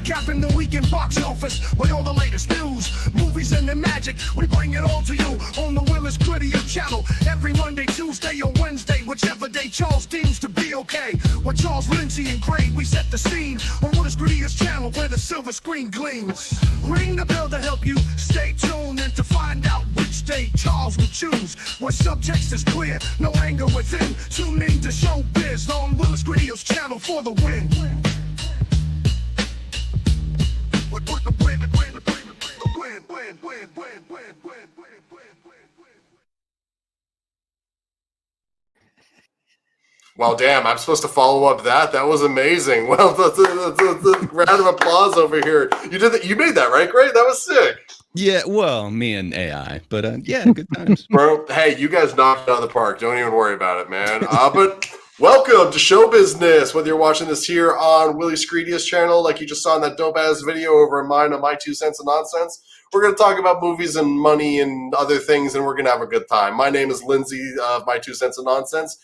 recapping the weekend box office with all the latest news, movies, and the magic. We bring it all to you on the Willis Grittier channel every Monday, Tuesday, or Wednesday, whichever day Charles deems to be okay. With Charles, Lindsay, and Craig, we set the scene on Willis Grittier channel where the silver screen gleams. Ring the bell to help you stay tuned and to find out which day Charles will choose. Where subtext is clear, no anger within. Tune in to Showbiz on Willis Grittier's channel for the win. Well, damn, I'm supposed to follow up that. That was amazing. Well, that's a round of applause over here. You did that. You made that, right? Great. That was sick. Yeah, well, me and AI, but yeah, good times. Bro, hey, you guys knocked it out of the park. Don't even worry about it, man. But welcome to Show Business. Whether you're watching this here on Willie Screedia's channel, like you just saw in that dope-ass video over in mine on My 2 Cents of Nonsense, we're going to talk about movies and money and other things, and we're going to have a good time. My name is Lindsay of My 2 Cents of Nonsense,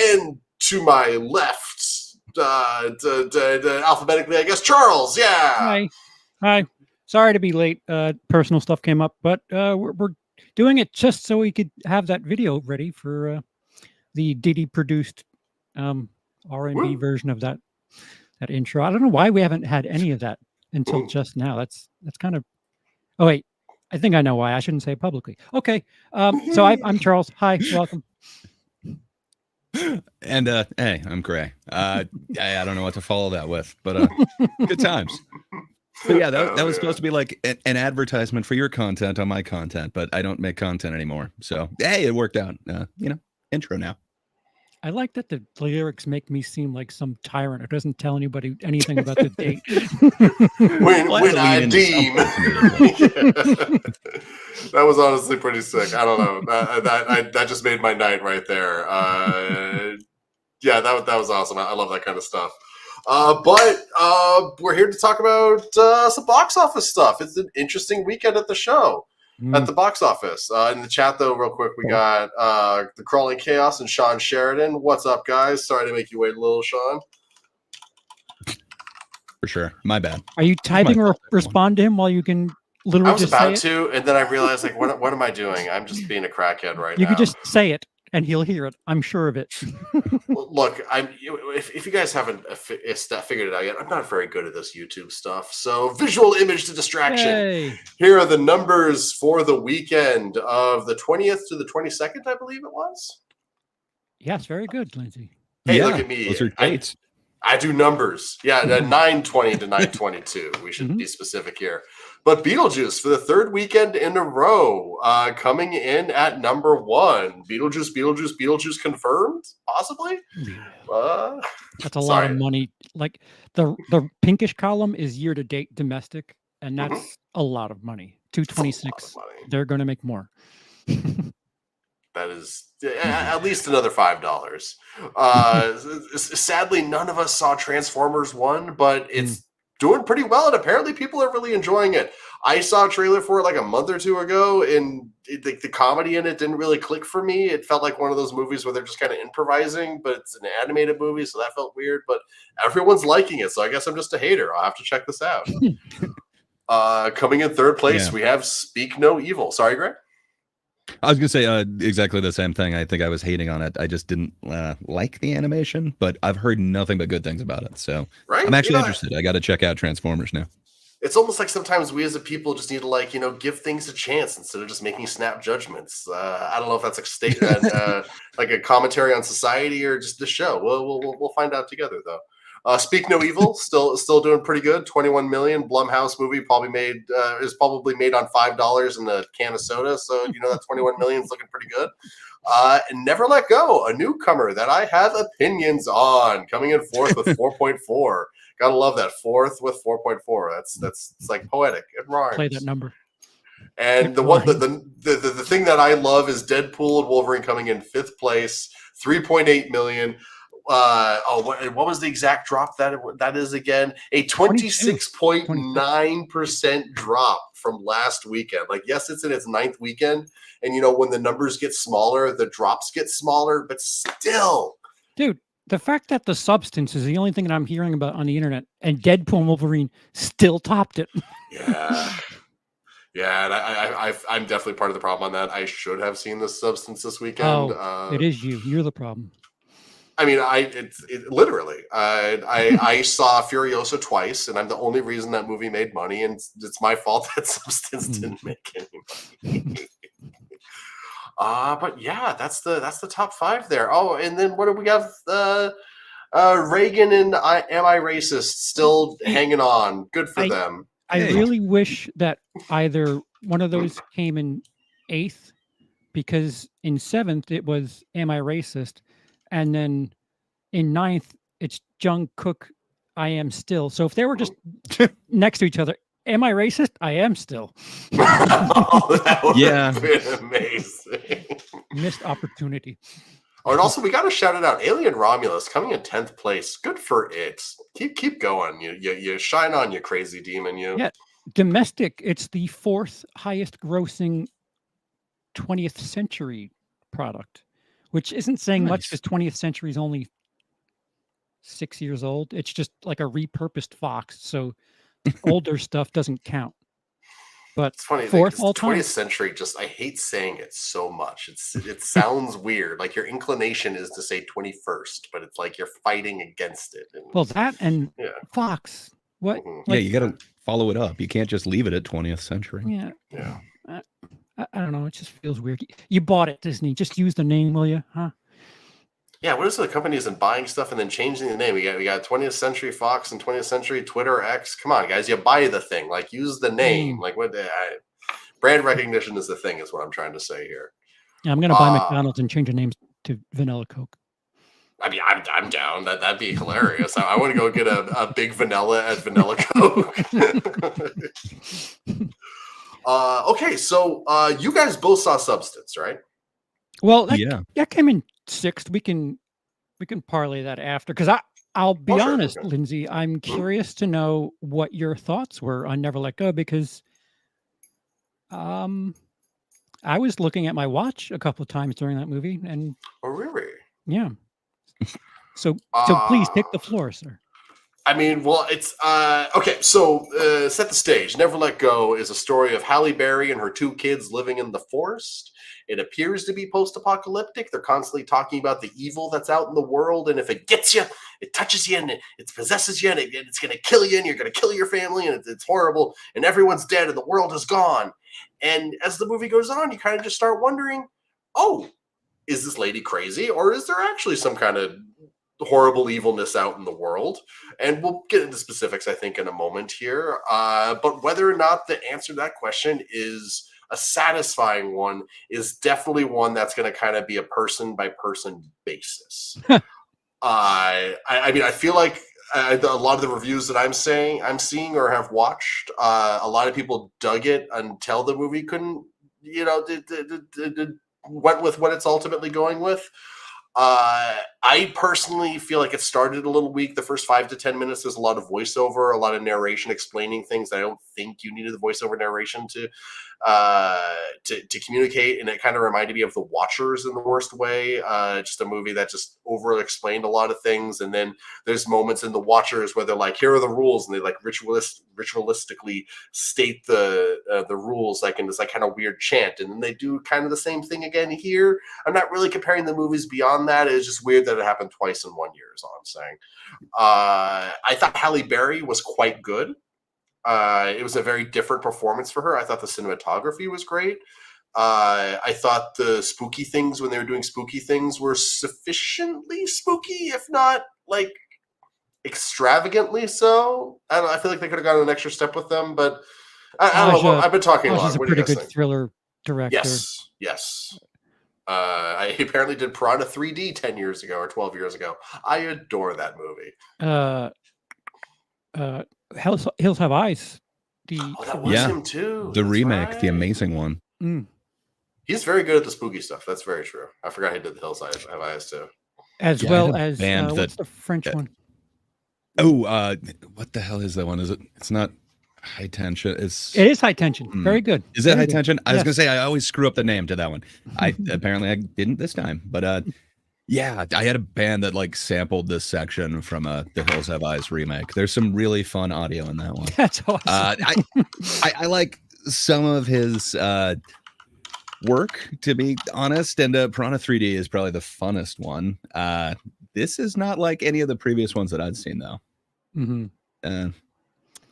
and to my left, alphabetically, I guess, Charles. Yeah. Hi. Sorry to be late. Personal stuff came up, but we're doing it just so we could have that video ready for the Diddy produced R&B version of that intro. I don't know why we haven't had any of that until just now. That's kind of. Oh wait, I think I know why. I shouldn't say it publicly. Okay. So I'm Charles. Hi, welcome. And hey, I'm Gray. I don't know what to follow that with, but good times. But yeah, that was supposed to be like an advertisement for your content on my content, but I don't make content anymore. So hey, it worked out. Intro now. I like that the lyrics make me seem like some tyrant. It doesn't tell anybody anything about the date. when I deem. That was honestly pretty sick. I don't know. That just made my night right there. Yeah, that was awesome. I love that kind of stuff. But we're here to talk about some box office stuff. It's an interesting weekend at the show. At the box office. In the chat, though, real quick, we got the Crawling Chaos and Sean Sheridan. What's up, guys? Sorry to make you wait a little, Sean. For sure. My bad. Are you typing or respond to him while you can literally I was just about say to, and then I realized, like, what am I doing? I'm just being a crackhead right now. You could just say it, and he'll hear it. I'm sure of it. Look, if you guys haven't figured it out yet, I'm not very good at this YouTube stuff. So visual image to distraction. Yay. Here are the numbers for the weekend of the 20th to the 22nd, I believe it was. Yes, very good, Lindsay. Hey, yeah, look at me. Those are dates. I do numbers. Yeah, 9/20 to 9/22. We should be specific here. But Beetlejuice for the third weekend in a row, coming in at number 1. Beetlejuice confirmed, possibly. That's a lot of money. Like the pinkish column is year to date domestic, and that's a lot of money. 226. They're going to make more. That is at least another $5. Sadly, none of us saw Transformers 1, but it's doing pretty well, and apparently people are really enjoying it. I saw a trailer for it like a month or two ago, and the comedy in it didn't really click for me. It felt like one of those movies where they're just kind of improvising, but it's an animated movie, so that felt weird. But everyone's liking it, so I guess I'm just a hater. I'll have to check this out. Coming in third place, we have Speak No Evil. Sorry, Greg? I was going to say exactly the same thing. I think I was hating on it. I just didn't like the animation, but I've heard nothing but good things about it. So I'm actually interested. I got to check out Transformers now. It's almost like sometimes we as a people just need to give things a chance instead of just making snap judgments. I don't know if that's a statement, like a commentary on society or just the show. We'll find out together though. Speak No Evil, still doing pretty good. 21 million. Blumhouse movie is probably made on $5 in a can of soda, so that 21 million is looking pretty good. And Never Let Go, a newcomer that I have opinions on, coming in fourth with 4.4. Gotta love that, fourth with 4.4. That's it's like poetic. It rhymes. Play that number. And the thing that I love is Deadpool and Wolverine coming in fifth place, 3.8 million. What was the exact drop that is again? A 26.9% drop from last weekend. Like, yes, it's in its 9th weekend, and when the numbers get smaller, the drops get smaller, but still, dude, The fact that the substance is the only thing that I'm hearing about on the internet, and Deadpool and Wolverine still topped it. Yeah. Yeah, and I'm definitely part of the problem on that. I should have seen The Substance this weekend. Oh, it is you. You're the problem. I mean, literally. I saw Furiosa twice, and I'm the only reason that movie made money, and it's my fault that Substance didn't make any money. But yeah, that's the top 5 there. Oh, and then what do we have? Reagan and Am I Racist still hanging on. Good for them. I really wish that either one of those came in 8th, because in 7th it was Am I Racist, and then in 9th it's Jungkook, I Am Still. So if they were just next to each other, Am I Racist? I Am Still. Oh, that would have been amazing. Missed opportunity. Oh, and also we got to shout it out. Alien Romulus coming in 10th place. Good for it. Keep going. You shine on, you crazy demon. You. Yeah, domestic. It's the 4th highest grossing 20th century product, which isn't saying much because 20th century is only 6 years old. It's just like a repurposed Fox, so older stuff doesn't count. But it's funny. 4th all time. 20th century. Just I hate saying it so much. It sounds weird. Like your inclination is to say 21st, but it's like you're fighting against it. And, well, that and Fox. What? Mhm. Yeah, you got to follow it up. You can't just leave it at 20th century. Yeah. Yeah. I don't know. It just feels weird. You bought it, Disney. Just use the name, will you? Huh? Yeah, what is the companies and buying stuff and then changing the name? We got 20th Century Fox and 20th Century Twitter X. Come on, guys, you buy the thing. Like, use the name. Like, brand recognition is the thing, is what I'm trying to say here. Yeah, I'm gonna buy McDonald's and change the name to Vanilla Coke. I mean, I'm down. That'd be hilarious. I want to go get a big vanilla at Vanilla Coke. Okay, so you guys both saw Substance, right? Well, that came in 6th. We can parlay that after, because I'll be honest, okay. Lindsay, I'm curious to know what your thoughts were on Never Let Go, because I was looking at my watch a couple of times during that movie, and oh really? Yeah. So please take the floor, sir. I mean, well, it's okay. So set the stage. Never Let Go is a story of Halle Berry and her 2 kids living in the forest. It appears to be post-apocalyptic. They're constantly talking about the evil that's out in the world, and if it gets you, it touches you, and it possesses you, and it's going to kill you, and you're going to kill your family, and it's horrible, and everyone's dead, and the world is gone. And as the movie goes on, you kind of just start wondering, oh, is this lady crazy, or is there actually some kind of horrible evilness out in the world? And we'll get into specifics, I think, in a moment here. But whether or not the answer to that question is a satisfying one is definitely one that's going to kind of be a person by person basis. I mean, I feel like a lot of the reviews that I'm seeing or have watched, a lot of people dug it until the movie couldn't, went with what it's ultimately going with. I personally feel like it started a little weak. The first 5 to 10 minutes, there's a lot of voiceover, a lot of narration explaining things that I don't think you needed the voiceover narration to communicate. And it kind of reminded me of The Watchers in the worst way. Just a movie that just over explained a lot of things. And then there's moments in The Watchers where they're like, here are the rules. And they like ritualistically state the rules, like in this like kind of weird chant. And then they do kind of the same thing again here. I'm not really comparing the movies beyond that. It's just weird that it happened twice in 1 year is all I'm saying. I thought Halle Berry was quite good. It was a very different performance for her. I thought the cinematography was great. I thought the spooky things, when they were doing spooky things, were sufficiently spooky, if not like extravagantly so. I don't know. I feel like they could have gone an extra step with them, but I don't know. I've been talking a lot. She's a pretty good thriller director. Yes. I apparently did Piranha 3D 10 years ago or 12 years ago. I adore that movie. Hills Have Eyes. That was him too. The remake, the amazing one. He's very good at the spooky stuff. That's very true. I forgot he did the Hills Have Eyes too. As well as what's the French one? Oh, what the hell is that one? Is it? It's not High Tension. It is High Tension. Very good. Is it High Tension? I was gonna say I always screw up the name to that one. Apparently I didn't this time, but Yeah, I had a band that like sampled this section from the Hills Have Eyes remake. There's some really fun audio in that one. That's awesome. I like some of his work, to be honest, and Piranha 3D is probably the funnest one. This is not like any of the previous ones that I'd seen, though. Mm-hmm. I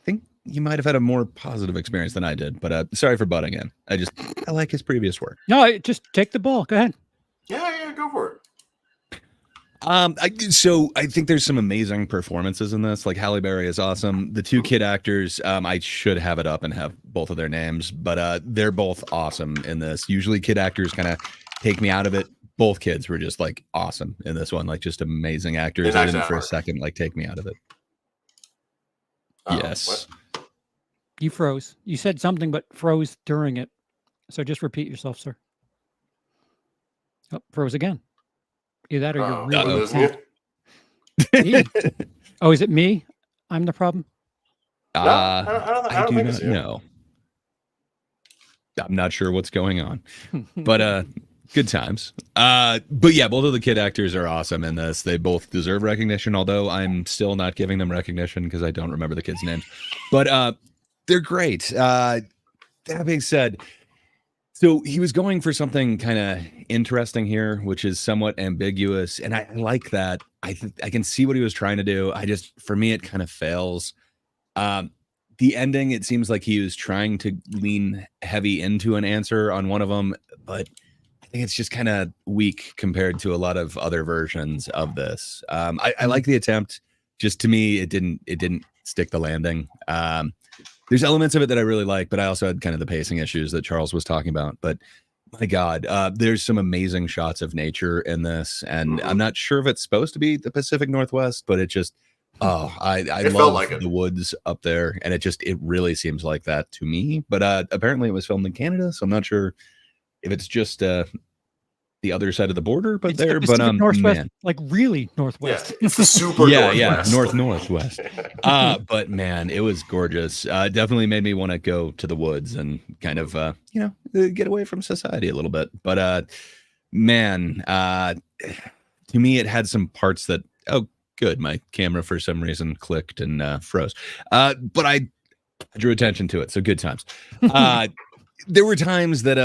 think you might have had a more positive experience than I did, but sorry for butting in. I like his previous work. No, just take the ball. Go ahead. Yeah, go for it. So I think there's some amazing performances in this. Like Halle Berry is awesome. The two kid actors, I should have it up and have both of their names, but they're both awesome in this. Usually kid actors kind of take me out of it. Both kids were just like awesome in this one, like just amazing actors. I didn't for a second like take me out of it. Yes. What? You froze. You said something, but froze during it. So just repeat yourself, sir. Oh, froze again. Either that or you're really losing it. Oh, is it me? I'm the problem? No, I don't think not so. know. I'm not sure what's going on, but good times. But yeah, both of the kid actors are awesome in this. They both deserve recognition, although I'm still not giving them recognition because I don't remember the kids' names. But they're great. That being said, so he was going for something kind of interesting here, which is somewhat ambiguous, and I like that. I can see what he was trying to do. For me, it kind of fails. The ending, it seems like he was trying to lean heavy into an answer on one of them, but I think it's just kind of weak compared to a lot of other versions of this. I like the attempt. Just to me, it didn't stick the landing. There's elements of it that I really like, but I also had kind of the pacing issues that Charles was talking about. But my God, there's some amazing shots of nature in this, and I'm not sure if it's supposed to be the Pacific Northwest, but it just, I love like the woods up there, and it really seems like that to me. But apparently it was filmed in Canada, so I'm not sure if it's just the other side of the border, but it's there, the Pacific Northwest, man. like really Northwest. Yeah, it's the super Northwest. Northwest. But man, it was gorgeous. Definitely made me want to go to the woods and kind of, get away from society a little bit. But man, to me, it had some parts that, oh, good. My camera for some reason clicked and froze. But I drew attention to it. So good times. There were times that,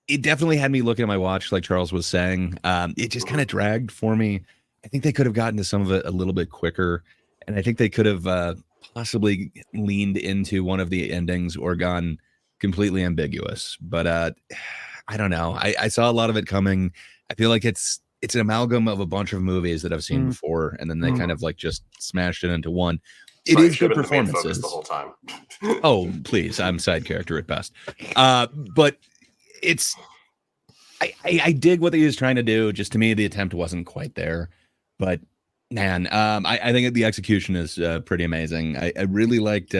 it definitely had me looking at my watch, like Charles was saying. It just kind of dragged for me. I think they could have gotten to some of it a little bit quicker, and I think they could have possibly leaned into one of the endings or gone completely ambiguous. But I don't know. I saw a lot of it coming. I feel like it's an amalgam of a bunch of movies that I've seen before, and then they kind of like just smashed it into one. It is good performances the whole time. Oh, please, I'm side character at best. But I dig what he was trying to do. Just to me, the attempt wasn't quite there. But man, I think the execution is pretty amazing. I really liked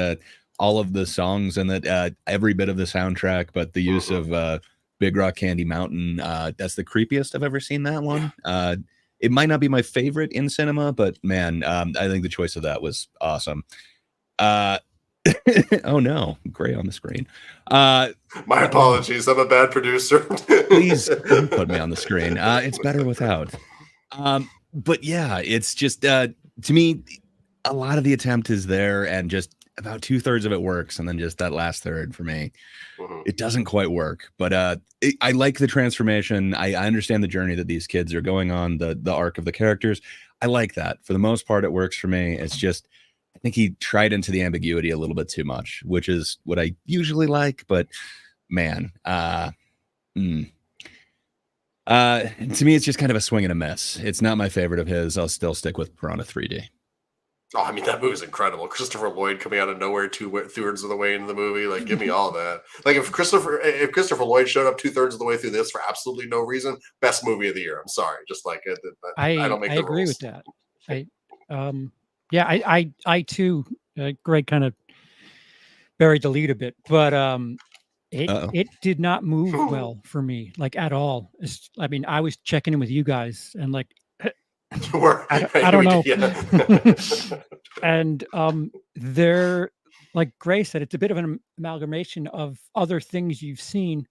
all of the songs and that every bit of the soundtrack, but the use of Big Rock Candy Mountain, that's the creepiest I've ever seen that one. It might not be my favorite in cinema, but man, I think the choice of that was awesome. Oh no, gray on the screen. My apologies. I'm a bad producer. Please don't put me on the screen. It's better without. But yeah, it's just to me, a lot of the attempt is there, and just about 2/3 of it works, and then just that last third for me, it doesn't quite work. But I like the transformation. I understand the journey that these kids are going on, the arc of the characters. I like that. For the most part, it works for me. It's just, I think he tried into the ambiguity a little bit too much, which is what I usually like. But man, to me, it's just kind of a swing and a miss. It's not my favorite of his. I'll still stick with Piranha 3D. Oh, I mean, that movie's incredible. Christopher Lloyd coming out of nowhere 2/3 of the way into the movie. Like, give me all that. Like, if Christopher Lloyd showed up 2/3 of the way through this for absolutely no reason, best movie of the year. I'm sorry. Just like, I don't make the agree rules. with that. I too, Greg kind of buried the lead a bit, but it did not move well for me, like at all. I mean, I was checking in with you guys and like, I don't know. Yeah. And they're, like Gray said, it's a bit of an amalgamation of other things you've seen.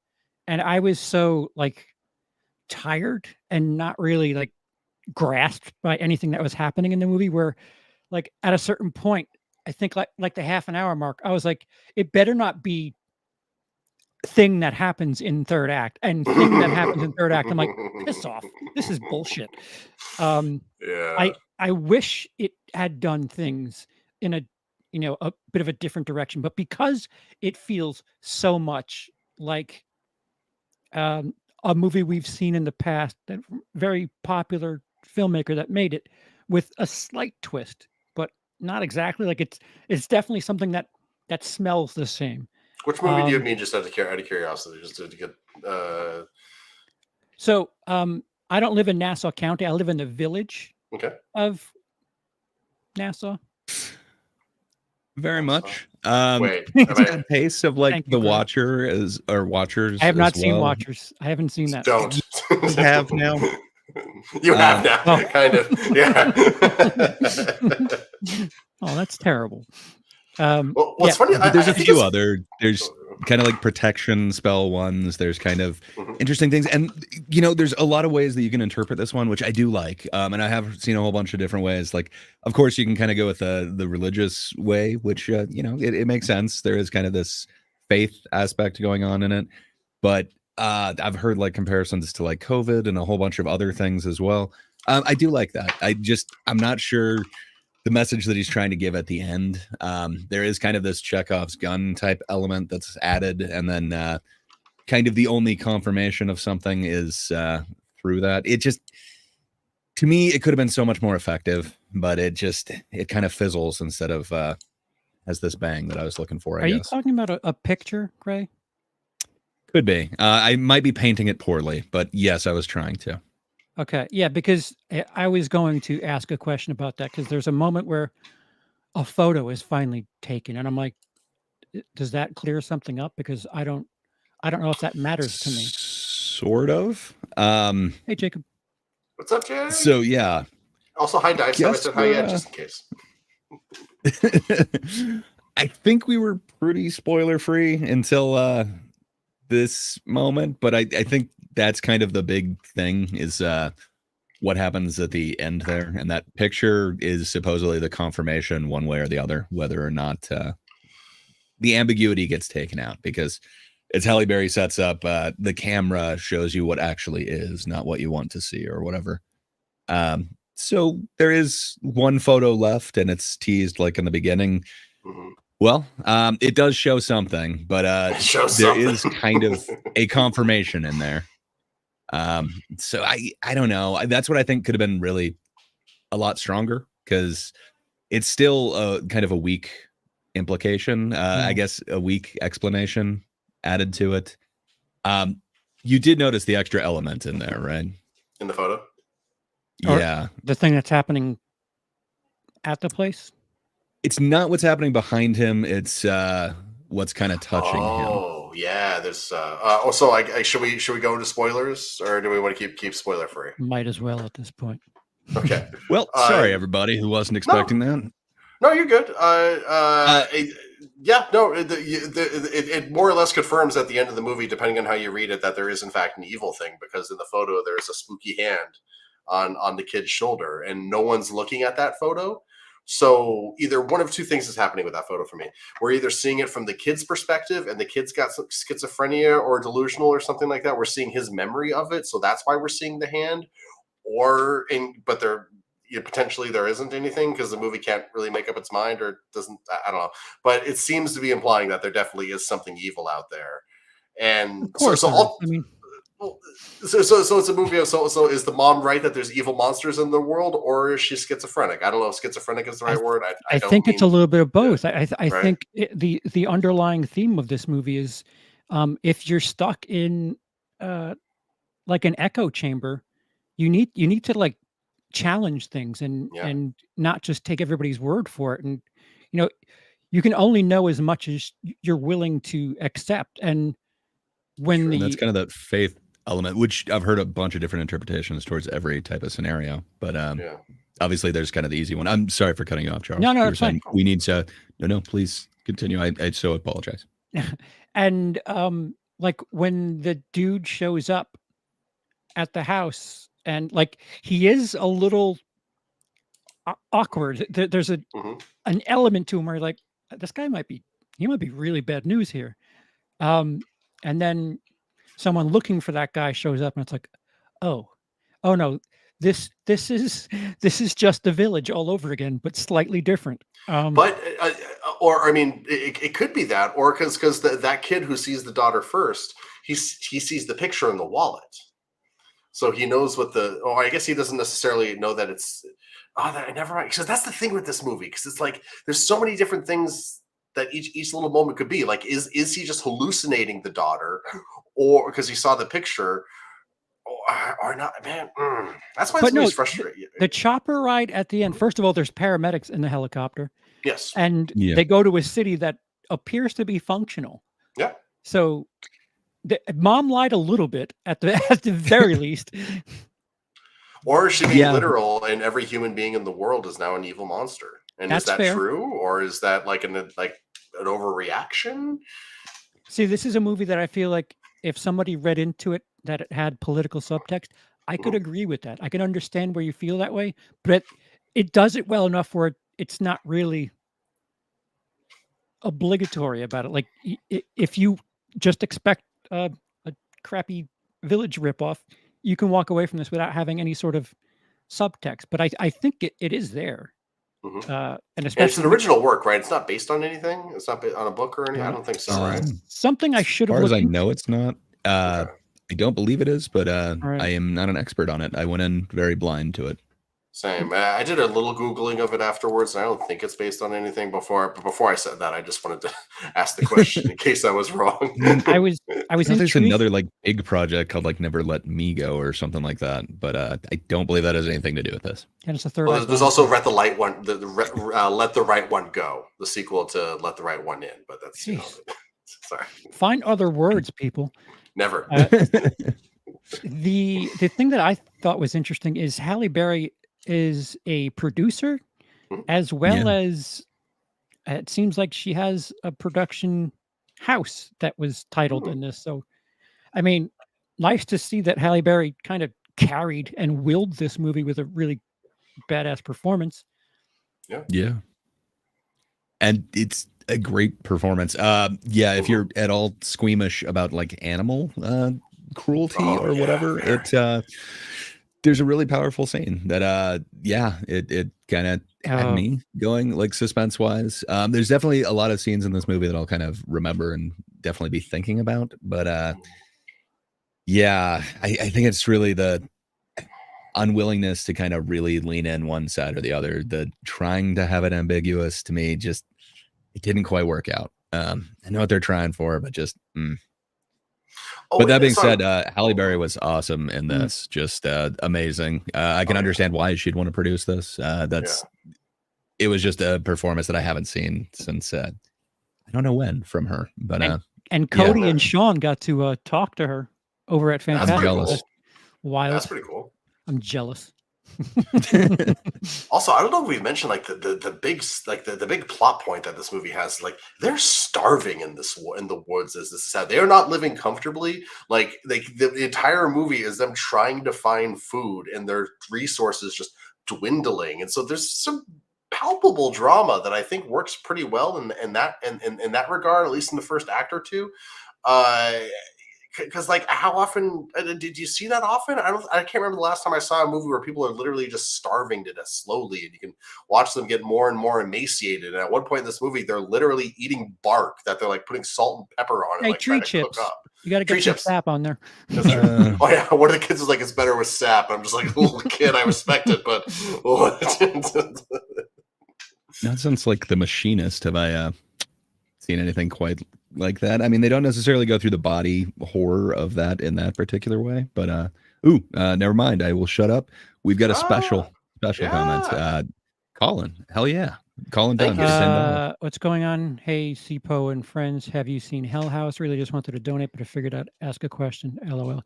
And I was so like tired and not really like grasped by anything that was happening in the movie. Where like at a certain point, I think like the half an hour mark, I was like, it better not be thing that happens in third act and thing that happens in third act. I'm like, piss off. This is bullshit. Yeah. I wish it had done things in a a bit of a different direction, but because it feels so much like a movie we've seen in the past, that very popular filmmaker that made it with a slight twist, but not exactly like it's definitely something that smells the same. Which movie do you mean, just out of curiosity, just to get? So I don't live in Nassau County. I live in the village Okay. of Nassau. Very much. Wait, It's that pace of like Thank you, the Greg. Watcher or Watchers. I have not as seen well. Watchers. I haven't seen that. Don't. You have now. You have now, Oh. kind of. Yeah. Oh, that's terrible. Well, what's funny? But there's I a think few it's- other. There's kind of like protection spell ones. There's kind of Mhm. interesting things, and there's a lot of ways that you can interpret this one, which I do like. And I have seen a whole bunch of different ways. Like, of course, you can kind of go with the religious way, which it makes sense. There is kind of this faith aspect going on in it, but I've heard like comparisons to like COVID and a whole bunch of other things as well. I do like that. I'm not sure the message that he's trying to give at the end. There is kind of this Chekhov's gun type element that's added, and then kind of the only confirmation of something is through that. It just, to me, it could have been so much more effective, but it kind of fizzles instead of has this bang that I was looking for. Are you talking about a picture, Gray? Could be. I might be painting it poorly, but yes, I was trying to. Okay, yeah, because I was going to ask a question about that, because there's a moment where a photo is finally taken, and I'm like, does that clear something up? Because I don't know if that matters to me. Sort of. Hey, Jacob. What's up, Jay? So yeah. Also, hi, Dice. I Guess said hi yet, we're, just in case. I think we were pretty spoiler free until this moment, but I think that's kind of the big thing is what happens at the end there, and that picture is supposedly the confirmation one way or the other whether or not the ambiguity gets taken out, because it's Halle Berry sets up the camera shows you what actually is, not what you want to see or whatever. So there is one photo left, and it's teased like in the beginning. Mhm. Well, it does show something, but It shows there something. is kind of a confirmation in there. So I don't know. That's what I think could have been really a lot stronger, because it's still kind of a weak implication. I guess a weak explanation added to it. You did notice the extra element in there, right? In the photo? Or- Yeah. The thing that's happening at the place. It's not what's happening behind him. It's what's kind of touching him. Oh, yeah. There's so should we go into spoilers, or do we want to keep spoiler free? Might as well at this point. Okay. Well, sorry everybody who wasn't expecting that. No, you're good. Yeah, no, it more or less confirms at the end of the movie, depending on how you read it, that there is in fact an evil thing, because in the photo there's a spooky hand on the kid's shoulder, and no one's looking at that photo. So either one of two things is happening with that photo for me. We're either seeing it from the kid's perspective, and the kid's got some schizophrenia or delusional or something like that. We're seeing his memory of it, so that's why we're seeing the hand. But potentially there isn't anything, because the movie can't really make up its mind, or doesn't. I don't know. But it seems to be implying that there definitely is something evil out there. And Of course, so I mean, it's a movie of so is the mom right that there's evil monsters in the world, or is she schizophrenic? I don't know if schizophrenic is the right word. I don't think it's a mean- little bit of both. I right. think the underlying theme of this movie is if you're stuck in like an echo chamber, you need to like challenge things and not just take everybody's word for it. And you can only know as much as you're willing to accept. And when And that's kind of that faith element, which I've heard a bunch of different interpretations towards every type of scenario. But obviously there's kind of the easy one. I'm sorry for cutting you off, Charles. No, You were it's fine. saying we need to no, please continue. I so apologize. And like when the dude shows up at the house, and like he is a little awkward. There's Mhm. an element to him where like this guy might be really bad news here. And then someone looking for that guy shows up, and it's like, oh, oh no, this is just the village all over again, but slightly different. But or I mean, it could be that, or because that kid who sees the daughter first, he sees the picture in the wallet, so he knows what the. Oh, I guess he doesn't necessarily know that it's. Oh, that never mind. Because that's the thing with this movie, because it's like there's so many different things that each little moment could be. Like, is he just hallucinating the daughter, or because he saw the picture, or not? Man, that's why this But no, movie's frustrating. the chopper ride at the end. First of all, there's paramedics in the helicopter, Yes. and Yeah. they go to a city that appears to be functional. Yeah. So, mom lied a little bit at the very least. Or is she being Yeah. literal, and every human being in the world is now an evil monster? And That's is that fair. true, or is that like an overreaction? See, this is a movie that I feel like if somebody read into it that it had political subtext, I could agree with that. I can understand where you feel that way, but it does it well enough where it's not really obligatory about it. Like if you just expect a crappy village ripoff, you can walk away from this without having any sort of subtext. But I think it is there, Mhm. and And it's especially an original work, right? It's not based on anything. It's not on a book or anything. I Uh, don't think so, right? something I should As have far as looked I into. know, it's not. Okay. I don't believe it is, but Right. I am not an expert on it. I went in very blind to it. Same. I did a little googling of it afterwards, and I don't think it's based on anything. But before I said that, I just wanted to ask the question in case I was wrong. I was I know there's intrigued. another like big project called like Never Let Me Go or something like that, but I don't believe that has anything to do with this. And it's the third. Well, act there's on. also Let the Light One, Let the Right One Go, the sequel to Let the Right One In. But that's Jeez. sorry, Find other words, people. never. The thing that I thought was interesting is Halle Berry is a producer Mhm. as well Yeah. as it seems like she has a production house that was titled Hmm. in this. So, I mean, nice to see that Halle Berry kind of carried and willed this movie with a really badass performance. Yeah. And it's a great performance. Yeah, if you're at all squeamish about like animal cruelty Oh, or yeah, whatever, very. there's a really powerful scene that it kind of had Oh. me going like suspense wise. There's definitely a lot of scenes in this movie that I'll kind of remember and definitely be thinking about. But yeah, I think it's really the unwillingness to kind of really lean in one side or the other. The trying to have it ambiguous to me just it didn't quite work out. I know what they're trying for, but just Oh, but that being it's on- said, Halle Berry was awesome in this, just amazing. I can Oh, yeah. understand why she'd want to produce this. It was just a performance that I haven't seen since I don't know when from her, but And Cody man. and Sean got to talk to her over at That's Fantastic. pretty jealous. cool. Wild. That's pretty cool. I'm jealous. Also, I don't know if we've mentioned like the big plot point that this movie has. Like they're starving in the woods as this is how they are not living comfortably. Like the entire movie is them trying to find food and their resources just dwindling. And so there's some palpable drama that I think works pretty well in that regard, at least in the first act or two. Because like how often did you see that often? I can't remember the last time I saw a movie where people are literally just starving to death slowly and you can watch them get more and more emaciated. And at one point in this movie, they're literally eating bark that they're like putting salt and pepper on and Hey, like trying tree to cook chips. up. You got to Tree get some chips. sap on there. That's true. Uh, Oh yeah, one of the kids is like, it's better with sap. I'm just like, little kid, I respect it, but not since like The Machinist have I seen anything quite like that. I mean, they don't necessarily go through the body horror of that in that particular way, but never mind. I will shut up. We've got a special yeah. comment. Colin, hell yeah. Colin Thank Dunn, you. $10. What's going on? Hey, CPO and friends, have you seen Hell House? Really just wanted to donate, but I figured I'd ask a question. LOL.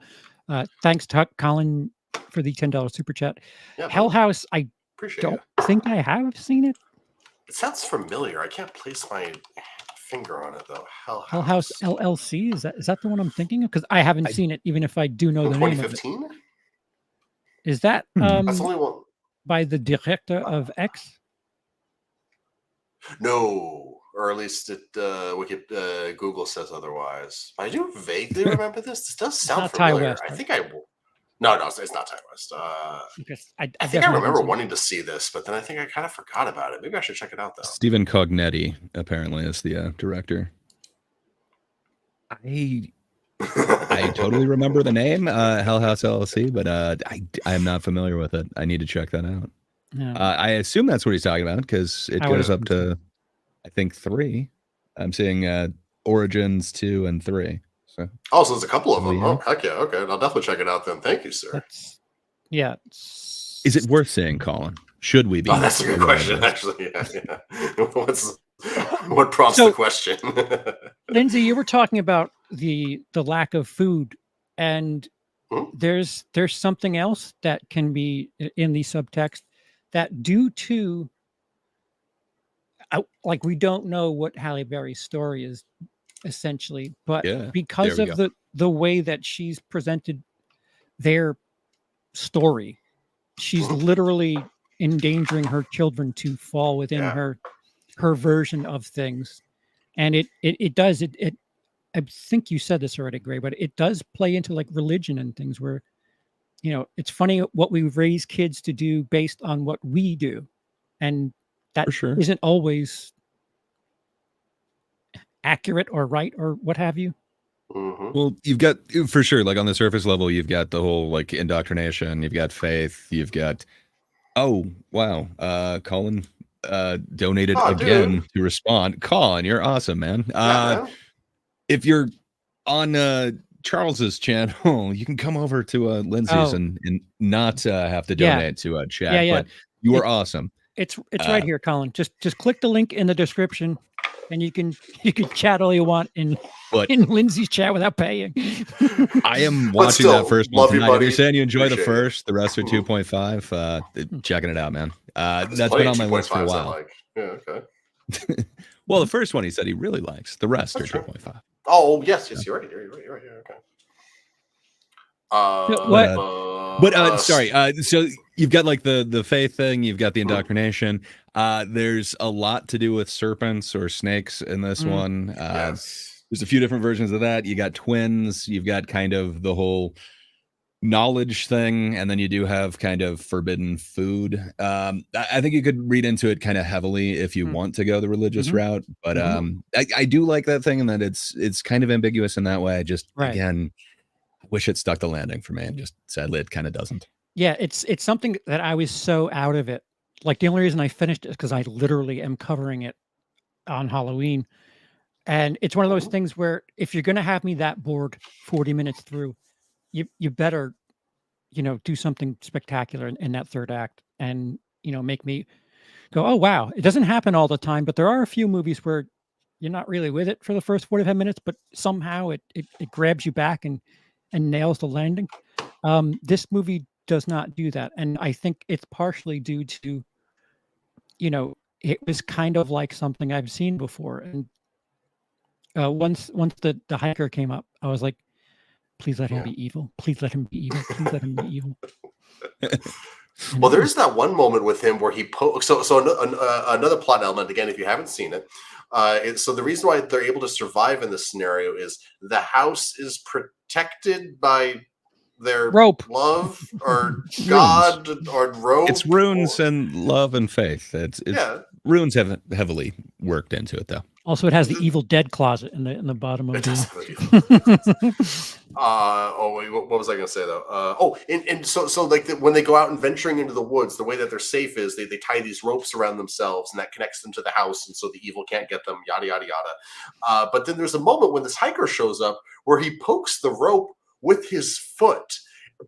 Thanks, Colin, for the $10 super chat. Yeah, Hell House, I appreciate don't it. think I have seen it. It sounds familiar. I can't place my finger on it though. Hell House LLC, is that the one I'm thinking of? Because I haven't seen it, even if I do know From the name of it. 2015? Is that That's the only one. by the director of X? No, or at least Google says otherwise. I do vaguely remember this. This does sound not Ty familiar. West, I right? think I. No, it's not Ty West. Because I think I definitely remember haven't seen it. wanting to see this, but then I think I kind of forgot about it. Maybe I should check it out though. Stephen Cognetti apparently is the director. I totally remember the name Hell House LLC, but I am not familiar with it. I need to check that out. No. I assume that's what he's talking about because it I would goes up assume to, I think 3. I'm seeing Origins 2 and 3. So Oh, so there's a couple of them. Yeah. Oh, heck yeah. Okay, I'll definitely check it out then. Thank you, sir. That's yeah. is it worth seeing, Colin? Should we be? Oh, that's a good aware of question, this? actually. Yeah. What prompts So- the question? Lindsay, you were talking about the lack of food, and Hmm? there's something else that can be in the subtext that due to like we don't know what Halle Berry's story is essentially, but Yeah, because there we of the way that she's presented their story, she's Mhm. literally endangering her children to fall within Yeah. her version of things. And it does it I think you said this already, Gray, but it does play into like religion and things where, it's funny what we raise kids to do based on what we do. And that For sure. isn't always accurate or right or what have you. Mhm. Well, you've got for sure, like on the surface level, you've got the whole like indoctrination, you've got faith, you've got wow, Colin donated Oh, again dude. to respond. Colin, you're awesome, man. Yeah, man. If you're on Charles's channel, you can come over to Lindsay's Oh. and not have to Yeah. donate to chat. Yeah, yeah. But you are awesome. It's right here, Colin. Just click the link in the description and you can chat all you want in But Lindsay's chat without paying. I am But watching still, that first one love you, tonight. If buddy. you're saying you enjoy the Appreciate it. first, the rest are Mhm. 2.5. Checking it out, man. There's That's plenty been of on my list for a 2.5s I while. like. Yeah, okay. Well, the first one he said he really likes. The rest That's are true. 2.5. Oh, yes, you're right. You're right. Yeah, okay. What- Sorry. So you've got like the faith thing. You've got the Mhm. indoctrination. There's a lot to do with serpents or snakes in this Mm. one. Yes. There's a few different versions of that. You got twins. You've got kind of the whole knowledge thing, and then you do have kind of forbidden food. I think you could read into it kind of heavily if you Mm. want to go the religious Mhm. route. But Mhm. I do like that thing, and that it's kind of ambiguous in that way. I just Right. again wish it stuck the landing for me, and just sadly it kind of doesn't. Yeah, it's something that I was so out of it. Like the only reason I finished it is because I literally am covering it on Halloween. And it's one of those Mhm. things where if you're gonna have me that bored 40 minutes through, you better, do something spectacular in that third act and make me go, oh wow. It doesn't happen all the time, but there are a few movies where you're not really with it for the first 45 minutes, but somehow it grabs you back and nails the landing. This movie does not do that. And I think it's partially due to, it was kind of like something I've seen before. And once the hiker came up, I was like, please let him Yeah. be evil. Please let him be evil. Please let him be evil. And Well, it there was- is that one moment with him where he another plot element again. If you haven't seen it, so the reason why they're able to survive in this scenario is the house is protected by their rope. love or God or rope. It's runes or, and love and faith. It's yeah. runes have heavily worked into it though. Also, it has the Evil Dead closet in the bottom of It does the. have wait, what was I going to say though? And so like when they go out and venturing into the woods, the way that they're safe is they tie these ropes around themselves, and that connects them to the house, and so the evil can't get them. Yada yada yada. But then there's a moment when this hiker shows up where he pokes the rope with his foot,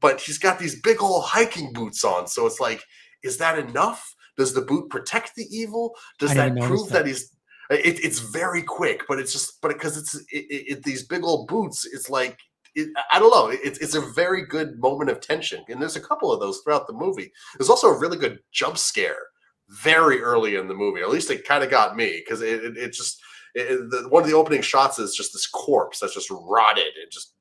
but he's got these big old hiking boots on. So it's like, is that enough? Does the boot protect the evil? Does I didn't that notice prove that. that he's? It's very quick, but it's just because it's these big old boots. It's like I don't know. It's a very good moment of tension, and there's a couple of those throughout the movie. There's also a really good jump scare very early in the movie. At least it kind of got me because one of the opening shots is just this corpse that's just rotted. It just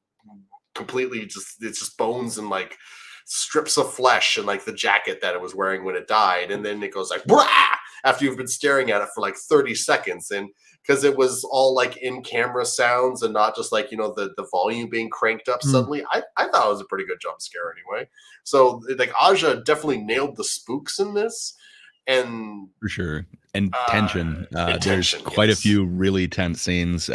completely it's just bones and like strips of flesh and like the jacket that it was wearing when it died, and then it goes like "Brah!" after you've been staring at it for like 30 seconds, and because it was all like in camera sounds and not just like the volume being cranked up suddenly. I thought it was a pretty good jump scare anyway. So like Aja definitely nailed the spooks in this, and for sure. And tension. There's tension, quite yes. a few really tense scenes.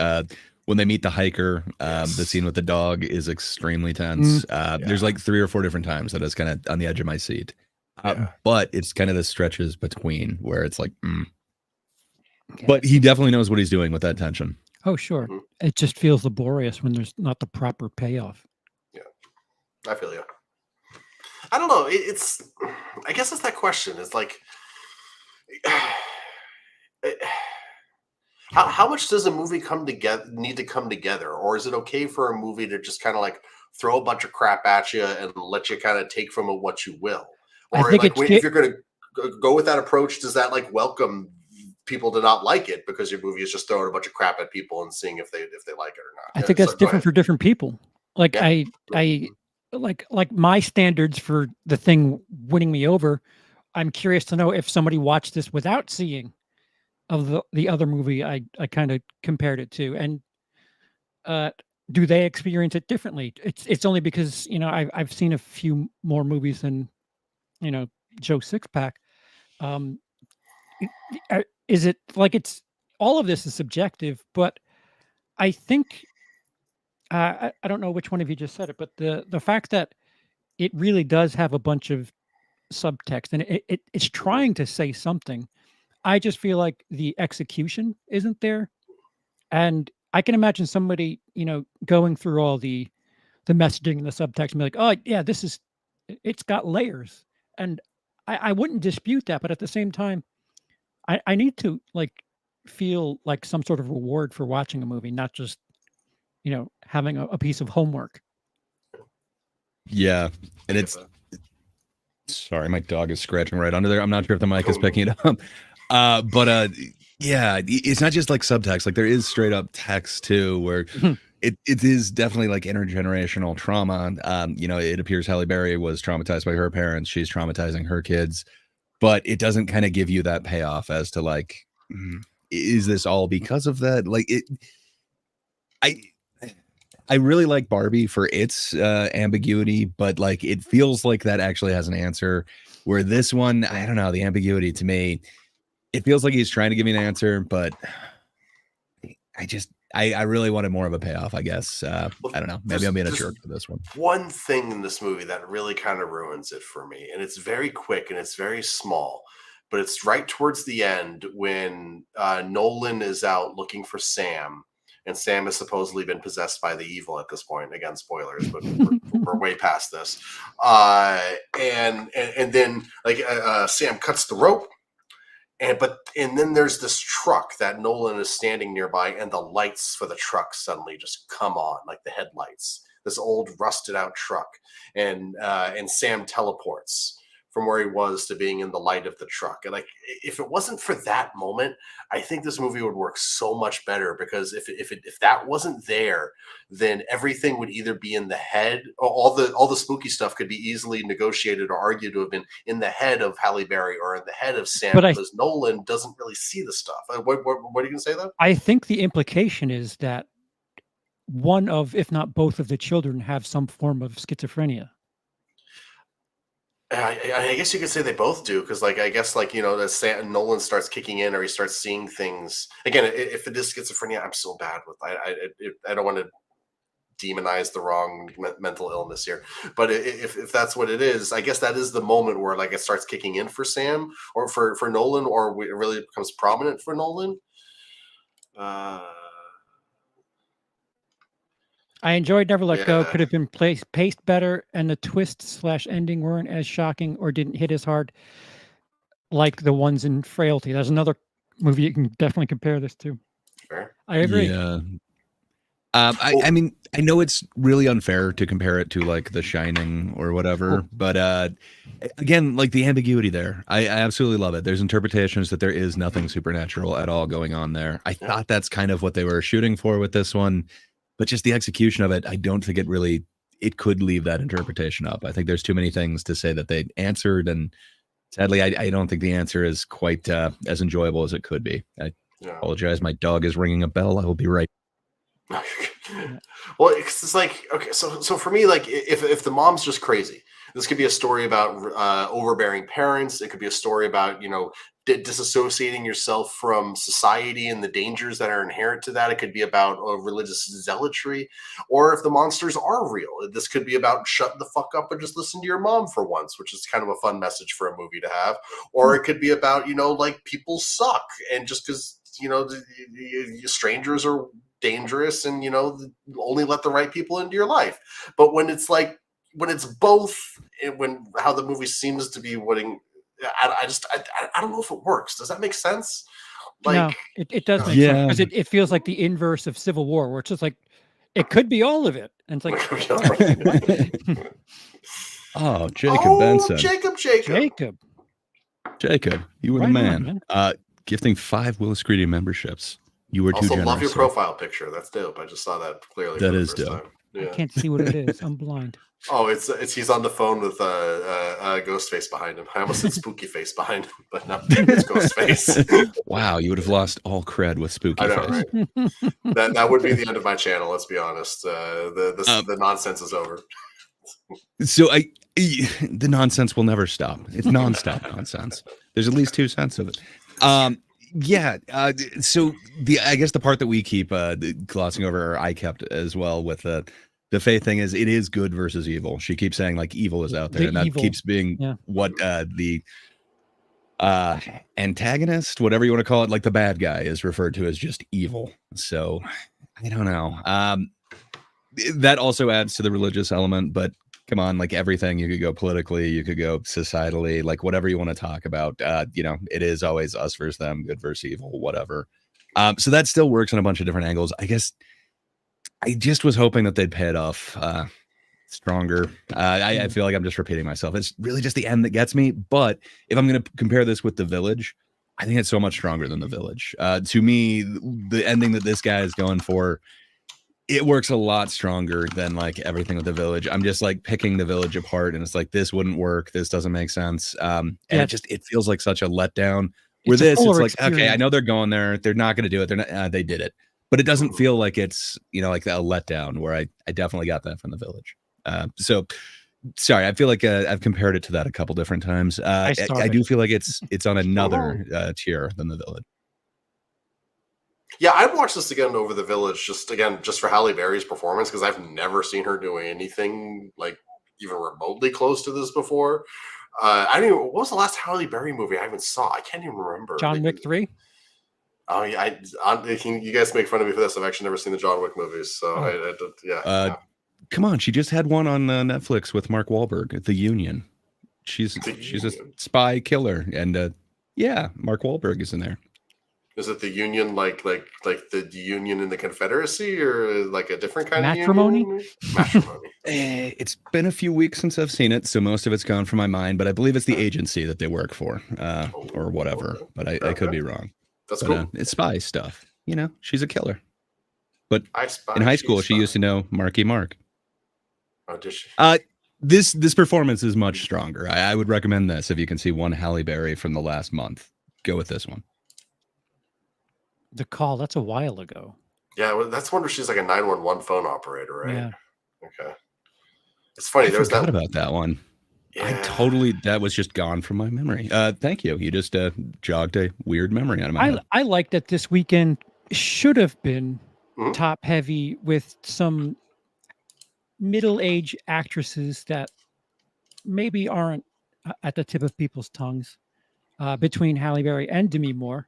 When they meet the hiker, the scene with the dog is extremely tense. There's like 3 or 4 different times that I was kind of on the edge of my seat. But it's kind of the stretches between where it's like, But he definitely knows what he's doing with that tension. Oh, sure. It just feels laborious when there's not the proper payoff. Yeah, I feel you. I don't know. I guess it's that question. It's like, how much does a movie need to come together, or is it okay for a movie to just kind of like throw a bunch of crap at you and let you kind of take from it what you will? Or I think like, if you're going to go with that approach, does that like welcome people to not like it because your movie is just throwing a bunch of crap at people and seeing if they like it or not? I think that's different for different people. Like I like my standards for the thing winning me over. I'm curious to know if somebody watched this without seeing of the other movie I kind of compared it to, and do they experience it differently? It's only because I've seen a few more movies than Joe Sixpack. Is it like it's all of this is subjective, but I think I don't know which one of you just said it, but the fact that it really does have a bunch of subtext and it's trying to say something. I just feel like the execution isn't there, and I can imagine somebody going through all the messaging and the subtext and be like, oh yeah, it's got layers, and I wouldn't dispute that, but at the same time, I need to like feel like some sort of reward for watching a movie, not just having a piece of homework. Yeah, and it's sorry, my dog is scratching right under there. I'm not sure if the mic is picking it up. But yeah, it's not just like subtext. Like there is straight up text too, where it is definitely like intergenerational trauma. It appears Halle Berry was traumatized by her parents. She's traumatizing her kids, but it doesn't kind of give you that payoff as to like, is this all because of that? Like I really like Barbie for its ambiguity, but like it feels like that actually has an answer. Where this one, I don't know, the ambiguity to me, it feels like he's trying to give me an answer, but I really wanted more of a payoff, I guess. I don't know. Maybe I'm being a jerk for this one. One thing in this movie that really kind of ruins it for me, and it's very quick and it's very small, but it's right towards the end when Nolan is out looking for Sam, and Sam has supposedly been possessed by the evil at this point. Again, spoilers, but we're way past this. And then like Sam cuts the rope. And then there's this truck that Nolan is standing nearby, and the lights for the truck suddenly just come on, like the headlights. This old rusted out truck, and Sam teleports from where he was to being in the light of the truck. And like, if it wasn't for that moment, I think this movie would work so much better, because if that wasn't there, then everything would either be in the head, or all the spooky stuff could be easily negotiated or argued to have been in the head of Halle Berry or in the head of Sam, because Nolan doesn't really see the stuff. What are you going to say though? I think the implication is that one of, if not both of the children have some form of schizophrenia. I guess you could say they both do, because like I guess like as Nolan starts kicking in, or he starts seeing things again. If it is schizophrenia, I'm so bad with I don't want to demonize the wrong mental illness here, but if that's what it is, I guess that is the moment where like it starts kicking in for Sam, or for Nolan, or it really becomes prominent for Nolan. I enjoyed Never Let Go. Could have been paced better, and the twists/ending weren't as shocking or didn't hit as hard like the ones in Frailty. There's another movie you can definitely compare this to. Fair. I agree. Yeah. I mean, I know it's really unfair to compare it to like The Shining or whatever, but again, like the ambiguity there, I absolutely love it. There's interpretations that there is nothing supernatural at all going on there. I thought that's kind of what they were shooting for with this one. But just the execution of it, I don't think it really it could leave that interpretation up. I think there's too many things to say that they answered, and sadly, I don't think the answer is quite as enjoyable as it could be. I apologize. My dog is ringing a bell. I will be right. Well, it's like, okay, so for me, like, if the mom's just crazy, this could be a story about overbearing parents. It could be a story about, disassociating yourself from society and the dangers that are inherent to that. It could be about religious zealotry, or if the monsters are real, this could be about shut the fuck up and just listen to your mom for once, which is kind of a fun message for a movie to have. Or it could be about, like, people suck, and just because strangers are dangerous, and only let the right people into your life. But when it's both, when how the movie seems to be I don't know if it works. Does that make sense? No, it does make sense, because it feels like the inverse of Civil War, where it's just like it could be all of it, and it's like oh, Jacob Benson. Jacob, you were the man. Gifting 5 Willis Greedy memberships. You were too generous. Also, love your profile picture. That's dope. I just saw that clearly. That is dope. I can't see what it is. I'm blind. Oh, it's he's on the phone with ghost face behind him. I almost said spooky face behind him, but no, it's ghost face. Wow, you would have lost all cred with spooky face. Right? that would be the end of my channel. Let's be honest. The nonsense is over. So the nonsense will never stop. It's nonstop nonsense. There's at least 2 cents of it. So I guess the part that we keep glossing over, or I kept as well, with the Faith thing, is it is good versus evil. She keeps saying, like, evil is out there, and that keeps being what the antagonist, whatever you want to call it, like the bad guy, is referred to as just evil. So I don't know. That also adds to the religious element, but come on, like everything, you could go politically, you could go societally, like whatever you want to talk about. It is always us versus them, good versus evil, whatever. So that still works on a bunch of different angles. I guess I just was hoping that they'd pay it off stronger. I feel like I'm just repeating myself. It's really just the end that gets me. But if I'm going to compare this with The Village, I think it's so much stronger than The Village. To me, the ending that this guy is going for, it works a lot stronger than like everything with The Village. I'm just like picking The Village apart, and it's like, this wouldn't work. This doesn't make sense. And it feels like such a letdown. Where it's like, experience. Okay, I know they're going there. They're not going to do it. They're not. They did it. But it doesn't feel like it's, like a letdown, where I definitely got that from The Village. So sorry, I feel like I've compared it to that a couple different times. I do feel like it's on another tier than The Village. Yeah, I'd watch this again over The Village, just for Halle Berry's performance, because I've never seen her doing anything like even remotely close to this before. What was the last Halle Berry movie I even saw? I can't even remember. John Wick 3? Oh yeah, you guys make fun of me for this. I've actually never seen the John Wick movies, so Come on, she just had one on Netflix with Mark Wahlberg, The Union. She's a spy killer, and Mark Wahlberg is in there. Is it the Union like the Union in the Confederacy, or like a different kind Matrimony? of union? Matrimony. It's been a few weeks since I've seen it, so most of it's gone from my mind. But I believe it's the agency that they work for, or whatever. Okay. But I could be wrong. That's cool. It's spy stuff. She's a killer. But in high school, she used to know Marky Mark. Oh, did she? This performance is much stronger. I would recommend this if you can see one Halle Berry from the last month. Go with this one. The Call, that's a while ago. Yeah, well, that's wonder she's like a 911 phone operator, right? Yeah. Okay. It's funny. I forgot about that one. Yeah. That was just gone from my memory. Thank you. You just jogged a weird memory out of my head. I like that this weekend should have been top heavy with some middle-aged actresses that maybe aren't at the tip of people's tongues, between Halle Berry and Demi Moore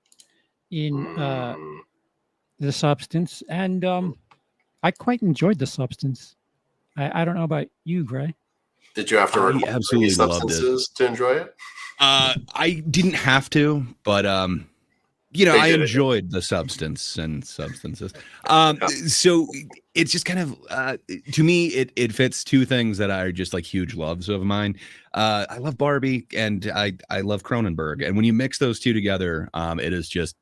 in The Substance. And I quite enjoyed The Substance. I don't know about you, Gray. Did you have to absolutely substances to enjoy it? I didn't have to, but I enjoyed The Substance and substances. So it's just kind of to me it fits 2 things that are just like huge loves of mine. I love Barbie, and I love Cronenberg, and when you mix those 2 together, it is just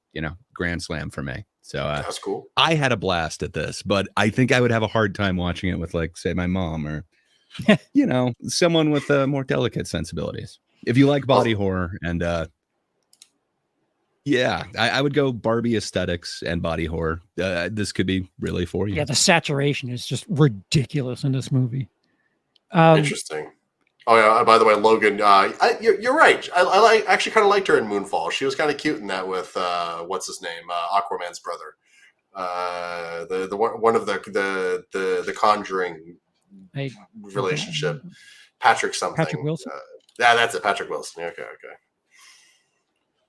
grand slam for me. So that's cool. I had a blast at this, but I think I would have a hard time watching it with, like, say, my mom or you know, someone with more delicate sensibilities. If you like body horror and yeah, I would go Barbie aesthetics and body horror. This could be really for you. Yeah, the saturation is just ridiculous in this movie. Interesting. Oh yeah. By the way, Logan, you're right. I actually kind of liked her in Moonfall. She was kind of cute in that with what's his name, Aquaman's brother, the one of the Conjuring relationship, Patrick something. Patrick Wilson. Yeah, that's it, Patrick Wilson. Okay.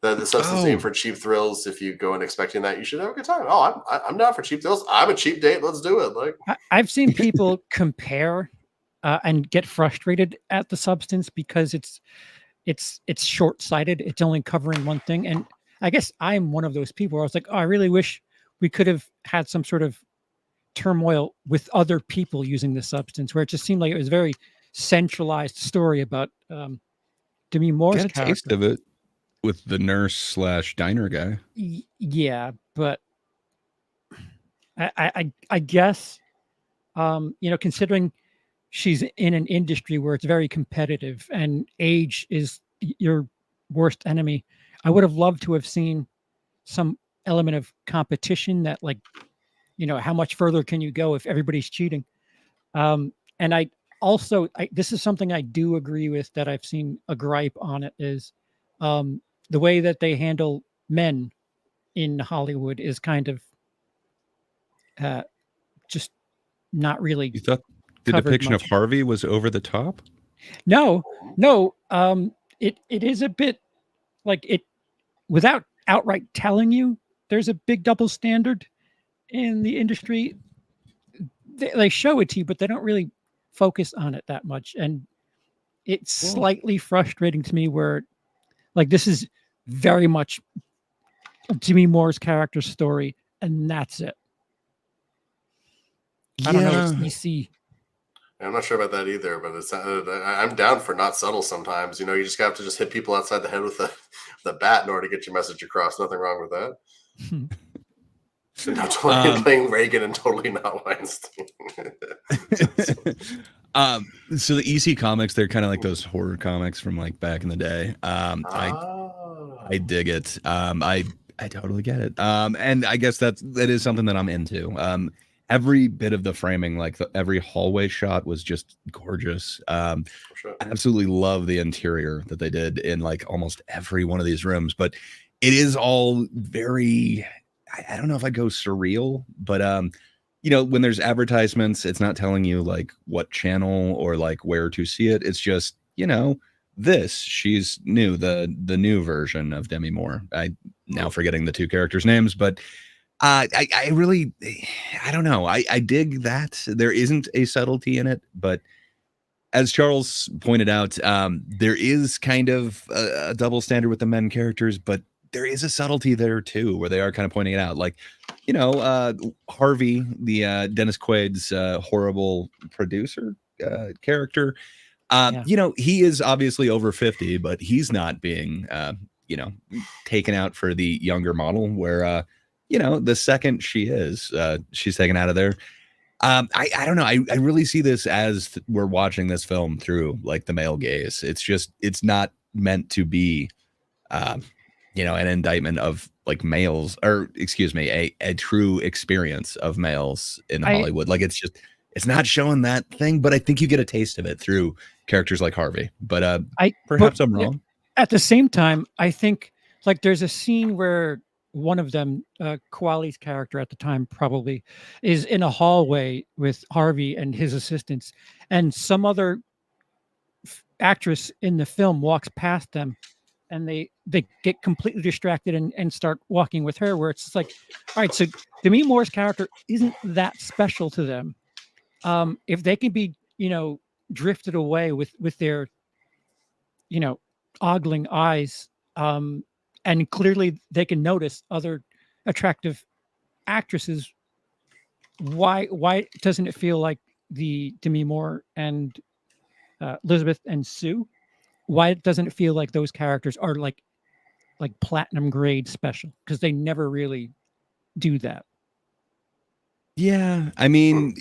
The substance name for cheap thrills. If you go in expecting that, you should have a good time. Oh, I'm down for cheap thrills. I'm a cheap date. Let's do it. Like I've seen people compare and get frustrated at the substance because it's short-sighted. It's only covering one thing, and I guess I'm one of those people where I was like, oh, I really wish we could have had some sort of turmoil with other people using the substance, where it just seemed like it was a very centralized story about Demi Moore's Get a character. taste of it with the nurse / diner guy. Yeah, but I guess considering she's in an industry where it's very competitive and age is your worst enemy, I would have loved to have seen some element of competition that, like, how much further can you go if everybody's cheating? And I also, this is something I do agree with, that I've seen a gripe on it, is the way that they handle men in Hollywood is kind of just not really. You thought the depiction of Harvey was over the top? No. It is a bit like it, without outright telling you there's a big double standard in the industry. They show it to you, but they don't really focus on it that much. And it's slightly frustrating to me where, like, this is very much Demi Moore's character story, and that's it. I don't know. It's DC. I'm not sure about that either, but I'm down for not subtle sometimes. You just have to just hit people outside the head with the bat in order to get your message across. Nothing wrong with that. No, totally playing Reagan and totally not Weinstein. So the EC comics, they're kind of like those horror comics from like back in the day. I dig it. I totally get it. And I guess that is something that I'm into. Every bit of the framing, like every hallway shot, was just gorgeous. Sure. Absolutely love the interior that they did in like almost every one of these rooms, but it is all very, I don't know if I'd go surreal, but when there's advertisements, it's not telling you like what channel or like where to see it. It's just, she's new, the new version of Demi Moore. I now forgetting the two characters' names, but I don't know. I dig that there isn't a subtlety in it, but as Charles pointed out, there is kind of a double standard with the men characters, but there is a subtlety there too, where they are kind of pointing it out. Like, Harvey, the Dennis Quaid's horrible producer character. He is obviously over 50, but he's not being, taken out for the younger model where, the second she's taken out of there. I don't know. I really see this as we're watching this film through like the male gaze. It's not meant to be, an indictment of like males, or excuse me, a true experience of males in Hollywood. Like it's not showing that thing, but I think you get a taste of it through characters like Harvey. But perhaps I'm wrong. At the same time, I think like there's a scene where one of them, Koali's character at the time, probably is in a hallway with Harvey and his assistants, and some other actress in the film walks past them, and they get completely distracted and start walking with her, where it's just like, all right, so Demi Moore's character isn't that special to them. If they can be, drifted away with their, ogling eyes, and clearly they can notice other attractive actresses, why doesn't it feel like the Demi Moore and Elizabeth and Sue? Why doesn't it feel like those characters are like platinum grade special? Because they never really do that. Yeah, I mean,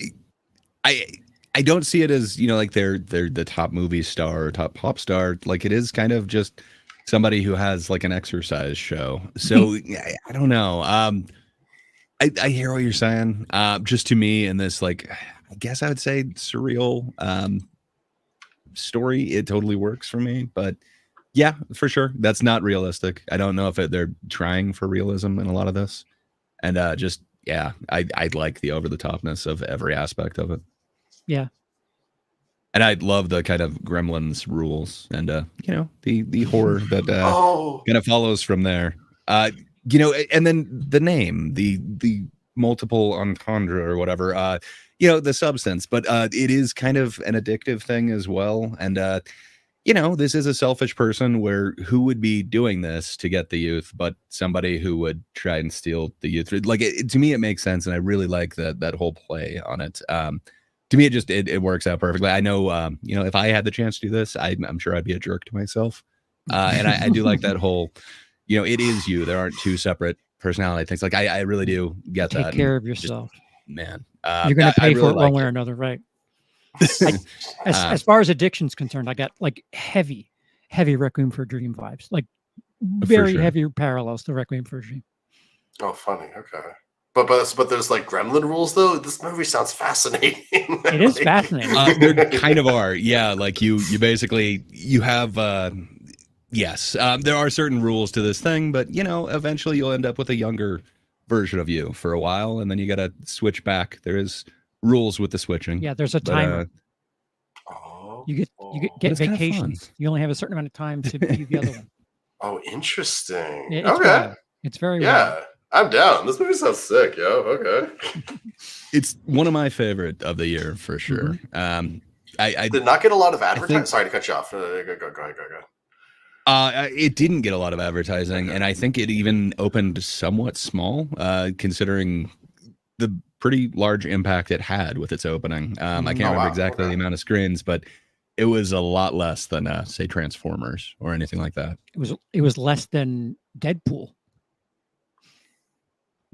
I don't see it as, like they're the top movie star or top pop star. Like it is kind of just somebody who has like an exercise show. So I don't know. I hear what you're saying. Just to me in this, like, I guess I would say surreal story, it totally works for me. But yeah, for sure, that's not realistic. I don't know if they're trying for realism in a lot of this, and just yeah, I like the over the topness of every aspect of it. Yeah. And I love the kind of Gremlins rules and the horror that kind of follows from there. And then the name, the multiple entendre or whatever, the substance, but it is kind of an addictive thing as well. And this is a selfish person who would be doing this to get the youth, but somebody who would try and steal the youth. Like to me, it makes sense, and I really like that whole play on it. To me, it works out perfectly. I know, if I had the chance to do this, I'm sure I'd be a jerk to myself. And I do like that whole, it is you. There aren't two separate personality things. Like I really do get that. Take care of yourself. Man, you're going to pay really for it one way or another, right? As far as addiction's concerned, I got like heavy Requiem for a Dream vibes, like very heavy parallels to Requiem for a Dream. Oh, funny. Okay. But there's like gremlin rules though. This movie sounds fascinating. It is fascinating. There kind of are, yeah. Like you basically have yes. There are certain rules to this thing, but eventually you'll end up with a younger version of you for a while, and then you got to switch back. There is rules with the switching. Yeah, there's a timer. You get vacations. You only have a certain amount of time to be the other one. Oh, interesting. Yeah, okay, wild. It's very wild. I'm down. This movie sounds sick, yo. Okay. It's one of my favorite of the year for sure. I did not get a lot of advertising. Sorry to cut you off. Go ahead. It didn't get a lot of advertising, and I think it even opened somewhat small, considering the pretty large impact it had with its opening. I can't remember exactly the amount of screens, but it was a lot less than, say, Transformers or anything like that. It was less than Deadpool.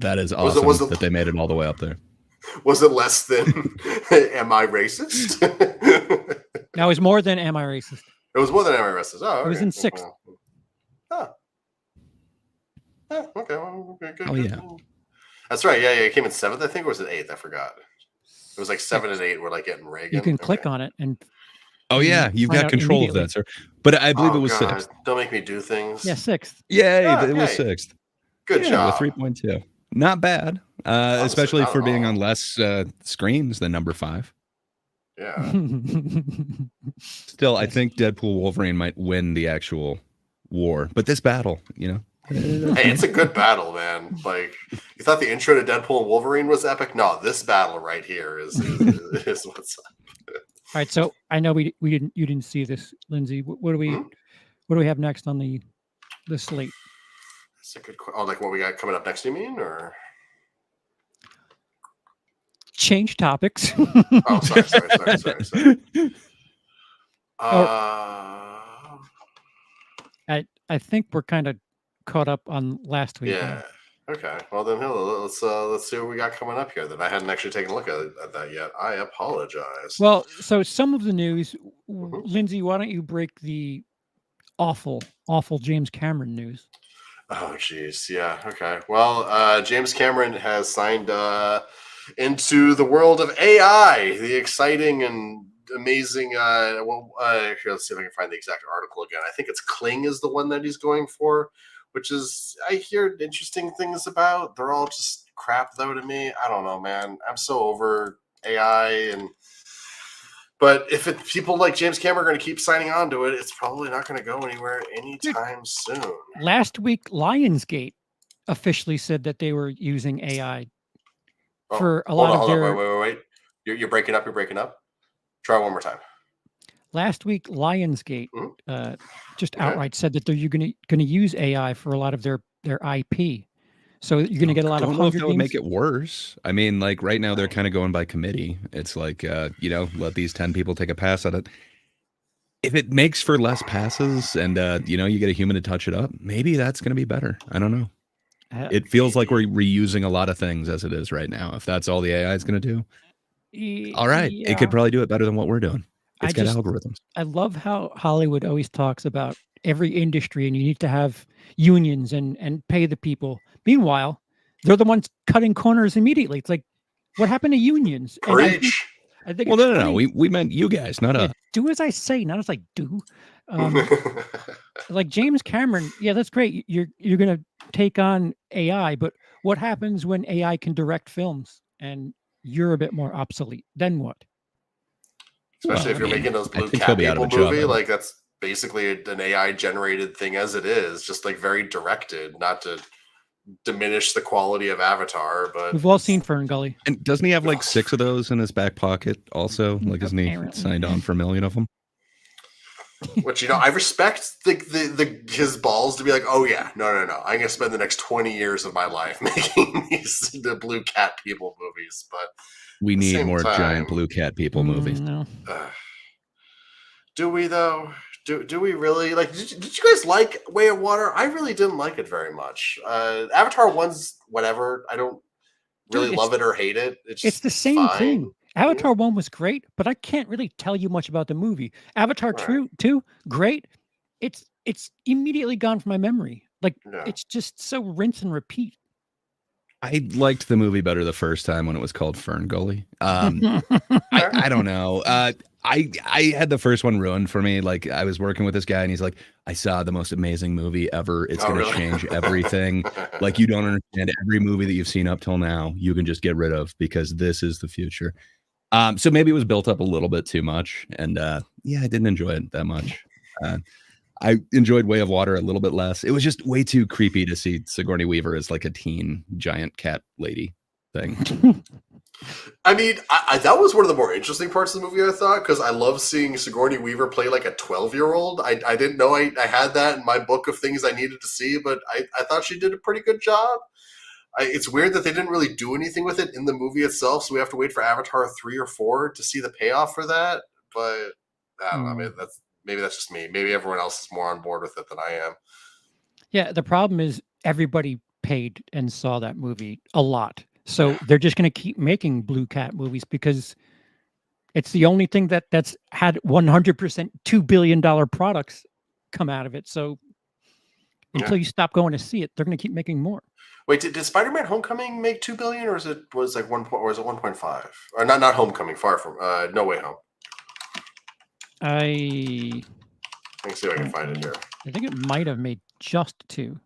That is awesome that they made it all the way up there. Was it less than Am I Racist? No, it was more than Am I Racist? It was more than Am I Racist. Oh, okay. It was in 6th. Oh, okay. Well, good. Oh, yeah. That's right. Yeah, it came in 7th, I think, or was it 8th? I forgot. It was like 7 and 8 were like getting Reagan. You can click on it and. Oh yeah, you've got control of that, sir. But I believe it was 6th. Don't make me do things. Yeah, 6th. Yeah, it was 6th. Good job. With 3.2. Not bad, especially for being on less screens than number 5. Yeah. Still, I think Deadpool Wolverine might win the actual war, but this battle, Hey, it's a good battle, man. Like, you thought the intro to Deadpool and Wolverine was epic? No, this battle right here is what's up. All right, so I know you didn't see this, Lindsay. What do we have next on the slate? That's a good question. Oh, like what we got coming up next, you mean, or change topics? Oh, sorry. I think we're kind of caught up on last week. Yeah. Okay. Well, then let's see what we got coming up here. That I hadn't actually taken a look at that yet. I apologize. Well, so some of the news, Lindsay, why don't you break the awful James Cameron news? Oh, geez. Yeah. Okay. Well, James Cameron has signed into the world of AI, the exciting and amazing. Here, let's see if I can find the exact article again. I think it's Kling is the one that he's going for, which is, I hear interesting things about. They're all just crap, though, to me. I don't know, man. I'm so over AI. But if people like James Cameron are going to keep signing on to it, it's probably not going to go anywhere anytime soon. Last week, Lionsgate officially said that they were using AI for a lot of their... Wait. You're breaking up. You're breaking up. Try one more time. Last week, Lionsgate just outright said that they're going to use AI for a lot of their IP. So you're going to get a lot of. I don't know if that would make it worse. I mean, like right now they're kind of going by committee. It's like let these 10 people take a pass at it. If it makes for less passes and you get a human to touch it up, maybe that's going to be better. I don't know. It feels like we're reusing a lot of things as it is right now. If that's all the AI is going to do, All right, Yeah. it could probably do it better than what we're doing. It's got algorithms. I love how Hollywood always talks about every industry and you need to have unions and pay the people. Meanwhile, they're the ones cutting corners immediately. It's like, what happened to unions? And Preach. I think Well, it's no. funny. We meant you guys, not us. Do as I say, not as I do. Like James Cameron, yeah, that's great. You're gonna take on AI, but what happens when AI can direct films and you're a bit more obsolete? Then what? Especially if you're making those I Blue think he'll Cat be out of People a job movie, then. like that's basically an AI generated thing as it is, just like very directed, not to diminish the quality of Avatar, but We've all seen Fern Gully. And doesn't he have like 6 of those in his back pocket also? Like, isn't he Apparently. signed on for 1 million of them? which I respect the his balls to be like, oh yeah, no, I'm gonna spend the next 20 years of my life making the Blue Cat People movies, but We at the need same more time, giant Blue Cat People movies. No. Do we though? Do we really like? Did you guys like Way of Water? I really didn't like it very much. Avatar 1's whatever. I don't really Dude, love it or hate it. It's the same fine. thing. Avatar 1 was great, but I can't really tell you much about the movie. Avatar Right. 2, great. It's immediately gone from my memory. Like Yeah. it's just so rinse and repeat. I liked the movie better the first time when it was called Fern Gully. I don't know. I had the first one ruined for me. Like I was working with this guy and he's like, I saw the most amazing movie ever. It's Oh, going to really? change everything. Like you don't understand every movie that you've seen up till now. You can just get rid of because this is the future. So maybe it was built up a little bit too much. And yeah, I didn't enjoy it that much. I enjoyed Way of Water a little bit less. It was just way too creepy to see Sigourney Weaver as like a teen giant cat lady thing. I mean, that was one of the more interesting parts of the movie, I thought, because I love seeing Sigourney Weaver play like a 12-year-old. I didn't know I had that in my book of things I needed to see, but I thought she did a pretty good job. It's weird that they didn't really do anything with it in the movie itself, so we have to wait for Avatar 3 or 4 to see the payoff for that. But I don't know. Maybe that's just me. Maybe everyone else is more on board with it than I am. Yeah, the problem is everybody paid and saw that movie a lot. So they're just going to keep making Blue Cat movies because it's the only thing that's had 100% $2 billion products come out of it. So until you stop going to see it, they're going to keep making more. Wait, did Spider-Man: Homecoming make $2 billion, or was it 1.5? Or not Homecoming, Far From No Way Home. I Let me see if I can find it here. I think it might have made just 2.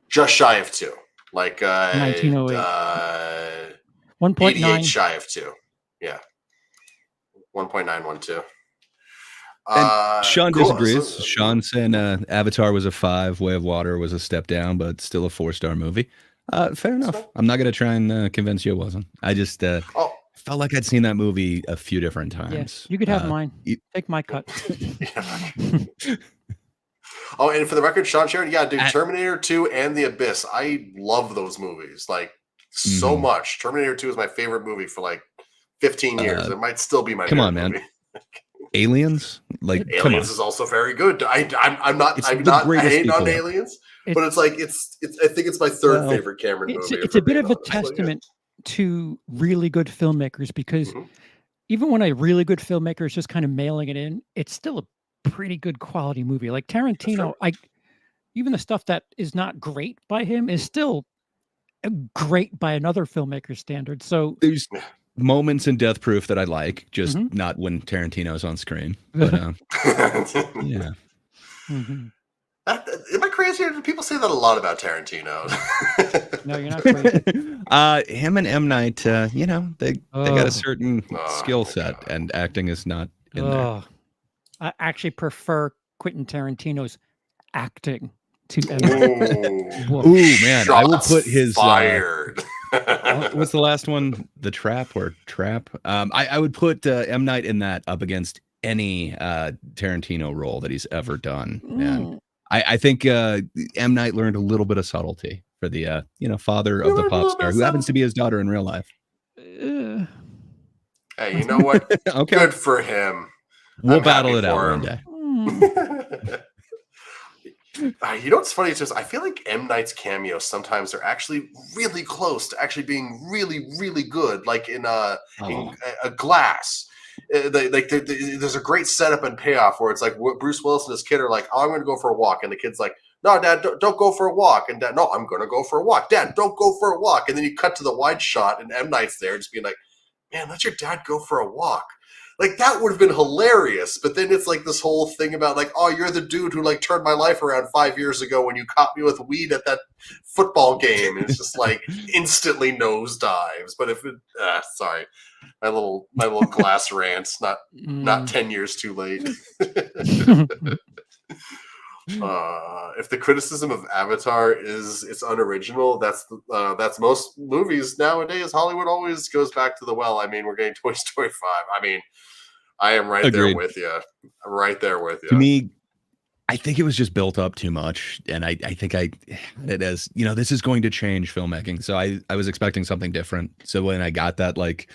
Just shy of 2. Like 1908. 88 1.9. shy of 2. Yeah. 1.912. And Sean cool. disagrees. Sean saying Avatar was a 5, Way of Water was a step down, but still a 4-star movie. Fair enough. I'm not going to try and convince you it wasn't. I just felt like I'd seen that movie a few different times. Yes, you could have mine. Take my cut. Oh, and for the record, Sean Sharon, yeah, dude, Terminator 2 and The Abyss. I love those movies like so much. Terminator 2 is my favorite movie for like 15 years. It might still be my favorite movie. Man. Aliens, like Aliens is also very good. I'm not hating on Aliens, but it's like it's I think it's my third favorite Cameron movie. It's a bit of a testament to really good filmmakers because even when a really good filmmaker is just kind of mailing it in, it's still a pretty good quality movie. Like Tarantino, even the stuff that is not great by him is still great by another filmmaker's standard. So there's moments in Death Proof that I like, just not when Tarantino's on screen. But, yeah. Am I crazy? Or do people say that a lot about Tarantino? No, you're not crazy. Him and M. Night, they got a certain skill set, and acting is not in there. I actually prefer Quentin Tarantino's acting to M. Night. Ooh, man, I will put his fired. What's the last one? The Trap or Trap? I would put M. Night in that up against any Tarantino role that he's ever done. And I think M. Night learned a little bit of subtlety for the father of the pop star who happens to be his daughter in real life. Hey, you know what? Okay. Good for him. We'll battle it out one day. You know what's funny? It's just I feel like M. Night's cameos sometimes are actually really close to actually being really, really good. Like in Oh, a Glass, there's a great setup and payoff where it's like Bruce Willis and his kid are like, "Oh, I'm going to go for a walk," and the kid's like, "No, Dad, don't go for a walk," and Dad, "No, I'm going to go for a walk." "Dad, don't go for a walk," and then you cut to the wide shot, and M. Night's there, just being like, "Man, let your dad go for a walk." Like that would have been hilarious, but then it's like this whole thing about like, oh, you're the dude who like turned my life around 5 years ago when you caught me with weed at that football game, and it's just like instantly nosedives. But if it, sorry, my little Glass rant, not 10 years too late. If the criticism of Avatar is it's unoriginal, that's most movies nowadays. Hollywood always goes back to the well. I mean, we're getting Toy Story 5. I mean, I am right there agreed. with you. I'm right there with To you. me, I think it was just built up too much, and I think I had it as, you know, this is going to change filmmaking. So I was expecting something different. So when I got that, like,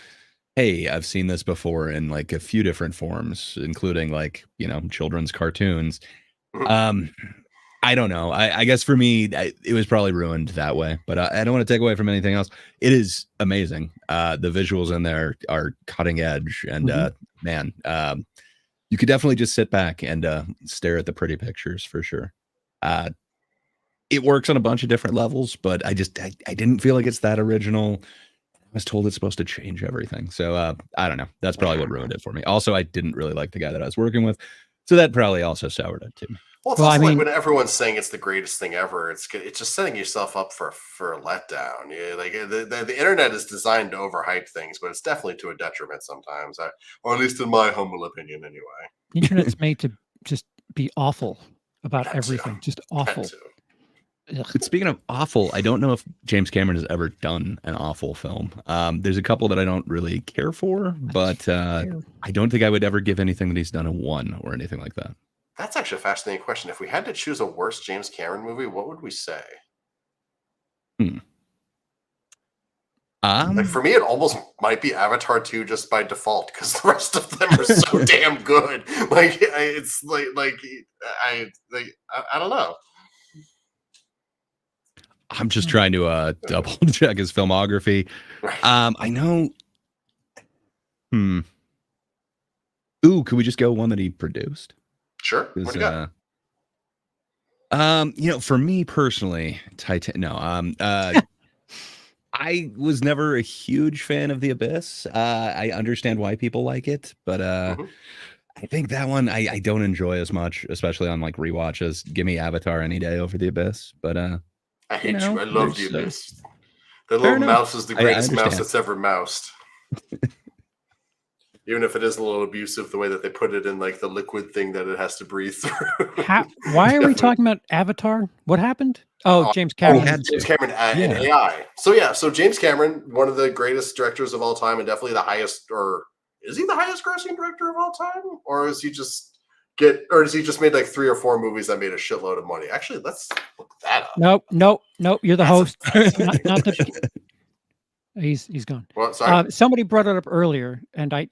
hey, I've seen this before in like a few different forms, including like, you know, children's cartoons. Um, I don't know. I guess for me, it was probably ruined that way. But I don't want to take away from anything else. It is amazing. The visuals in there are cutting edge, and man, you could definitely just sit back and stare at the pretty pictures for sure. It works on a bunch of different levels, but I didn't feel like it's that original. I was told it's supposed to change everything. So I don't know. That's probably what ruined it for me. Also, I didn't really like the guy that I was working with. So that probably also soured it too. Well, it's also like when everyone's saying it's the greatest thing ever, it's just setting yourself up for a letdown. Yeah, like the internet is designed to overhype things, but it's definitely to a detriment sometimes, or at least in my humble opinion, anyway. The internet's made to just be awful about That everything, too. just awful. That too. But speaking of awful, I don't know if James Cameron has ever done an awful film. There's a couple that I don't really care for, but I don't think I would ever give anything that he's done a 1 or anything like that. That's actually a fascinating question. If we had to choose a worst James Cameron movie, what would we say? Like for me, it almost might be Avatar 2 just by default because the rest of them are so damn good. Like it's I don't know. I'm just trying to double check his filmography. Right. I know. Ooh, could we just go one that he produced? Sure. What do you got? You know, for me personally, I was never a huge fan of The Abyss. I understand why people like it, but I think that one I don't enjoy as much, especially on like rewatches. Give me Avatar any day over The Abyss. But I hate you. I love The Abyss. The little mouse is the greatest mouse understand. that's ever moused. Even if it is a little abusive, the way that they put it in like the liquid thing that it has to breathe through. Why are we talking about Avatar? What happened? Oh, James Cameron. James Cameron and AI. So James Cameron, one of the greatest directors of all time, and definitely the highest, or is he the highest grossing director of all time? Or is he just does he just made like 3 or 4 movies that made a shitload of money? Actually, let's look that up. Nope. You're the host. not the He's gone. Well, sorry. Somebody brought it up earlier, and I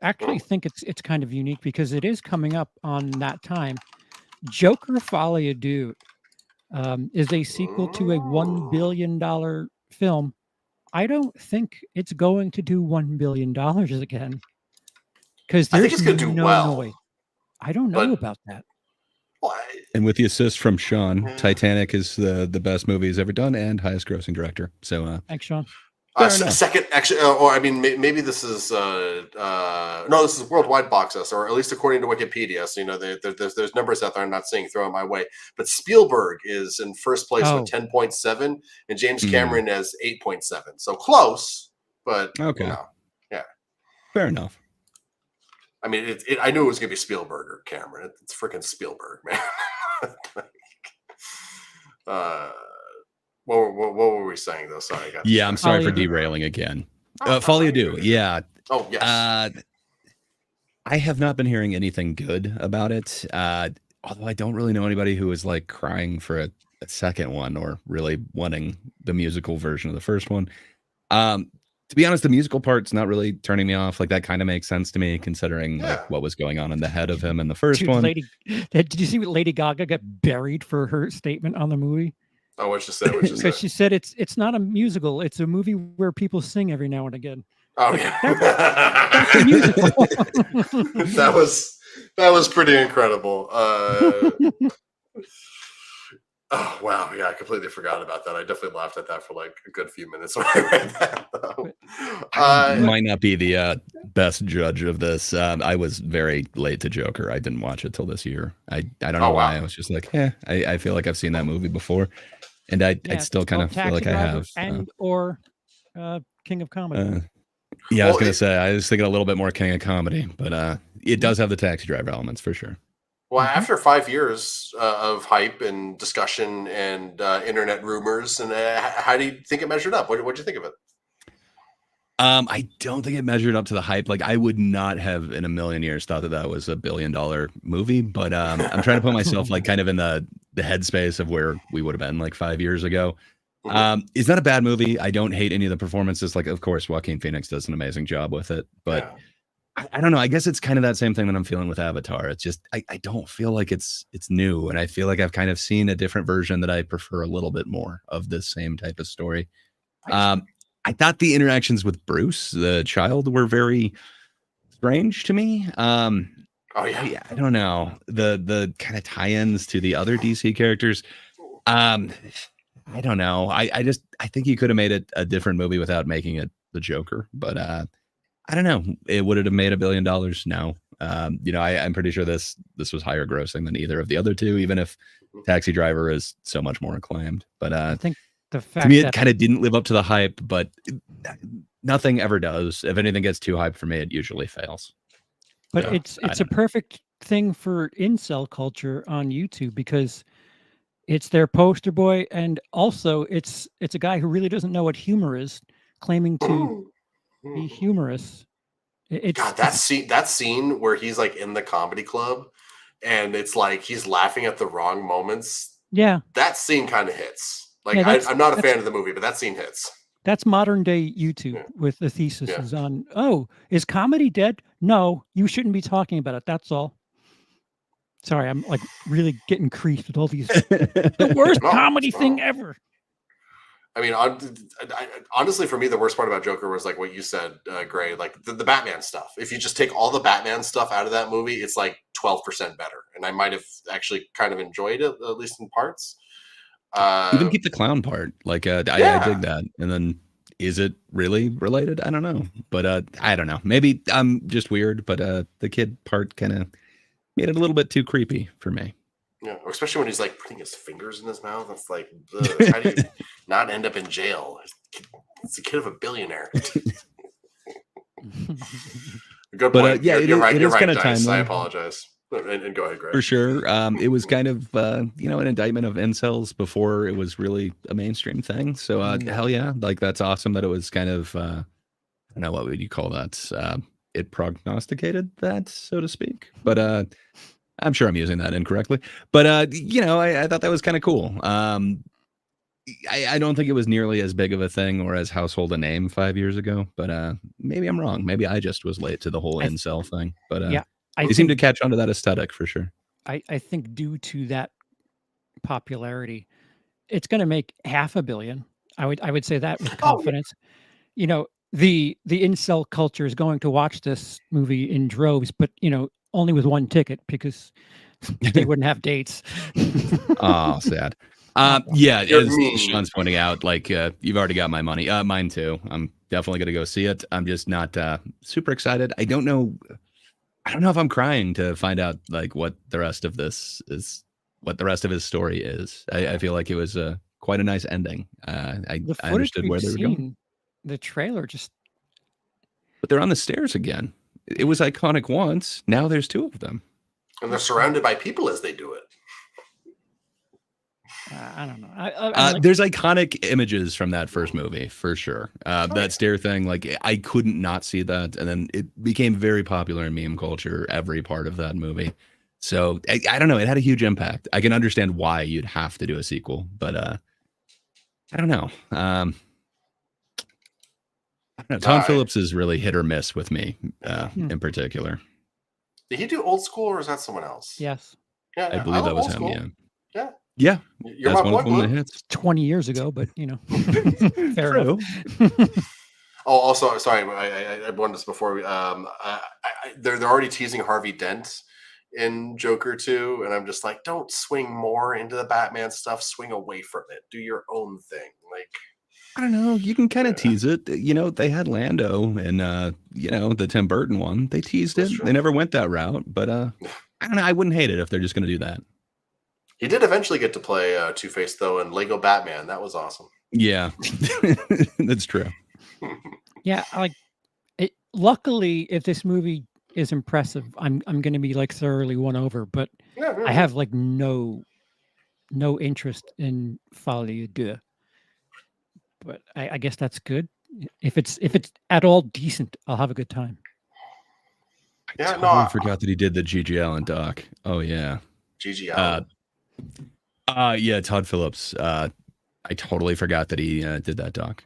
actually think it's kind of unique because it is coming up on that time. Joker Folie à Deux is a sequel to a $1 billion film. I don't think it's going to do $1 billion again because I think it's going to do well. way. I don't know about that. And with the assist from Sean, Titanic is the best movie he's ever done and highest grossing director. So thanks, Sean. Second, actually, or I mean, maybe this is no, this is worldwide box office, or at least according to Wikipedia. So you know, there's numbers out there. I'm not saying throw it my way, but Spielberg is in first place with 10.7, and James Cameron has 8.7. So close, but okay, you know, yeah, fair enough. I mean, I knew it was gonna be Spielberg or Cameron. It's freaking Spielberg, man. What were we saying though? Sorry, I'm sorry for derailing again. Folie à Deux, yeah. Oh yes. I have not been hearing anything good about it. Although I don't really know anybody who is like crying for a second one or really wanting the musical version of the first one. To be honest, the musical part's not really turning me off. Like that kind of makes sense to me, considering Yeah. like what was going on in the head of him in the first Dude, one. did you see what Lady Gaga got buried for her statement on the movie? Oh, what you said? What you Because said? she said it's not a musical; it's a movie where people sing every now and again. Oh Like, yeah, That's a musical. that was pretty incredible. Oh wow, yeah, I completely forgot about that. I definitely laughed at that for like a good few minutes when I read that. Though. I might not be the best judge of this. I was very late to Joker. I didn't watch it till this year. I don't know why. I was just like, I feel like I've seen that movie before, and I still kind of feel like I have. Or King of Comedy. Yeah, I was gonna say I was thinking a little bit more King of Comedy, but it does have the Taxi Driver elements for sure. Well, after 5 years of hype and discussion and internet rumors, and how do you think it measured up? What do you think of it? I don't think it measured up to the hype. Like I would not have in a million years thought that was a $1 billion movie, but I'm trying to put myself like kind of in the headspace of where we would have been like 5 years ago. It's not a bad movie. I don't hate any of the performances. Like, of course, Joaquin Phoenix does an amazing job with it, but I don't know. I guess it's kind of that same thing that I'm feeling with Avatar. It's just I don't feel like it's new, and I feel like I've kind of seen a different version that I prefer a little bit more of this same type of story. I thought the interactions with Bruce, the child, were very strange to me. I don't know, the kind of tie-ins to the other DC characters. I don't know. I think you could have made it a different movie without making it the Joker, but I don't know. It would have made $1 billion. No. I'm pretty sure this was higher grossing than either of the other two, even if Taxi Driver is so much more acclaimed. But I think the fact to me, it kind of didn't live up to the hype, but nothing ever does. If anything gets too hyped for me, it usually fails. But so, it's a perfect thing for incel culture on YouTube because it's their poster boy, and also it's a guy who really doesn't know what humor is, claiming to be humorous. God, that scene where he's like in the comedy club and it's like he's laughing at the wrong moments. Yeah, that scene kind of hits. Like I'm not a fan of the movie, but that scene hits. That's modern day YouTube with the thesis on, oh, is comedy dead? No, you shouldn't be talking about it. That's all. Sorry, I'm like really getting creased with all these the worst comedy thing ever. I mean, honestly, for me, the worst part about Joker was like what you said, Gray, like the Batman stuff. If you just take all the Batman stuff out of that movie, it's like 12% better. And I might have actually kind of enjoyed it, at least in parts. Even keep the clown part. Like, I dig that. And then is it really related? I don't know. But I don't know. Maybe I'm just weird, but the kid part kind of made it a little bit too creepy for me. Yeah, especially when he's like putting his fingers in his mouth. It's like, how do you not end up in jail? It's the kid of a billionaire. Good point. You're right. You're right, Dice. I apologize. And go ahead, Greg. For sure. It was kind of, an indictment of incels before it was really a mainstream thing. So hell yeah, like that's awesome that it was kind of, I don't know, what would you call that? It prognosticated that, so to speak. But I'm sure I'm using that incorrectly, but I thought that was kind of cool. I don't think it was nearly as big of a thing or as household a name 5 years ago, but maybe I'm wrong. Maybe I just was late to the whole incel thing. But they seem to catch on to that aesthetic for sure. I think due to that popularity, it's going to make $500 million. I would say that with confidence. The incel culture is going to watch this movie in droves, but only with one ticket because they wouldn't have dates. Oh, sad. Yeah, as Sean's pointing out, like you've already got my money. Mine too. I'm definitely gonna go see it. I'm just not super excited. I don't know if I'm crying to find out like what the rest of this is, what the rest of his story is. I feel like it was quite a nice ending. I understood where they were going. The trailer just. But they're on the stairs again. It was iconic once. Now there's two of them. And they're surrounded by people as they do it. I don't know. There's iconic images from that first movie, for sure. That stair thing, like I couldn't not see that. And then it became very popular in meme culture, every part of that movie. So I don't know. It had a huge impact. I can understand why you'd have to do a sequel, but I don't know. No, Tom I- Phillips is really hit or miss with me, Hmm. in particular. Did he do Old School or is that someone else? Yes, Yeah, I yeah, believe that love was Old him. School. Yeah. Yeah. Yeah. You're That's my one boy, of them that Blue. hits. 20 years ago, but you know, fair True. enough. Oh, also, sorry, I wanted this before. They're already teasing Harvey Dent in Joker 2, and I'm just like, don't swing more into the Batman stuff. Swing away from it. Do your own thing. Like, I don't know. You can kind of Yeah. tease it. You know, they had Lando and the Tim Burton one. They teased That's it. true. They never went that route, but I don't know. I wouldn't hate it if they're just going to do that. he did eventually get to play Two-Face though in Lego Batman. That was awesome. Yeah, that's true. Yeah, like it. Luckily, if this movie is impressive, I'm going to be like thoroughly won over. But Yeah, I have like no interest in Folie à Deux. But I guess that's good. If it's at all decent, I'll have a good time. Yeah, Totally no, I- forgot that he did the G.G. Allen doc. Oh yeah. Gigi Allen. Yeah, Todd Phillips. I totally forgot that he did that doc.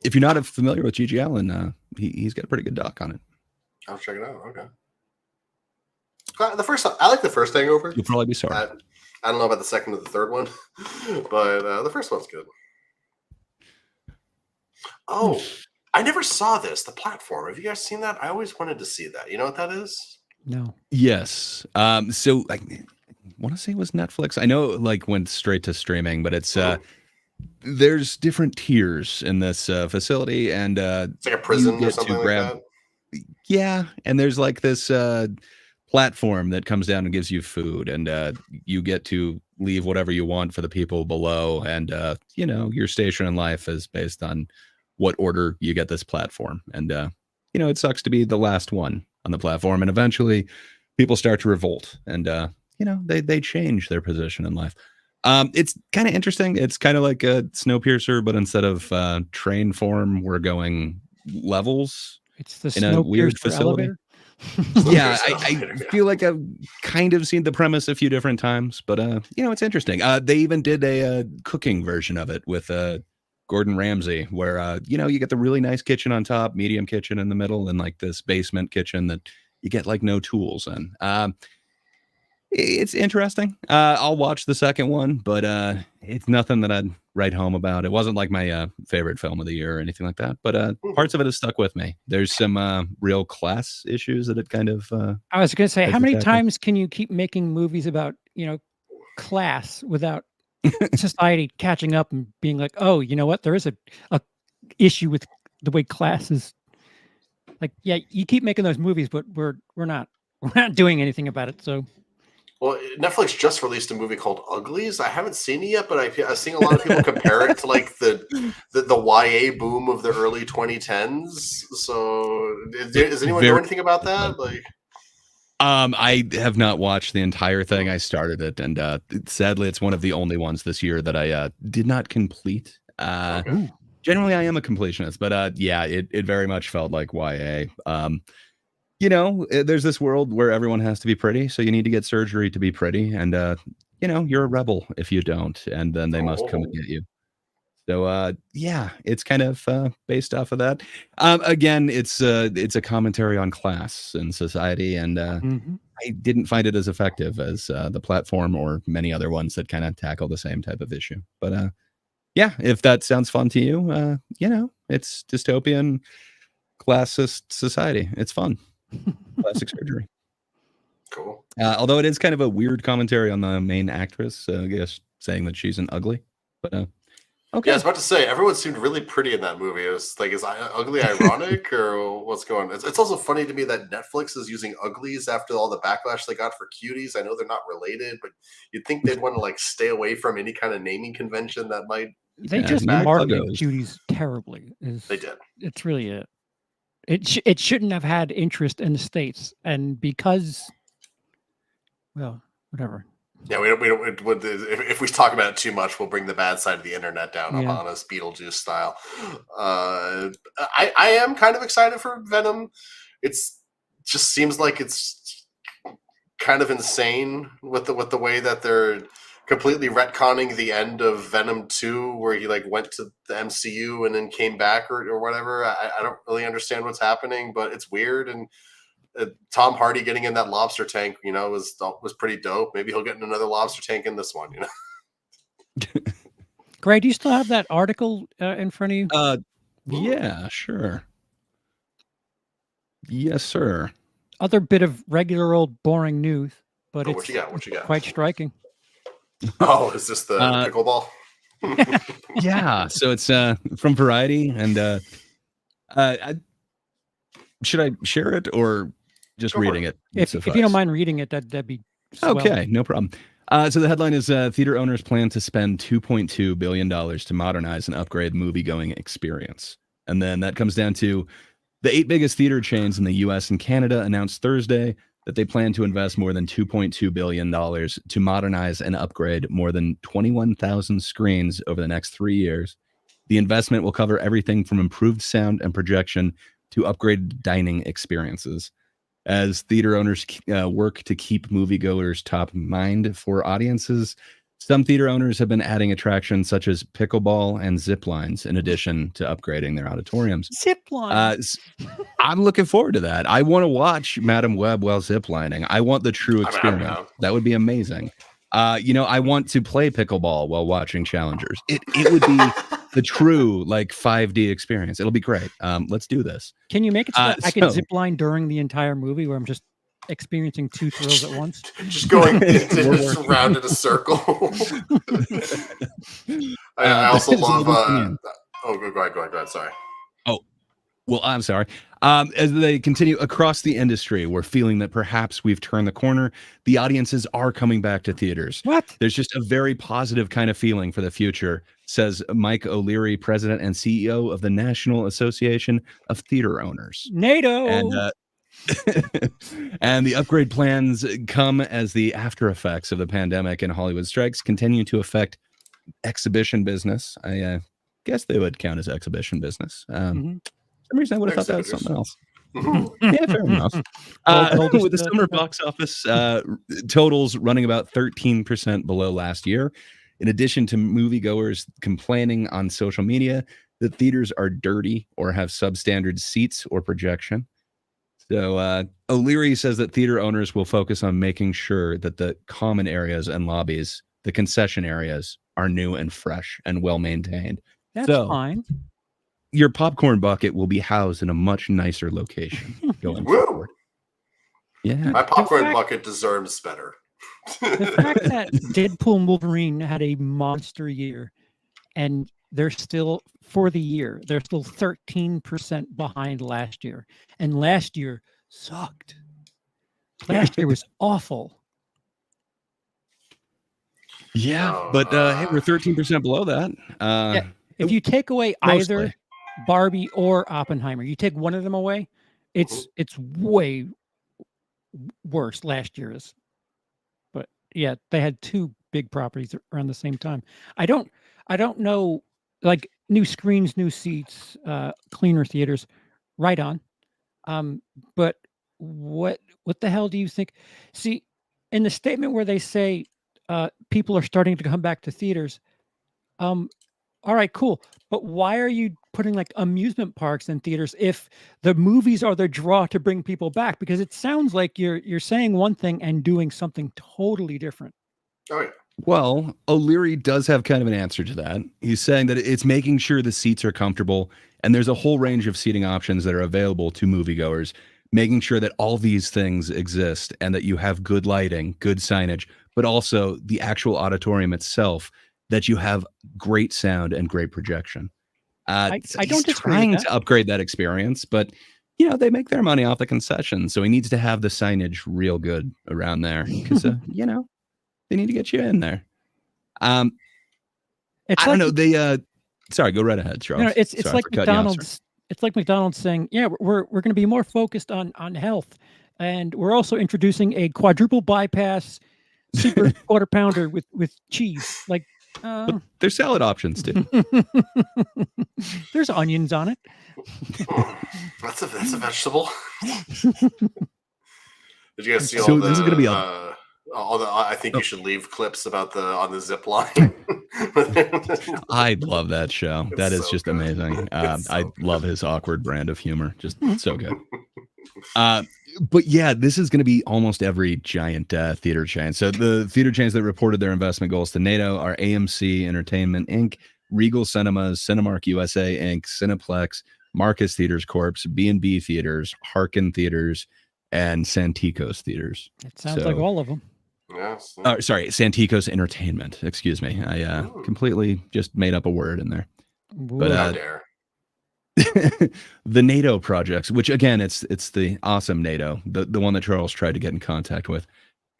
If you're not familiar with G.G. Allen, he's got a pretty good doc on it. I'll check it out. Okay. I like the first Hangover. You'll probably be sorry. I don't know about the second or the third one, but the first one's good. Oh, I never saw this. The Platform. Have you guys seen that? I always wanted to see that. You know what that is? No. Yes. So I want to say it was Netflix. I know it like went straight to streaming, but it's there's different tiers in this facility, and It's like a prison or get something to like grab- that. yeah, and there's like this platform that comes down and gives you food, and you get to leave whatever you want for the people below, and your station in life is based on what order you get this platform, and it sucks to be the last one on the platform, and eventually people start to revolt, and they change their position in life. It's kind of interesting. It's kind of like a Snowpiercer, but instead of train form, we're going levels It's the in a weird Snowpiercer facility. elevator. Yeah, Snowpiercer I feel like I've kind of seen the premise a few different times, but it's interesting. They even did a cooking version of it with Gordon Ramsay, where you get the really nice kitchen on top, medium kitchen in the middle, and like this basement kitchen that you get like no tools in. It's interesting. I'll watch the second one, but it's nothing that I'd write home about. It wasn't like my favorite film of the year or anything like that, but parts of it have stuck with me. There's some real class issues that it kind of I was going to say, Has how the many tackle. times can you keep making movies about class without society catching up and being like, oh, you know what? There is a issue with the way class is. Like, yeah, you keep making those movies, but we're not doing anything about it. So Well, Netflix just released a movie called Uglies. I haven't seen it yet, but I've seen a lot of people compare it to like the YA boom of the early 2010s. So, does anyone know Very- anything about that? Like, I have not watched the entire thing. I started it, and sadly, it's one of the only ones this year that I did not complete. okay. Generally, I am a completionist, but yeah, it very much felt like YA. There's this world where everyone has to be pretty, so you need to get surgery to be pretty, and you're a rebel if you don't, and then they must come and get you. So yeah, it's kind of based off of that. Again, it's a commentary on class and society, and I didn't find it as effective as the platform or many other ones that kind of tackle the same type of issue. But yeah, if that sounds fun to you, it's dystopian classist society. It's fun. Plastic surgery. Cool. Although it is kind of a weird commentary on the main actress, I guess, saying that she's an ugly. But okay. Yeah, I was about to say, everyone seemed really pretty in that movie. It was like, is Ugly ironic or what's going on? It's also funny to me that Netflix is using Uglies after all the backlash they got for Cuties. I know they're not related, but you'd think they'd want to like stay away from any kind of naming convention that might. they Yeah, just no marketed uggos. Cuties terribly. They did. It's really it. It shouldn't have had interest in the States, and because, well, whatever. Yeah, we don't. If we talk about it too much, we'll bring the bad side of the internet down Yeah. upon us, Beetlejuice style. I am kind of excited for Venom. It's just seems like it's kind of insane with the way that they're completely retconning the end of Venom 2, where he like went to the MCU and then came back or whatever. I don't really understand what's happening, but it's weird. And Tom Hardy getting in that lobster tank, was pretty dope. Maybe he'll get in another lobster tank in this one. Gray, do you still have that article in front of you? Yeah, sure. Yes, sir. Other bit of regular old boring news, but What you got? Quite striking. Oh, is this the pickleball? Yeah, so it's from Variety, and should I share it or just reading it? If you don't mind reading it, that'd be swell. Okay, no problem. So the headline is theater owners plan to spend $2.2 billion to modernize and upgrade movie-going experience. And then that comes down to the 8 biggest theater chains in the U.S. and Canada announced Thursday that they plan to invest more than $2.2 billion to modernize and upgrade more than 21,000 screens over the next 3 years. The investment will cover everything from improved sound and projection to upgraded dining experiences. As theater owners work to keep moviegoers top of mind for audiences, some theater owners have been adding attractions such as pickleball and zip lines in addition to upgrading their auditoriums. Zip lines. I'm looking forward to that. I want to watch Madam Web while zip lining. I want the true experience. That would be amazing. I want to play pickleball while watching Challengers. It would be the true 5D experience. It'll be great. Let's do this. Can you make it so that I can zip line during the entire movie where I'm just experiencing 2 thrills at once? Just going just around in a circle. I also love go ahead. Sorry. Well, I'm sorry. As they continue across the industry, we're feeling that perhaps we've turned the corner. The audiences are coming back to theaters. What? There's just a very positive kind of feeling for the future, says Mike O'Leary, president and CEO of the National Association of Theater Owners. NATO. And and the upgrade plans come as the after effects of the pandemic and Hollywood strikes continue to affect exhibition business. I guess they would count as exhibition business. For some reason I would have thought that was something else. Yeah, fair enough. With the summer box office totals running about 13% below last year, in addition to moviegoers complaining on social media that theaters are dirty or have substandard seats or projection. So O'Leary says that theater owners will focus on making sure that the common areas and lobbies, the concession areas, are new and fresh and well maintained. That's fine. Your popcorn bucket will be housed in a much nicer location going forward. Yeah. My popcorn bucket deserves better. The fact that Deadpool and Wolverine had a monster year and they're still, for the year, they're still 13% behind last year. And last year sucked. Last year was awful. Yeah, but hey, we're 13% below that. If you take away either Barbie or Oppenheimer, you take one of them away, it's way worse last year's. But yeah, they had 2 big properties around the same time. I don't know, like new screens, new seats, cleaner theaters, right on. But what the hell do you think? See, in the statement where they say people are starting to come back to theaters, all right, cool. But why are you putting like amusement parks in theaters if the movies are the draw to bring people back? Because it sounds like you're saying one thing and doing something totally different. Oh yeah. Well, O'Leary does have kind of an answer to that. He's saying that it's making sure the seats are comfortable, and there's a whole range of seating options that are available to moviegoers, making sure that all these things exist and that you have good lighting, good signage, but also the actual auditorium itself, that you have great sound and great projection. I don't he's disagree trying with that. to upgrade that experience, but they make their money off the concessions, so he needs to have the signage real good around there because they need to get you in there. I don't know. They sorry, go right ahead, Charles. It's like McDonald's. It's like McDonald's saying, "Yeah, we're going to be more focused on health, and we're also introducing a quadruple bypass super quarter pounder with cheese." Like, but there's salad options too. There's onions on it. That's a vegetable. Did you guys see So all this is going to be Although I think Oh. you should leave clips about on the zip line. I love that show. It's That is so just good. amazing. It's I so love his awkward brand of humor. Just so good. good. But yeah, this is going to be almost every giant theater chain. So the theater chains that reported their investment goals to NATO are AMC Entertainment Inc., Regal Cinemas, Cinemark USA Inc., Cineplex, Marcus Theaters Corp., B&B Theaters, Harkin Theaters, and Santikos Theaters. It sounds like all of them. Yes. Sorry, Santikos Entertainment. Excuse me. I completely just made up a word in there. But How dare. the NATO projects, which again, it's the awesome NATO, the one that Charles tried to get in contact with.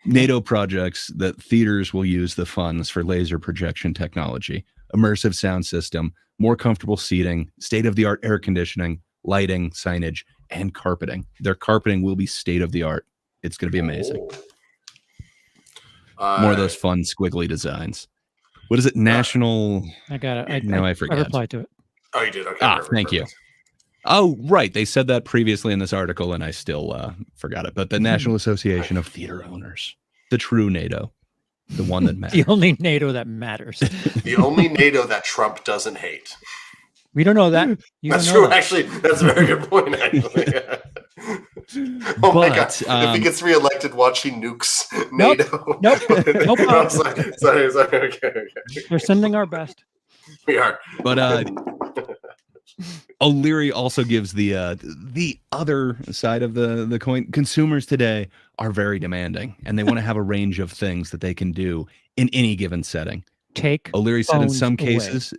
NATO projects that theaters will use the funds for laser projection technology, immersive sound system, more comfortable seating, state-of-the-art air conditioning, lighting, signage, and carpeting. Their carpeting will be state-of-the-art. It's going to be amazing. More of those fun, squiggly designs. What is it? National... I got it. I forget. I replied to it. Oh, you did? Okay. Perfect. Thank you. Oh, right. They said that previously in this article, and I still forgot it. But the National Association of Theater Owners, the true NATO, the one that matters. The only NATO that matters. The only NATO that Trump doesn't hate. We don't know that. That's true. Actually, that's a very good point. Actually. Oh my God! If he gets reelected, watch he nukes NATO. Nope. Sorry. Okay. We're sending our best. We are. But O'Leary also gives the other side of the coin. Consumers today are very demanding, and they want to have a range of things that they can do in any given setting. O'Leary said in some cases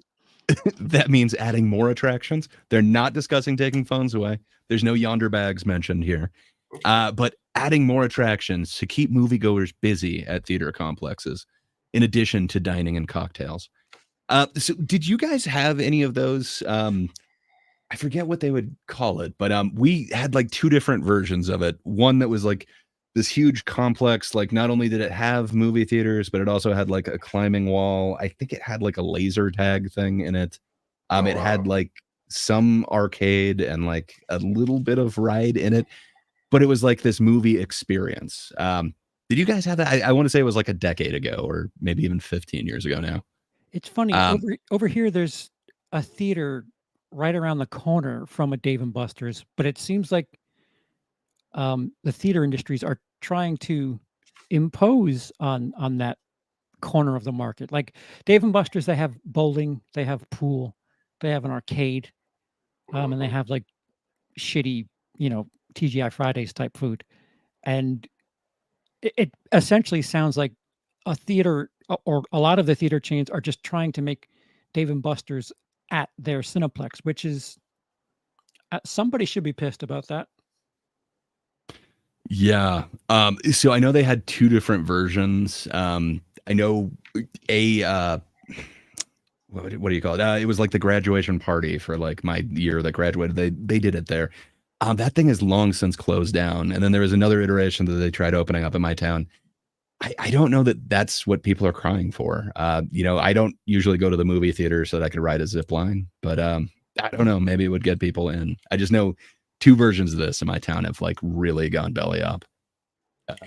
that means adding more attractions. They're not discussing taking phones away. There's no yonder bags mentioned here. But adding more attractions to keep moviegoers busy at theater complexes, in addition to dining and cocktails. So did you guys have any of those? I forget what they would call it, but we had like two different versions of it. One that was like this huge complex, like not only did it have movie theaters, but it also had like a climbing wall. I think it had like a laser tag thing in it. It had like some arcade and like a little bit of ride in it, but it was like this movie experience. Did you guys have that? I want to say it was like a decade ago or maybe even 15 years ago now. It's funny. Over here, there's a theater right around the corner from a Dave & Buster's, but it seems like the theater industries are trying to impose on that corner of the market. Like Dave & Buster's, they have bowling, they have pool, they have an arcade, and they have like shitty, TGI Fridays type food. And it essentially sounds like a theater, or a lot of the theater chains are just trying to make Dave & Buster's at their Cineplex, which is somebody should be pissed about that. Yeah. So I know they had two different versions. I know what do you call it? It was like the graduation party for like my year that graduated. They did it there. That thing has long since closed down. And then there was another iteration that they tried opening up in my town. I don't know that that's what people are crying for. I don't usually go to the movie theater so that I could ride a zip line, but I don't know. Maybe it would get people in. I just know two versions of this in my town have like really gone belly up.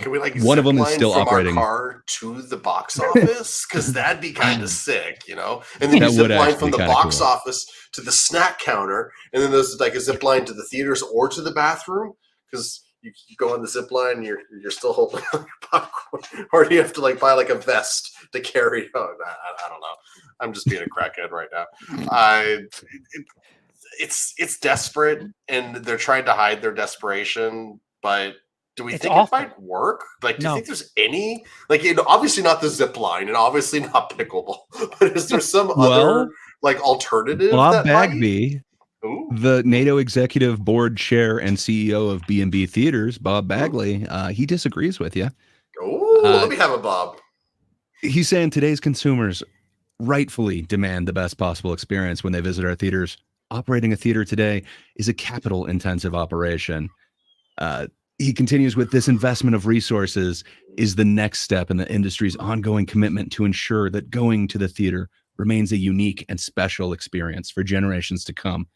Can we like one of them is still from operating our car to the box office? Because that'd be kind of sick, And then you zip line from the box office to the snack counter, and then there's like a zip line to the theaters or to the bathroom. Because you go on the zip line and you're still holding your popcorn, or do you have to like buy like a vest to carry it on? I don't know. I'm just being a crackhead right now. It's desperate, and they're trying to hide their desperation, but do we think it might work? Like, do you think there's any, like, obviously not the zip line and obviously not pickleball, but is there some other like alternative? Bob Bagby, the NATO executive board chair and CEO of B&B Theaters, Bob Bagley, he disagrees with you. Oh, let me have a Bob. He's saying today's consumers rightfully demand the best possible experience when they visit our theaters. Operating a theater today is a capital-intensive operation. He continues with, this investment of resources is the next step in the industry's ongoing commitment to ensure that going to the theater remains a unique and special experience for generations to come.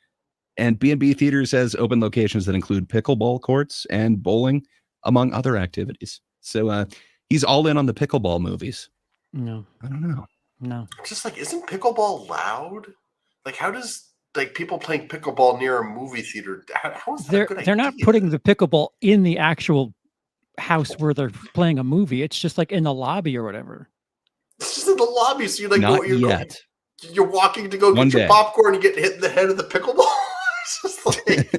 And B&B Theaters has open locations that include pickleball courts and bowling, among other activities. So He's all in on the pickleball movies. No, I don't know. no. I'm just like, isn't pickleball loud? Like, how does like people playing pickleball near a movie theater? How is that a good They're not idea? putting the pickleball in the actual house where they're playing a movie. It's just like in the lobby or whatever. It's just in the lobby, so you like Not go, yet. you're walking to go One get your day. popcorn, you get hit in the head of the pickleball. It's just like,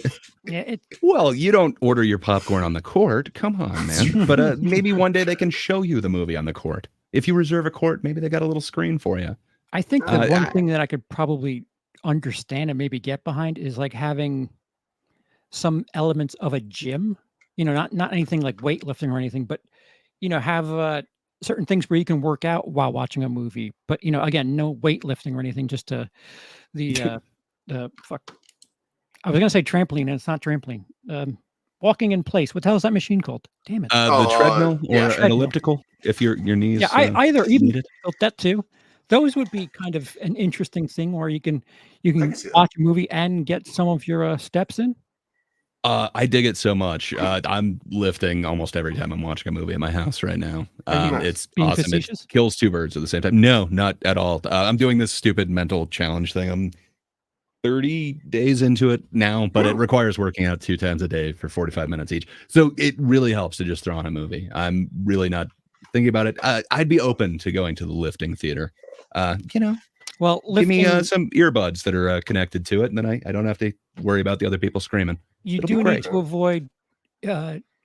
Yeah, Well, you don't order your popcorn on the court. Come on, man. But maybe one day they can show you the movie on the court. If you reserve a court, maybe they got a little screen for you. I think the one I- thing that I could probably understand and maybe get behind is like having some elements of a gym. Not anything like weightlifting or anything, but have certain things where you can work out while watching a movie. But again, no weightlifting or anything. Just the fuck. I was gonna say trampoline, and it's not trampoline. Walking in place. What the hell is that machine called? Damn it. the treadmill or yeah, an treadmill. elliptical, if your knees. Yeah, either even need it. built that too. Those would be kind of an interesting thing where you can can see that. watch a movie and get some of your steps in. I dig it so much. I'm lifting almost every time I'm watching a movie in my house right now. Are you It's being awesome. facetious? It kills two birds at the same time. No, not at all. I'm doing this stupid mental challenge thing. I'm 30 days into it now, but it requires working out 2 times a day for 45 minutes each. So it really helps to just throw on a movie. I'm really not thinking about it. I'd be open to going to the lifting theater. Well, Give me lifting, some earbuds that are connected to it, and then I don't have to worry about the other people screaming. you it'll do be need great. to avoid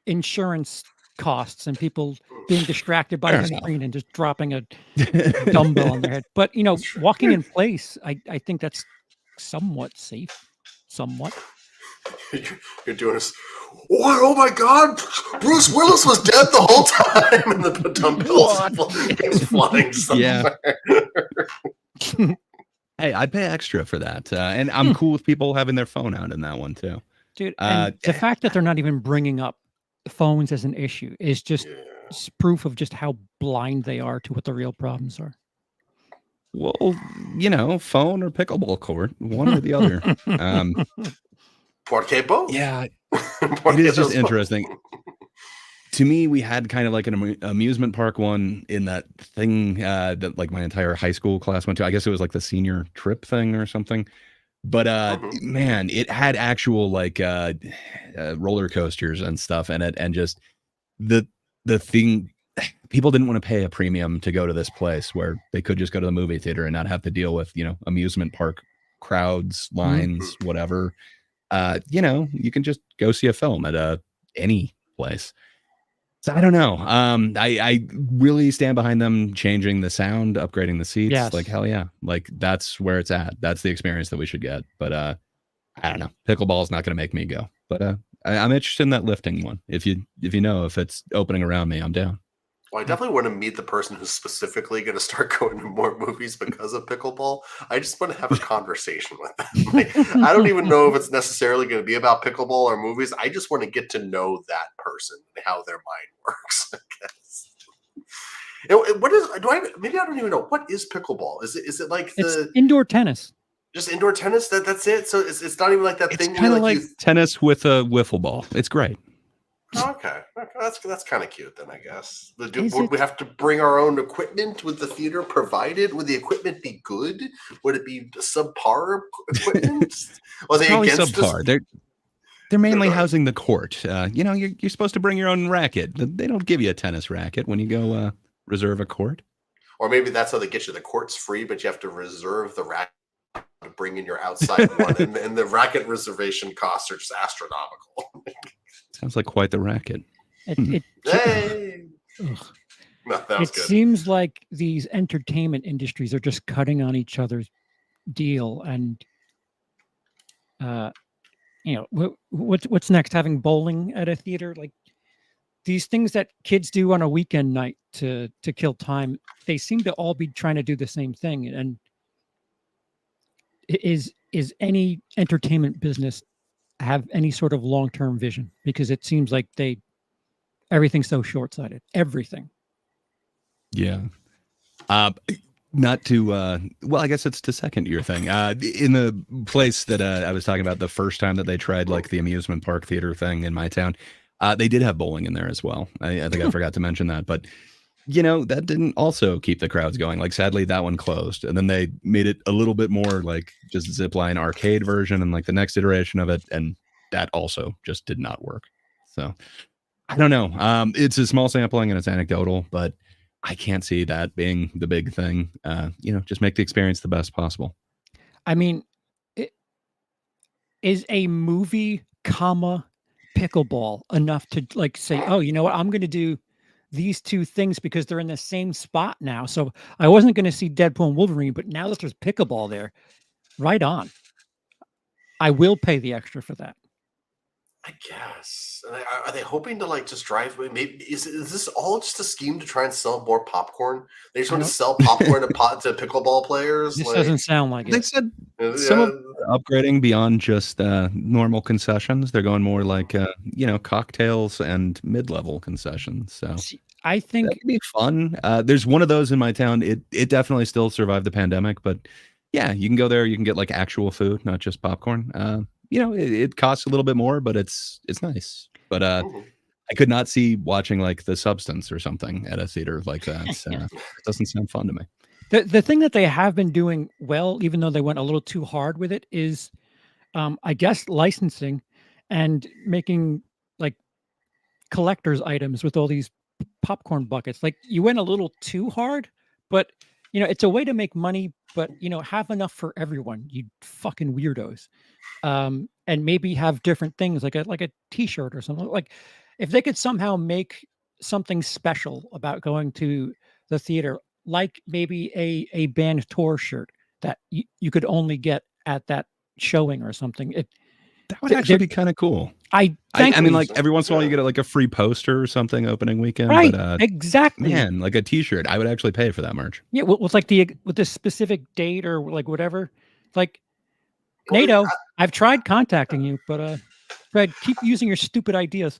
insurance costs and people being distracted by Fair the enough. screen and just dropping a dumbbell on their head. But walking in place, I think that's somewhat safe. Somewhat. you're doing this. Oh my God! Bruce Willis was dead the whole time, and the dumbbells flying somewhere. Hey, I'd pay extra for that, and I'm cool with people having their phone out in that one too. Dude, and the fact that they're not even bringing up phones as an issue is just proof of just how blind they are to what the real problems are. Well, phone or pickleball court, one or the other. Por qué both? Yeah, Por it qué is just those interesting. To me, we had kind of like an amusement park one in that thing that like my entire high school class went to. I guess it was like the senior trip thing or something. But man, it had actual like roller coasters and stuff in it, and just the thing. People didn't want to pay a premium to go to this place where they could just go to the movie theater and not have to deal with amusement park crowds, lines, whatever. You can just go see a film at any place. So I don't know. I really stand behind them changing the sound, upgrading the seats. Yes. Like hell yeah. Like that's where it's at. That's the experience that we should get. But I don't know. Pickleball is not going to make me go. But I'm interested in that lifting one. If it's opening around me, I'm down. Well, I definitely want to meet the person who's specifically going to start going to more movies because of pickleball. I just want to have a conversation with them. Like, I don't even know if it's necessarily going to be about pickleball or movies. I just want to get to know that person and how their mind works, I guess. Maybe I don't even know. What is pickleball? Is it like It's indoor tennis. just indoor tennis? That's it? So it's not even like that It's thing kind of where, like tennis with a wiffle ball. It's great. Okay, that's kind of cute then, I guess. Is Would we it? have to bring our own equipment? Would the theater provide it? Would the equipment be good? Would it be subpar equipment? Are they Probably against this? subpar. They're mainly Right. housing the court. You're supposed to bring your own racket. They don't give you a tennis racket when you go reserve a court. Or maybe that's how they get you. The court's free, but you have to reserve the racket to bring in your outside one, and the racket reservation costs are just astronomical. Sounds like quite the racket. It Hey, ugh. no, that was It good. seems like these entertainment industries are just cutting on each other's deal, and what's next? Having bowling at a theater, like these things that kids do on a weekend night to kill time. They seem to all be trying to do the same thing. And is any entertainment business have any sort of long-term vision? Because it seems like everything's so short-sighted. Everything. Yeah. Not to well, I guess it's to second your thing. In the place that I was talking about the first time that they tried like the amusement park theater thing in my town, they did have bowling in there as well. I think I forgot to mention that, but that didn't also keep the crowds going. Like, sadly, that one closed, and then they made it a little bit more like just zipline arcade version, and like the next iteration of it, and that also just did not work. So I don't know. It's a small sampling and it's anecdotal, but I can't see that being the big thing. Just make the experience the best possible. I mean, is a movie, pickleball enough to like say, oh, you know what? I'm going to do these two things because they're in the same spot now. So I wasn't going to see Deadpool and Wolverine, but now that there's pickleball there, right on. I will pay the extra for that. I guess. And are they hoping to like just drive? Maybe is this all just a scheme to try and sell more popcorn? They just want to sell popcorn to pickleball players. This doesn't sound like They it. said some of upgrading beyond just normal concessions. They're going more like cocktails and mid-level concessions. So I think that'd be fun. There's one of those in my town. It definitely still survived the pandemic, but yeah, you can go there. You can get like actual food, not just popcorn. It costs a little bit more, but it's nice. But I could not see watching like The Substance or something at a theater like that. So it doesn't sound fun to me. The thing that they have been doing well, even though they went a little too hard with it, is I guess licensing and making like collector's items with all these popcorn buckets. Like you went a little too hard, but it's a way to make money, but have enough for everyone, you fucking weirdos. And maybe have different things like a t-shirt or something. Like if they could somehow make something special about going to the theater, like maybe a band tour shirt that you could only get at that showing or something. That would actually be kind of cool. I mean, like every once in a while you get like a free poster or something opening weekend. Right, but, exactly. Man, like a t-shirt, I would actually pay for that merch. Yeah, with like with the specific date or like whatever. Like NATO, I've tried contacting you, but Fred, keep using your stupid ideas.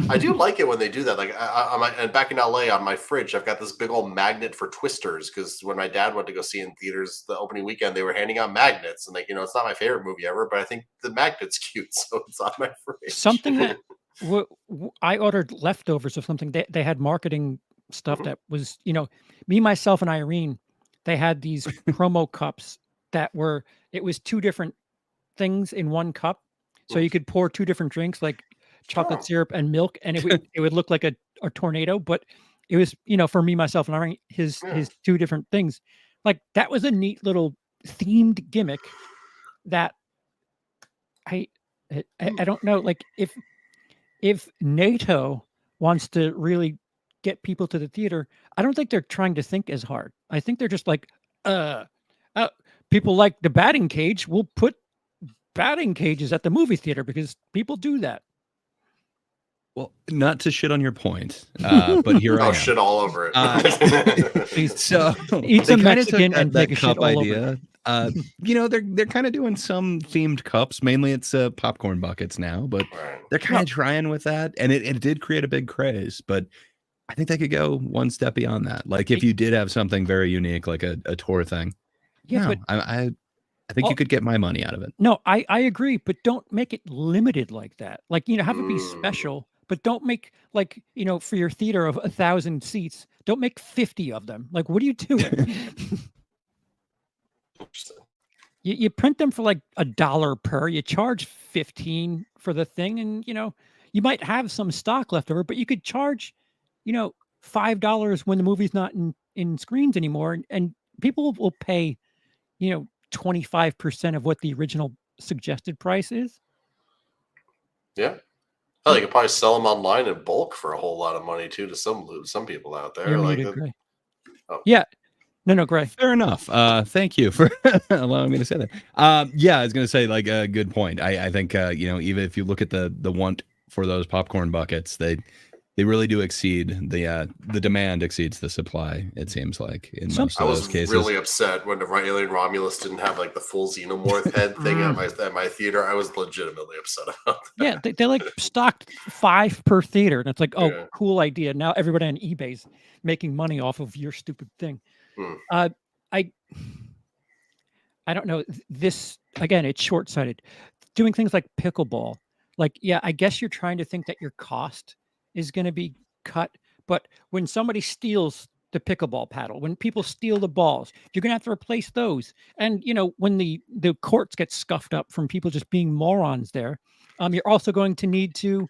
I do like it when they do that. Like and back in LA on my fridge, I've got this big old magnet for Twisters because when my dad went to go see it in theaters the opening weekend, they were handing out magnets, and it's not my favorite movie ever, but I think the magnet's cute, so it's on my fridge. Something that I ordered leftovers of something. They had marketing stuff that was, me, myself, and Irene. They had these promo cups that it was two different things in one cup, so you could pour two different drinks like chocolate syrup and milk, and it would look like a tornado, but it was for me, myself, and Irene, his two different things. Like that was a neat little themed gimmick that I don't know, like if NATO wants to really get people to the theater, I don't think they're trying to think as hard. I think they're just like people like the batting cage, we'll put batting cages at the movie theater because people do that. Well, not to shit on your point, but here I am. Shit all over it. So eat some Mexican and take a shit all over it. They're kind of doing some themed cups. Mainly it's popcorn buckets now, but they're kind of trying with that, and it did create a big craze. But I think they could go one step beyond that. Like if you did have something very unique, like a tour thing. Yeah, but I think you could get my money out of it. No, I agree, but don't make it limited like that. Like, have it be special, but don't make like, for your theater of 1,000 seats, don't make 50 of them. Like, what are you doing? you print them for like $1 per, you charge $15 for the thing. And, you might have some stock left over, but you could charge, $5 when the movie's not in screens anymore. And people will pay, 25% of what the original suggested price is. Yeah. Hell, you could probably sell them online in bulk for a whole lot of money too to some people out there. Yeah. No, Gray. Fair enough. Thank you for allowing me to say that. Yeah, I was going to say like a good point. I think even if you look at the want for those popcorn buckets, they really do exceed the demand exceeds the supply. It seems like in most of those cases. I was really upset when the Alien Romulus didn't have like the full Xenomorph head thing at my theater. I was legitimately upset about that. Yeah, they like stocked 5 per theater, and it's like, cool idea. Now everybody on eBay's making money off of your stupid thing. I don't know. This again, it's short-sighted. Doing things like pickleball, like I guess you're trying to think that your cost is going to be cut, But when somebody steals the pickleball paddle, when people steal the balls, you're gonna have to replace those. And when the courts get scuffed up from people just being morons there, you're also going to need to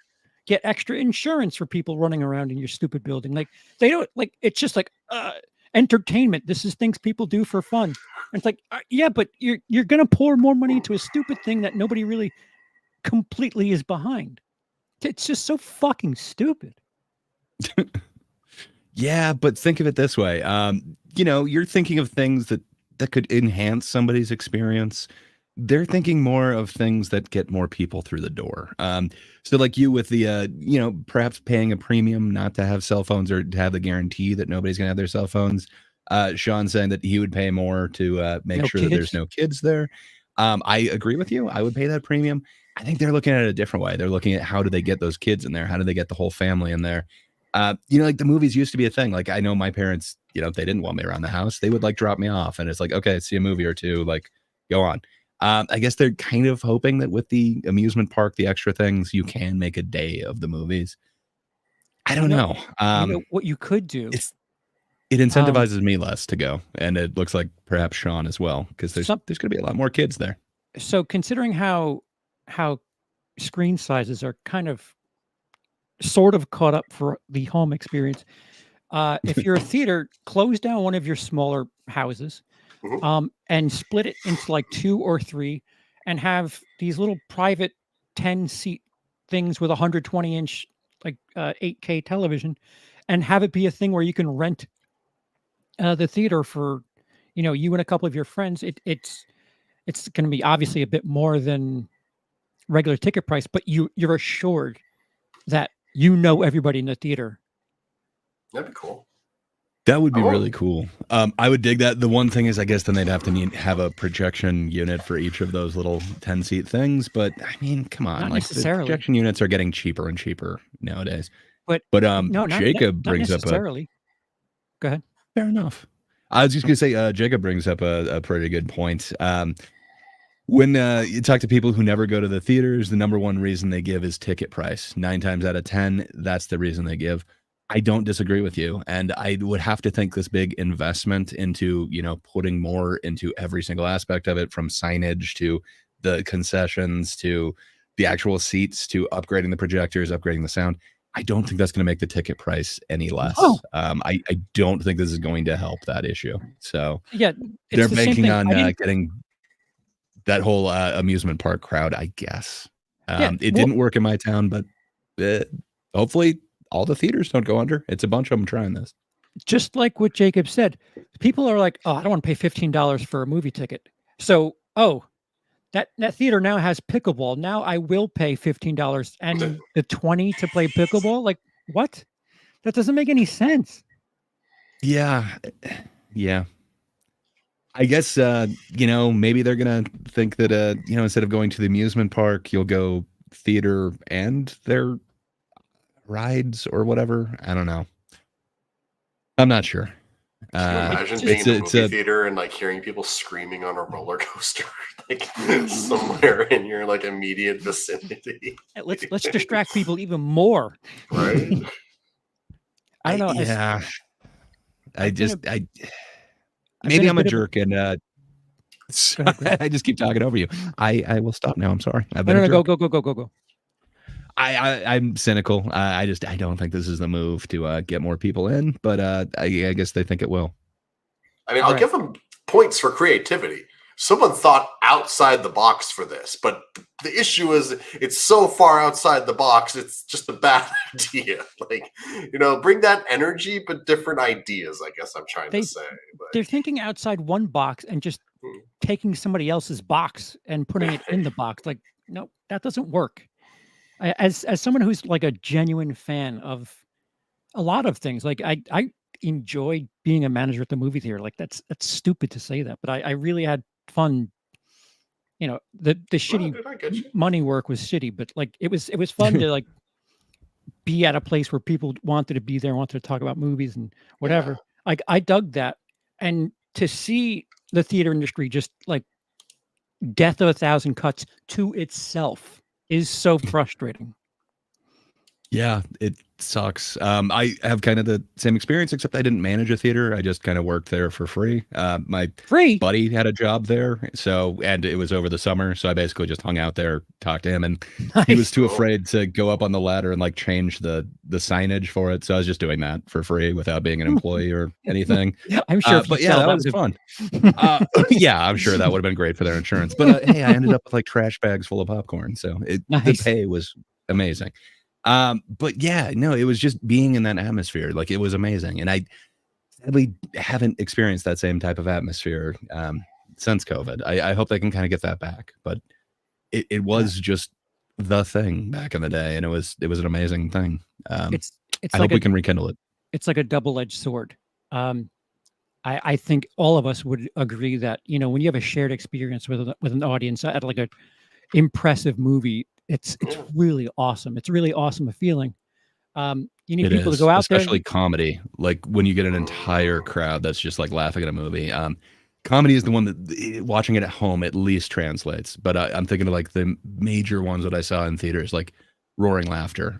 get extra insurance for people running around in your stupid building. Like they don't like it's just like entertainment. This is things people do for fun. And it's like, yeah, but you're gonna pour more money into a stupid thing that nobody really completely is behind. It's just so fucking stupid. Yeah, but think of it this way. You're thinking of things that could enhance somebody's experience. They're thinking more of things that get more people through the door. So like you with the, perhaps paying a premium not to have cell phones or to have the guarantee that nobody's going to have their cell phones. Sean saying that he would pay more to make sure that there's no kids there. I agree with you. I would pay that premium. I think they're looking at it a different way. They're looking at how do they get those kids in there? How do they get the whole family in there? Like the movies used to be a thing. Like I know my parents, they didn't want me around the house. They would like drop me off and it's like, okay, see a movie or two, like go on. I guess they're kind of hoping that with the amusement park, the extra things, you can make a day of the movies. I don't know. What you could do. It incentivizes me less to go. And it looks like perhaps Sean as well, because there's going to be a lot more kids there. So considering how screen sizes are kind of sort of caught up for the home experience, if you're a theater, close down one of your smaller houses, and split it into like 2 or 3 and have these little private 10-seat things with 120-inch like 8K television, and have it be a thing where you can rent the theater for you and a couple of your friends. It's going to be obviously a bit more than regular ticket price, but you're assured that everybody in the theater. That'd be cool. That would be really cool. I would dig that. The one thing is, I guess then they'd have to have a projection unit for each of those little 10-seat things. But I mean, come on, not like the projection units are getting cheaper and cheaper nowadays. But no, Jacob brings up Go ahead. Fair enough. I was just gonna say, Jacob brings up a pretty good point. When you talk to people who never go to the theaters, the number one reason they give is ticket price. 9 times out of 10, that's the reason they give. I don't disagree with you. And I would have to think this big investment into, putting more into every single aspect of it, from signage to the concessions to the actual seats to upgrading the projectors, upgrading the sound. I don't think that's going to make the ticket price any less. I don't think this is going to help that issue. So yeah, they're banking on getting that whole amusement park crowd, I guess. It didn't work in my town, but hopefully all the theaters don't go under. It's a bunch of them trying this. Just like what Jacob said, people are like, oh, I don't want to pay $15 for a movie ticket. So, that theater now has pickleball. Now I will pay $15 and the $20 to play pickleball. Like, what? That doesn't make any sense. Yeah. I guess, maybe they're going to think that, instead of going to the amusement park, you'll go theater and their rides or whatever. I don't know. I'm not sure. Can you imagine being in the movie theater and like hearing people screaming on a roller coaster, like somewhere in your like immediate vicinity? Let's distract people even more. Right? I don't know. Yeah. Maybe I'm a jerk and I just keep talking over you. I will stop now. I'm sorry. Go. I'm cynical. I don't think this is the move to get more people in, but I guess they think it will. I mean, I'll give them points for creativity. Someone thought outside the box for this, but the issue is it's so far outside the box, it's just a bad idea. Like, bring that energy, but different ideas, I guess I'm trying to say. But they're thinking outside one box and just taking somebody else's box and putting it in the box. Like, no, that doesn't work. As someone who's like a genuine fan of a lot of things, like I enjoyed being a manager at the movie theater. Like that's stupid to say that, but I really had fun. The shitty money work was shitty, but like it was fun to like be at a place where people wanted to be there, wanted to talk about movies and whatever. Like I dug that, and to see the theater industry just like death of a thousand cuts to itself is so frustrating. Yeah, sucks. I have kind of the same experience, except I didn't manage a theater. I just kind of worked there for free. My Free. buddy had a job there, and it was over the summer, so I basically just hung out there, talked to him, and he was Nice. too afraid to go up on the ladder and like change the signage for it. So I was just doing that for free without being an employee or anything. I'm sure. If you But yeah, sell, that was would've- fun. Yeah, I'm sure that would have been great for their insurance. But hey, I ended up with like trash bags full of popcorn, so the Nice. pay was amazing. But yeah, no, it was just being in that atmosphere. Like it was amazing. And I sadly haven't experienced that same type of atmosphere since COVID. I hope they can kind of get that back. But it was just the thing back in the day, and it was an amazing thing. It's I like hope we can rekindle it. it's like a double-edged sword. I think all of us would agree that, you know, when you have a shared experience with an audience at like a impressive movie, it's really awesome. It's really awesome a feeling. You need It people is, to go out there. especially comedy. Like when you get an entire crowd that's just like laughing at a movie. Comedy is the one that watching it at home at least translates. But I'm thinking of like the major ones that I saw in theaters, like roaring laughter.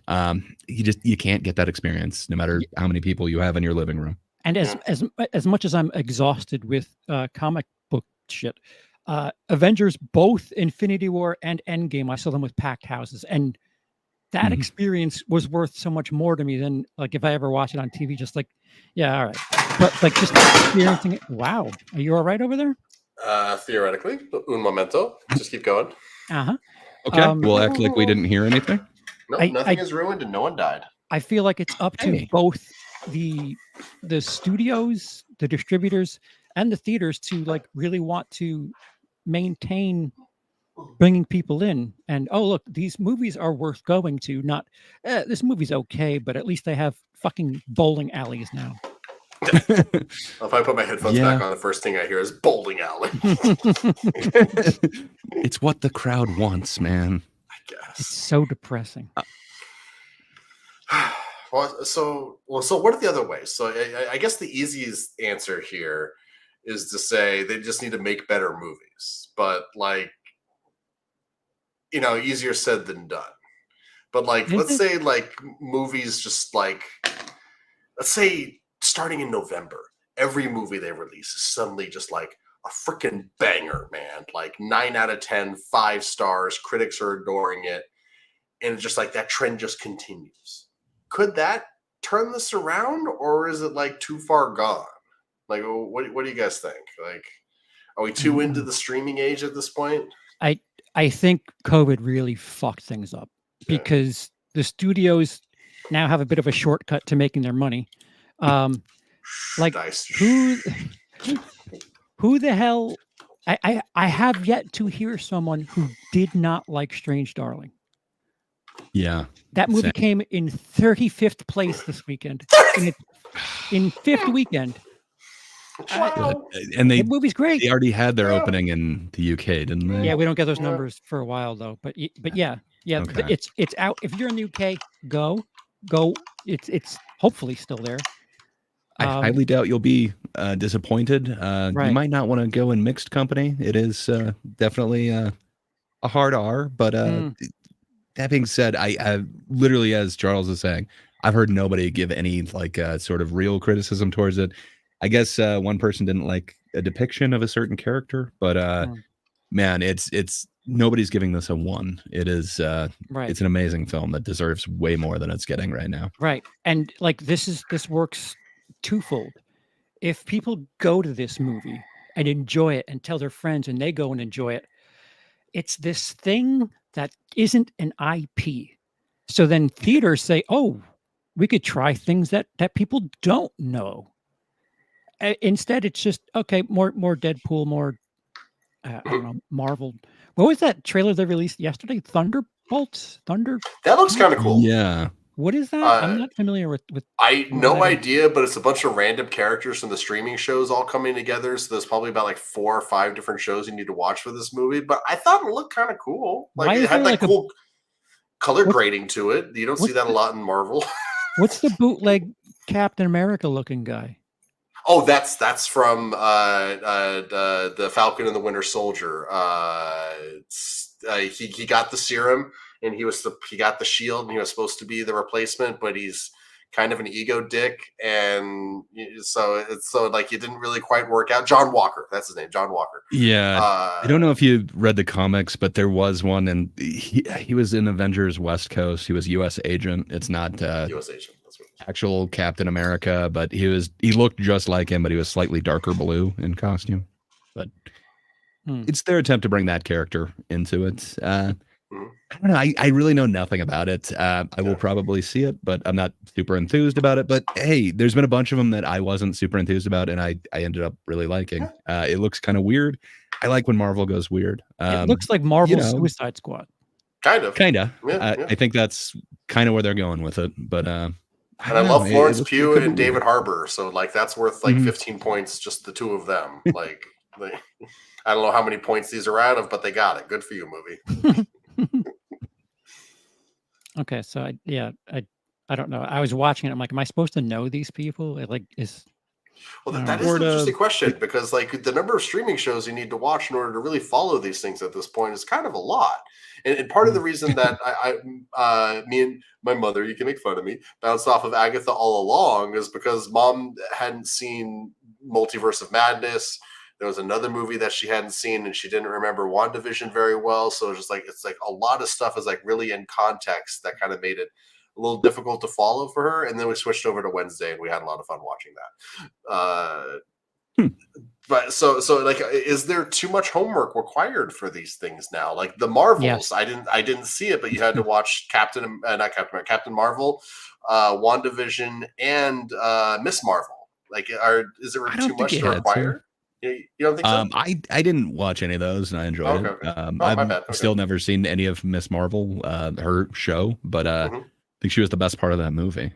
You can't get that experience no matter how many people you have in your living room. And as much as I'm exhausted with comic book shit, Avengers, both Infinity War and Endgame, I saw them with packed houses, and that experience was worth so much more to me than like if I ever watch it on TV. Just like, yeah, all right, but like just experiencing it. Wow, are you all right over there? Theoretically, un momento. Just keep going. Uh-huh. Okay, we'll act like we didn't hear anything. No, nothing is ruined and no one died. I feel like it's up to both the studios, the distributors, and the theaters to like really want to maintain bringing people in. And oh look, these movies are worth going to. Not this movie's okay, but at least they have fucking bowling alleys now. If I put my headphones back on, the first thing I hear is bowling alley. It's what the crowd wants, man. I It's guess. so depressing. So what are the other ways? So I guess the easiest answer here is to say they just need to make better movies. But like, you know, easier said than done. But like, let's say like movies just like, let's say starting in November, every movie they release is suddenly just like a freaking banger, man. Like 9 out of 10, 5 stars, critics are adoring it. And it's just like that trend just continues. Could that turn this around, or is it like too far gone? Like, what do you guys think? Like, are we too into the streaming age at this point? I think COVID really fucked things up because the studios now have a bit of a shortcut to making their money. Like who the hell? I have yet to hear someone who did not like Strange Darling. Yeah, that movie came in 35th place this weekend. in 5th weekend. And the movie's great. They already had their opening in the UK, didn't they? Yeah, we don't get those numbers for a while though. But yeah, Okay. it's out. If you're in the UK, go. It's hopefully still there. I highly doubt you'll be disappointed. Right. You might not want to go in mixed company. It is definitely a hard R, but that being said, I literally, as Charles is saying, I've heard nobody give any like sort of real criticism towards it. I guess one person didn't like a depiction of a certain character, but man, it's nobody's giving this a 1. It is right. It's an amazing film that deserves way more than it's getting right now. Right. And like this works twofold. If people go to this movie and enjoy it and tell their friends and they go and enjoy it, it's this thing that isn't an IP. So then theaters say, oh, we could try things that people don't know. Instead, it's just, okay, more Deadpool, more, I don't know, Marvel. What was that trailer they released yesterday? Thunderbolts? That looks kind of cool. Yeah. What is that? I'm not familiar with. I no idea, but it's a bunch of random characters from the streaming shows all coming together. So there's probably about like 4 or 5 different shows you need to watch for this movie. But I thought it looked kind of cool. Like it had like cool color grading to it. You don't see that a lot in Marvel. What's the bootleg Captain America looking guy? Oh, that's from the Falcon and the Winter Soldier. He got the serum and he got the shield, and he was supposed to be the replacement, but he's kind of an ego dick, and so like it didn't really quite work out. John Walker, that's his name, John Walker. Yeah, I don't know if you read the comics, but there was one, and he was in Avengers West Coast. He was U.S. agent. It's not U.S. agent. That's what it is. actual Captain America, but he looked just like him, but he was slightly darker blue in costume. But it's their attempt to bring that character into it. I don't know. I really know nothing about it. I will probably see it, but I'm not super enthused about it. But hey, there's been a bunch of them that I wasn't super enthused about, and I ended up really liking. It looks kind of weird. I like when Marvel goes weird. It looks like Marvel's Suicide Squad. Kind of. I think that's kind of where they're going with it. But and I love Florence Pugh and David Harbour, so like that's worth like 15 points, just the two of them. Like, I don't know how many points these are out of, but they got it. Good for you, movie. Okay, so I don't know. I was watching it. I'm like, am I supposed to know these people? It like is. Well, that is an interesting question, because like the number of streaming shows you need to watch in order to really follow these things at this point is kind of a lot. And part of the reason that me and my mother, you can make fun of me, bounced off of Agatha all along is because Mom hadn't seen Multiverse of Madness. There was another movie that she hadn't seen, and she didn't remember WandaVision very well. So it's like a lot of stuff is like really in context that kind of made it a little difficult to follow for her. And then we switched over to Wednesday, and we had a lot of fun watching that. But so like, is there too much homework required for these things now? Like the Marvels, Yes. I didn't see it, but you had to watch Captain Marvel, WandaVision, and Miss Marvel. Like, is there too much to require? You don't think so? I didn't watch any of those, and I enjoyed it. My bad. I've still never seen any of Miss Marvel, her show, but I think she was the best part of that movie.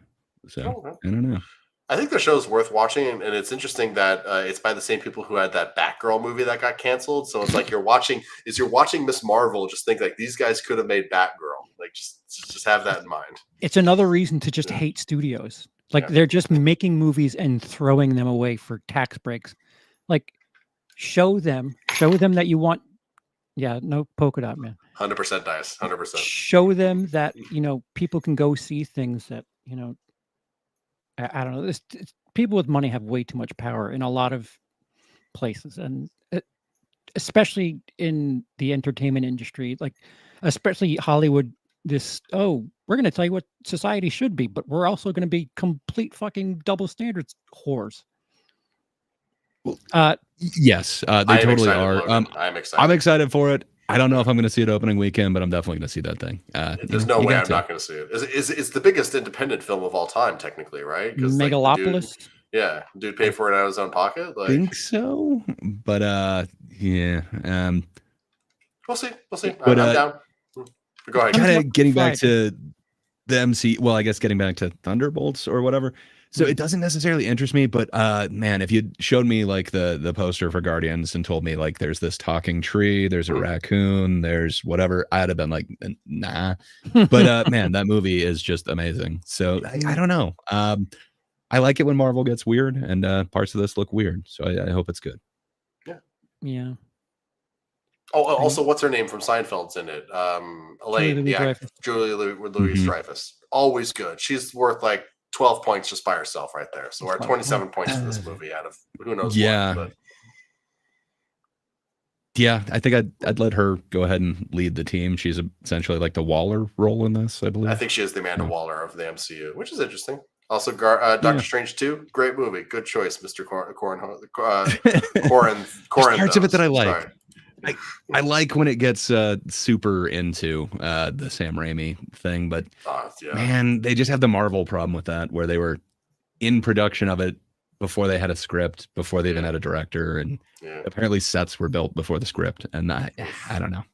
So I don't know. I think the show's worth watching, and it's interesting that it's by the same people who had that Batgirl movie that got canceled. So it's like you're watching Miss Marvel, just think like these guys could have made Batgirl. Like just have that in mind. It's another reason to just hate studios. Like they're just making movies and throwing them away for tax breaks. Like show them that you want. Yeah, no polka dot man. 100% dice. 100%. Show them that people can go see things that I don't know. People with money have way too much power in a lot of places, and especially in the entertainment industry, like especially Hollywood. We're going to tell you what society should be, but we're also going to be complete fucking double standards whores. Yes, they totally are. I'm excited. I'm excited for it. I don't know if I'm going to see it opening weekend, but I'm definitely going to see that thing. There's no way I'm not going to see it. It's the biggest independent film of all time, technically, right? Megalopolis. Dude paid for it out of his own pocket. Like, I think so, but yeah. We'll see. But, I'm down. Go ahead. Kind of getting back to the MC. Well, I guess getting back to Thunderbolts or whatever. So it doesn't necessarily interest me, but man, if you showed me like the poster for Guardians and told me like there's this talking tree, there's a raccoon, there's whatever, I'd have been like, nah. But man, that movie is just amazing. So I don't know. I like it when Marvel gets weird, and parts of this look weird. So I hope it's good. Yeah. Oh, also, what's her name from Seinfeld's in it? Elaine. Julia Louis-Dreyfus. Always good. She's worth like 12 points just by herself right there. So we're at 27 points for this movie out of who knows what. But. Yeah, I think I'd let her go ahead and lead the team. She's essentially like the Waller role in this, I believe. I think she is the Amanda Waller of the MCU, which is interesting. Also, Doctor Strange 2, great movie. Good choice, Mr. Corin. Parts of it that I like. Sorry. I like when it gets super into the Sam Raimi thing, but man, they just have the Marvel problem with that, where they were in production of it before they had a script, before they even had a director, and apparently sets were built before the script, and I don't know.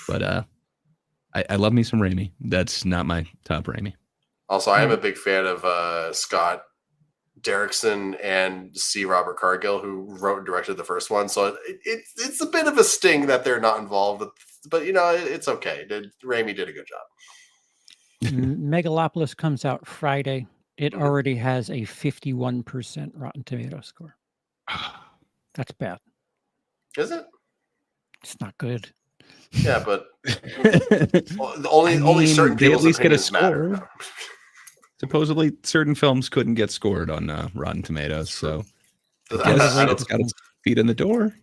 But I love me some Raimi. That's not my top Raimi. Also, I am a big fan of Scott Derrickson and C. Robert Cargill, who wrote and directed the first one. So it's a bit of a sting that they're not involved, but it's okay. Raimi did a good job. Megalopolis comes out Friday. It already has a 51% Rotten Tomato score. That's bad. Is it? It's not good. Yeah, but only certain they at people's least get a opinions matter. score. Supposedly, certain films couldn't get scored on Rotten Tomatoes, so I guess it's got its feet in the door.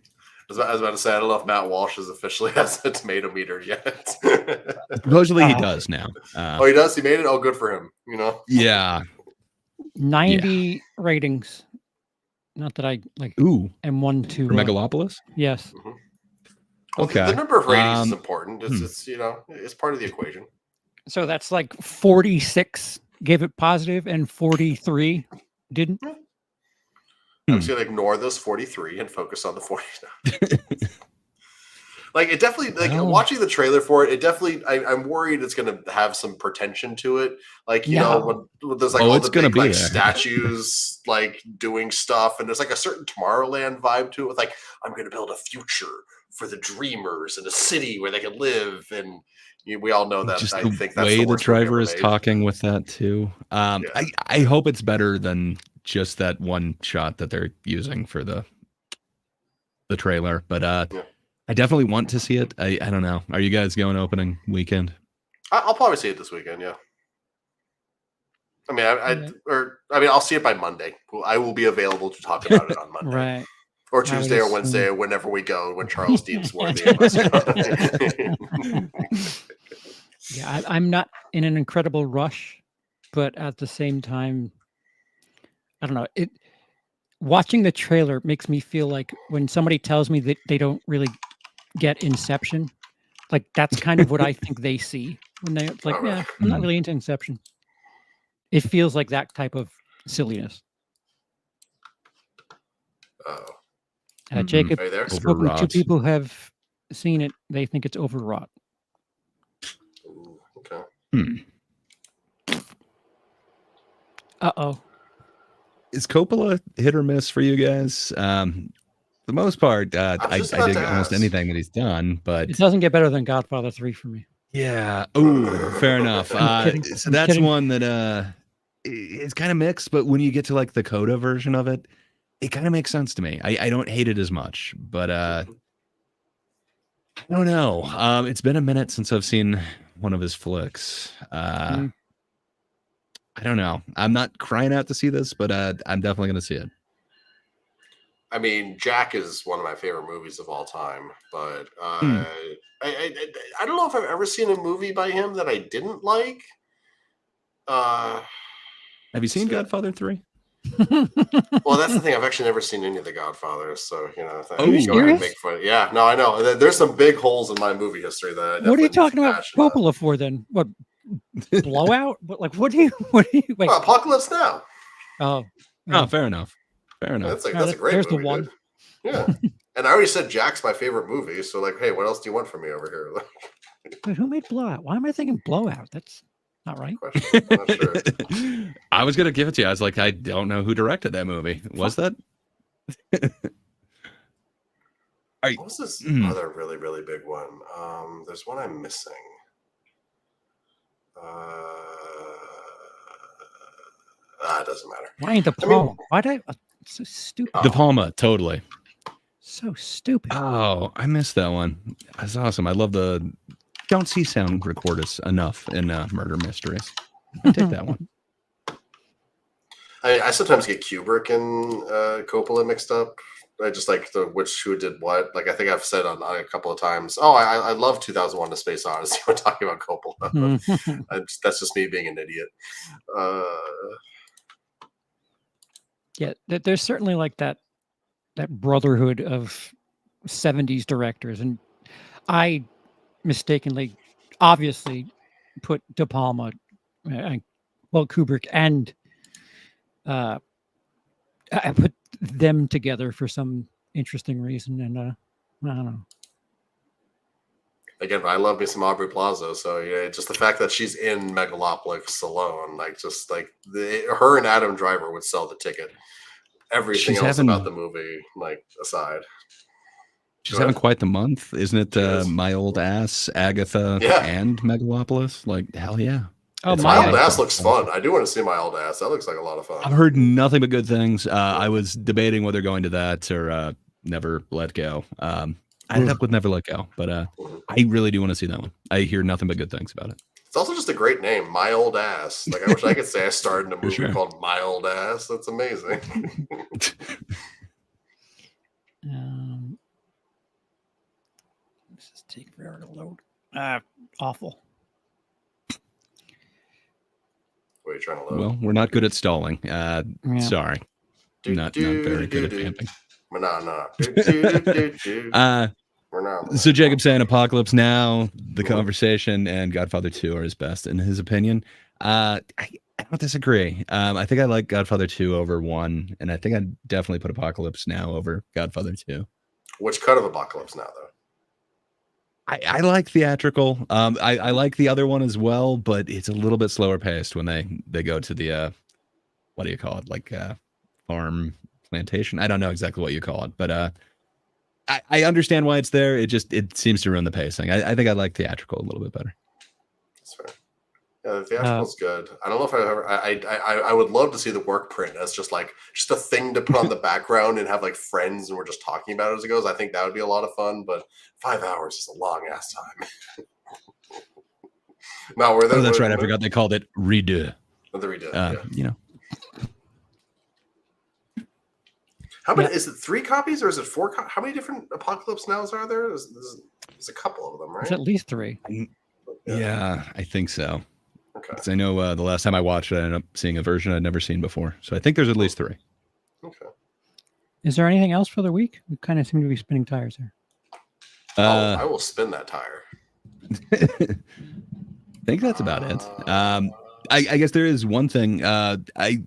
I was about to say, I don't know if Matt Walsh is officially has a tomato meter yet. Supposedly, he does now. Oh, he does. He made it. Oh, good for him. You know. Yeah. 90 ratings. Not that I like. Ooh. And one to for Megalopolis. Yes. Mm-hmm. Well, Okay. The number of ratings is important. It's you know, it's part of the equation. So that's like 46 gave it positive and 43 didn't. I'm just gonna ignore those 43 and focus on the 49. Like it definitely, like watching the trailer for it, it definitely. I'm worried it's gonna have some pretension to it. Like you know, when there's like all the big like statues like doing stuff, and there's like a certain Tomorrowland vibe to it. With like, I'm gonna build a future for the dreamers and a city where they can live, and we all know that. Just I the think that's way the driver is talking with that too. I hope it's better than just that one shot that they're using for the trailer, but I definitely want to see it. I don't know. Are you guys going opening weekend? I'll probably see it this weekend. Yeah. I mean, I'll see it by Monday. I will be available to talk about it on Monday, right? Or Tuesday or Wednesday, or whenever we go. When Charles deems worthy of us. Yeah, I'm not in an incredible rush, but at the same time, I don't know. Watching the trailer makes me feel like when somebody tells me that they don't really get Inception, like that's kind of what I think they see when they're like, yeah, I'm not really into Inception. It feels like that type of silliness. Jacob, are you there? spoken to people who have seen it, they think it's overwrought. Ooh, okay. Uh-oh. Is Coppola hit or miss for you guys? For the most part, I dig almost anything that he's done, but it doesn't get better than Godfather 3 for me. Yeah. Oh, fair enough. So that's one that it's kind of mixed, but when you get to like the Coda version of it, it kind of makes sense to me. I don't hate it as much, but I don't know. It's been a minute since I've seen one of his flicks. I don't know. I'm not crying out to see this, but I'm definitely going to see it. I mean, Jack is one of my favorite movies of all time, but I don't know if I've ever seen a movie by him that I didn't like. Have you seen Godfather 3? Well, that's the thing. I've actually never seen any of the Godfathers, so you know. Are you serious? Make fun. Yeah, no, I know. There's some big holes in my movie history that. What are you talking about Coppola for then? What? Blowout? What? What do you? Wait. Well, Apocalypse Now. Oh, fair enough. Fair enough. That's a great there's movie. The one. Dude. Yeah, and I already said Jack's my favorite movie. So like, hey, what else do you want from me over here? Wait, who made Blowout? Why am I thinking Blowout? That's not right. I'm not sure. I was gonna give it to you. I was like, I don't know who directed that movie. Was that? What was this other really, really big one? There's one I'm missing. It doesn't matter. Why ain't De Palma? Why did I? So stupid. De Palma, totally. So stupid. Oh, I missed that one. That's awesome. I love the. Don't see sound recorders enough in murder mysteries. I take that one. I sometimes get Kubrick and Coppola mixed up. I just like who did what. Like I think I've said on a couple of times. Oh, I love 2001: A Space Odyssey. We're talking about Coppola. That's just me being an idiot. Yeah, there's certainly like that brotherhood of 70s directors, and I mistakenly, obviously, put De Palma, Kubrick, and I put them together for some interesting reason, and I don't know. Again, I love me some Aubrey Plaza, so yeah, just the fact that she's in Megalopolis alone, like just like her and Adam Driver would sell the ticket. Everything else about the movie, like aside. She's having quite the month, isn't it? My Old Ass, Agatha, and Megalopolis. Like hell yeah! Oh, My Old Ass looks fun. I do want to see My Old Ass. That looks like a lot of fun. I've heard nothing but good things. I was debating whether going to that or Never Let Go. I ended up with Never Let Go, but I really do want to see that one. I hear nothing but good things about it. It's also just a great name, My Old Ass. Like I wish I could say I starred in a movie sure. called My Old Ass. That's amazing. This is taking forever to load. Awful. What are you trying to load? Well, we're not good at stalling. Sorry. Not very good at vamping. So Jacob saying Apocalypse Now, The Conversation, and Godfather 2 are his best in his opinion. I don't disagree. I think I like Godfather 2 over 1, and I think I'd definitely put Apocalypse Now over Godfather 2. Which cut of Apocalypse Now, though? I like theatrical. I like the other one as well, but it's a little bit slower paced when they go to the what do you call it? Like farm plantation. I don't know exactly what you call it, but I understand why it's there. It seems to ruin the pacing. I think I like theatrical a little bit better. That's fair. Yeah, the theatrical's good. I don't know if I would love to see the work print as just a thing to put on the background and have like friends and we're just talking about it as it goes. I think that would be a lot of fun, but 5 hours is a long ass time. No, that's right. I forgot they called it redo. The redo. Yeah. You know. How many is it? 3 copies or is it 4? How many different Apocalypse Nows are there? There's a couple of them, right? There's at least 3. Yeah, I think so. Okay. Because I know the last time I watched it, I ended up seeing a version I'd never seen before. So I think there's at least 3. Okay. Is there anything else for the week? We kind of seem to be spinning tires here. I will spin that tire. I think that's about it. I guess there is one thing. I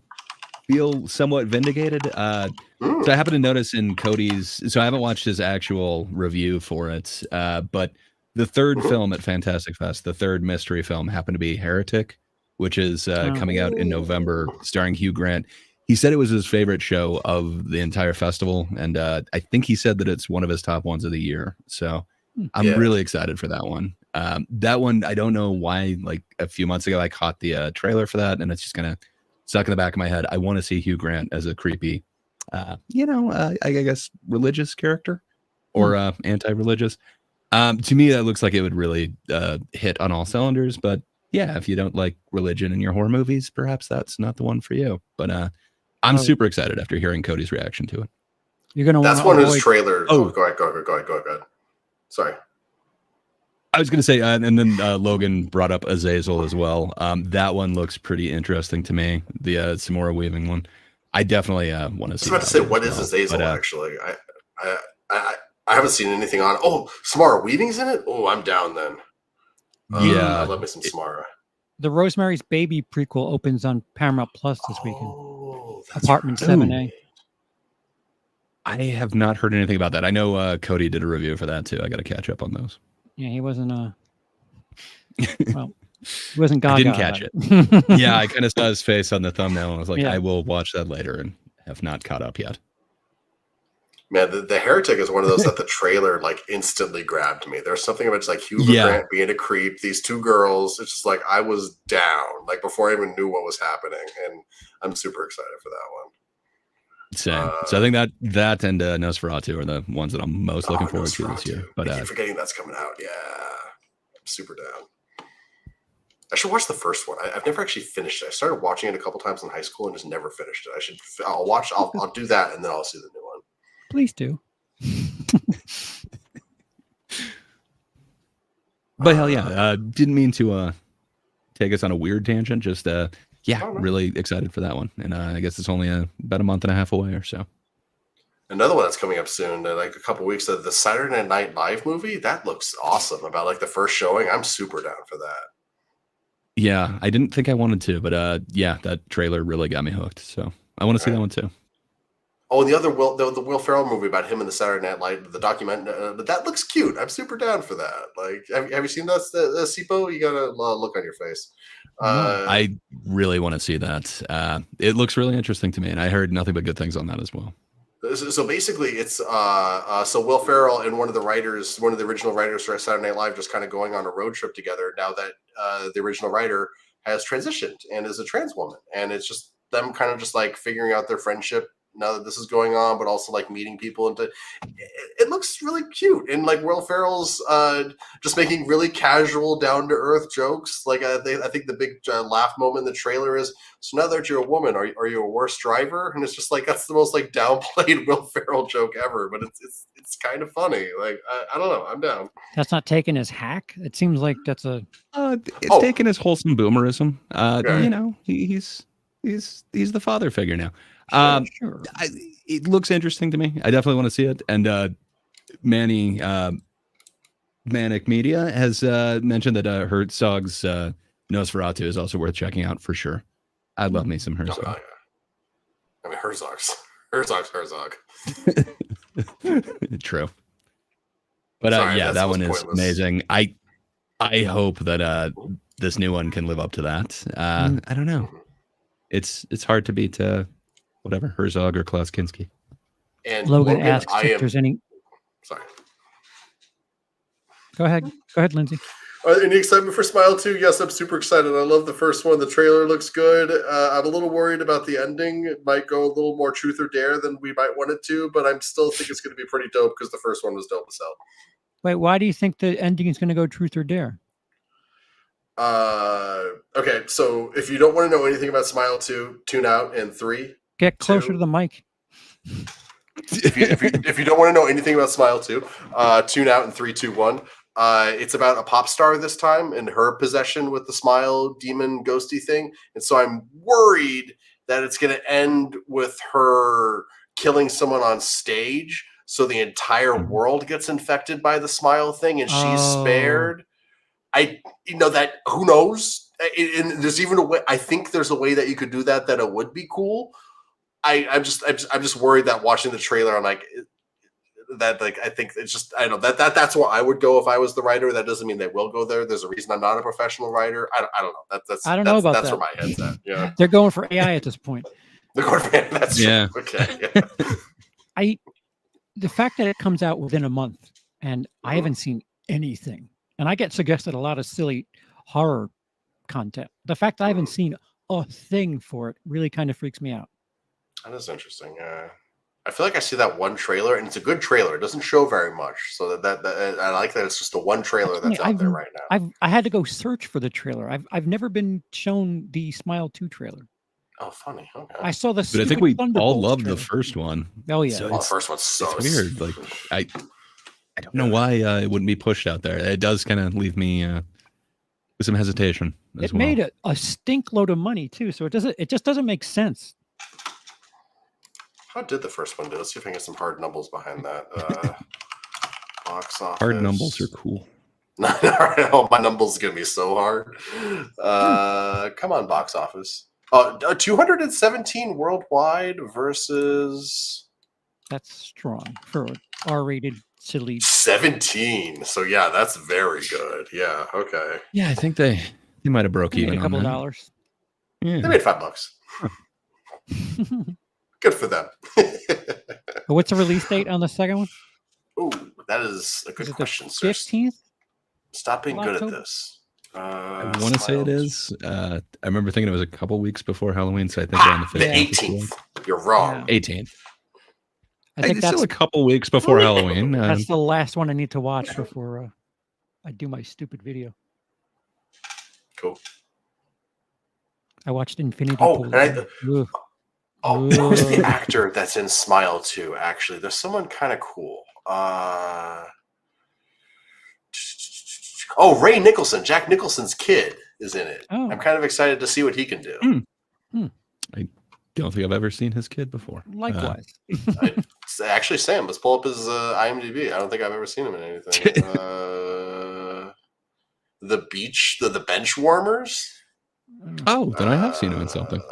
feel somewhat vindicated. So I happen to notice in Cody's. So I haven't watched his actual review for it, but the third film at Fantastic Fest, the third mystery film, happened to be Heretic, which is coming out in November, starring Hugh Grant. He said it was his favorite show of the entire festival, and I think he said that it's one of his top ones of the year. So I'm really excited for that one. That one, I don't know why. Like a few months ago, I caught the trailer for that, and it's just kind of stuck in the back of my head. I want to see Hugh Grant as a creepy, I guess religious character or anti-religious. To me, that looks like it would really hit on all cylinders. But yeah, if you don't like religion in your horror movies, perhaps that's not the one for you. But I'm super excited after hearing Cody's reaction to it. You're gonna. That's one whose trailer. Oh, go ahead. Sorry. I was going to say, and then Logan brought up Azazel as well. That one looks pretty interesting to me. The Samora Weaving one. I definitely want to see. I was about to say, what is Azazel actually? I haven't seen anything on. Oh, Samara Weaving's in it. Oh, I'm down then. Yeah, I love me some Samara. The Rosemary's Baby prequel opens on Paramount Plus this weekend. Oh, Apartment 7A. I have not heard anything about that. I know Cody did a review for that too. I got to catch up on those. Yeah, he wasn't. Well, he wasn't gaga. I didn't catch it. Yeah, I kind of saw his face on the thumbnail, and I was like, I will watch that later, and have not caught up yet. Man, the Heretic is one of those that the trailer like instantly grabbed me. There's something about just like Hugh Grant being a creep, these 2 girls. It's just like I was down like before I even knew what was happening, and I'm super excited for that one. Same. So I think that and Nosferatu are the ones that I'm most looking forward to this year. But I keep forgetting that's coming out. Yeah, I'm super down. I should watch the first one. I've never actually finished it. I started watching it a couple times in high school and just never finished it. I'll do that and then I'll see the new one. Please do. But hell yeah, didn't mean to take us on a weird tangent. Just really excited for that one. And I guess it's only about a month and a half away or so. Another one that's coming up soon, like a couple weeks, the Saturday Night Live movie. That looks awesome. About like the first showing. I'm super down for that. Yeah, I didn't think I wanted to, but that trailer really got me hooked. So I want to see that one too. Oh, and the other the Will Ferrell movie about him and the Saturday Night Live, the document, that looks cute. I'm super down for that. Like, have you seen that, the Sipo? You got a look on your face. I really want to see that. It looks really interesting to me, and I heard nothing but good things on that as well. So basically, it's so Will Ferrell and one of the original writers for Saturday Night Live, just kind of going on a road trip together. Now that the original writer has transitioned and is a trans woman, and it's just them kind of just like figuring out their friendship now that this is going on, but also like meeting people, and it looks really cute. And like Will Ferrell's just making really casual, down to earth jokes. Like I think the big laugh moment in the trailer is, so now that you're a woman, are you a worse driver? And it's just like, that's the most like downplayed Will Ferrell joke ever, but it's kind of funny. Like I don't know, I'm down. That's not taken as hack. It seems like that's a. It's taken as wholesome boomerism. Yeah. You know, he's the father figure now. Sure. It looks interesting to me. I definitely want to see it. And Manny Manic Media has mentioned that Herzog's Nosferatu is also worth checking out for sure. I'd love me some Herzog. Oh, yeah. I mean, Herzog. True. But Sorry, yeah, that one is pointless. amazing. I hope that this new one can live up to that. I don't know. It's hard to beat whatever Herzog or Klaus Kinski. And Logan asks if there's any. Sorry. Go ahead, Lindsay. Any excitement for Smile 2? Yes, I'm super excited. I love the first one. The trailer looks good. I'm a little worried about the ending. It might go a little more truth or dare than we might want it to, but I still think it's going to be pretty dope because the first one was dope as hell. Wait, why do you think the ending is going to go truth or dare? Okay, so if you don't want to know anything about Smile 2, tune out in 3. Get closer to the mic. If you don't want to know anything about Smile 2, tune out in 3, 2, 1. It's about a pop star this time and her possession with the smile demon ghosty thing. And so I'm worried that it's going to end with her killing someone on stage. So the entire world gets infected by the smile thing and she's spared. That who knows? And there's even a way, I think there's a way that you could do that it would be cool. I'm just worried that watching the trailer, I'm like, that like I think it's just, I don't know, that's where I would go if I was the writer. That doesn't mean they will go there. There's a reason I'm not a professional writer. I don't know. I don't know about that's that. where my head's at. Yeah, They're going for AI at this point. they're going for that's yeah. true. Okay. Yeah. The fact that it comes out within a month and I haven't seen anything, and I get suggested a lot of silly horror content. The fact that I haven't seen a thing for it really kind of freaks me out. That is interesting. I feel like I see that one trailer, and it's a good trailer. It doesn't show very much, so that I like that it's just the one trailer that's out there right now. I had to go search for the trailer. I've never been shown the Smile 2 trailer. Oh, funny. Okay. I saw the. But I think we all loved the first one. Oh yeah, So the first one's so weird. Like I don't know why it wouldn't be pushed out there. It does kind of leave me with some hesitation. It made a stink load of money too, so it just doesn't make sense. How did the first one do? Let's see if I can get some hard numbles behind that. Box office. Hard numbles are cool. Oh, my numbles are gonna be so hard. Come on, box office. 217 worldwide versus. That's strong for an R-rated silly. 17. So yeah, that's very good. Yeah. Okay. Yeah, I think they might have broke even A couple on that. dollars. They Yeah. made $5. Good for them. What's the release date on the second one? Oh, that is a good Is it question, sir. 15th? Stop being good at October? this. I want to say it is. I remember thinking it was a couple weeks before Halloween, so I think Ah, around the the 18th. You're wrong. 18th. I think It's that's still a couple weeks before Halloween. that's the last one I need to watch before I do my stupid video. Cool. I watched Infinity Oh, Pool. and Ugh. Oh, who's the actor that's in Smile 2, actually? There's someone kind of cool. Ray Nicholson. Jack Nicholson's kid is in it. Oh. I'm kind of excited to see what he can do. I don't think I've ever seen his kid before. Likewise. Actually, Sam, let's pull up his IMDb. I don't think I've ever seen him in anything. The Beach, the Bench Warmers. Oh, then I have seen him in something.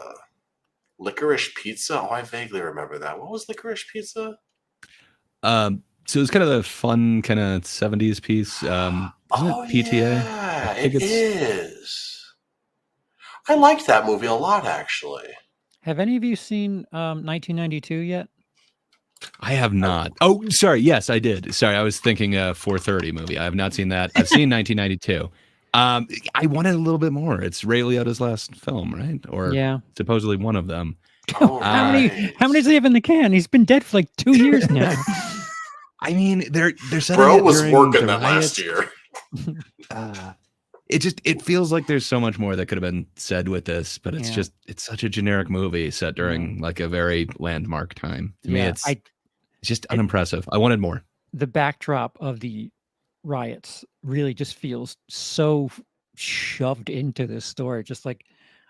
Licorice Pizza. Oh, I vaguely remember that. What was Licorice Pizza? So it's kind of a fun kind of 70s piece. Isn't it PTA? Yeah, I think it is. I liked that movie a lot, actually. Have any of you seen 1992 yet? I have not. Oh, sorry. Yes, I did. Sorry, I was thinking 4:30 movie. I have not seen that. I've seen 1992. I wanted a little bit more. It's Ray Liotta's last film, right? Or Yeah. supposedly one of them. Oh, How many right. does he have in the can? He's been dead for like 2 years now. I mean, they're setting Bro it was during working the that last riots. year. It feels like there's so much more that could have been said with this, but it's Yeah. just it's such a generic movie set during like a very landmark time. To me, it's just unimpressive. I wanted more. The backdrop of the riots really just feels so shoved into this story. Just like,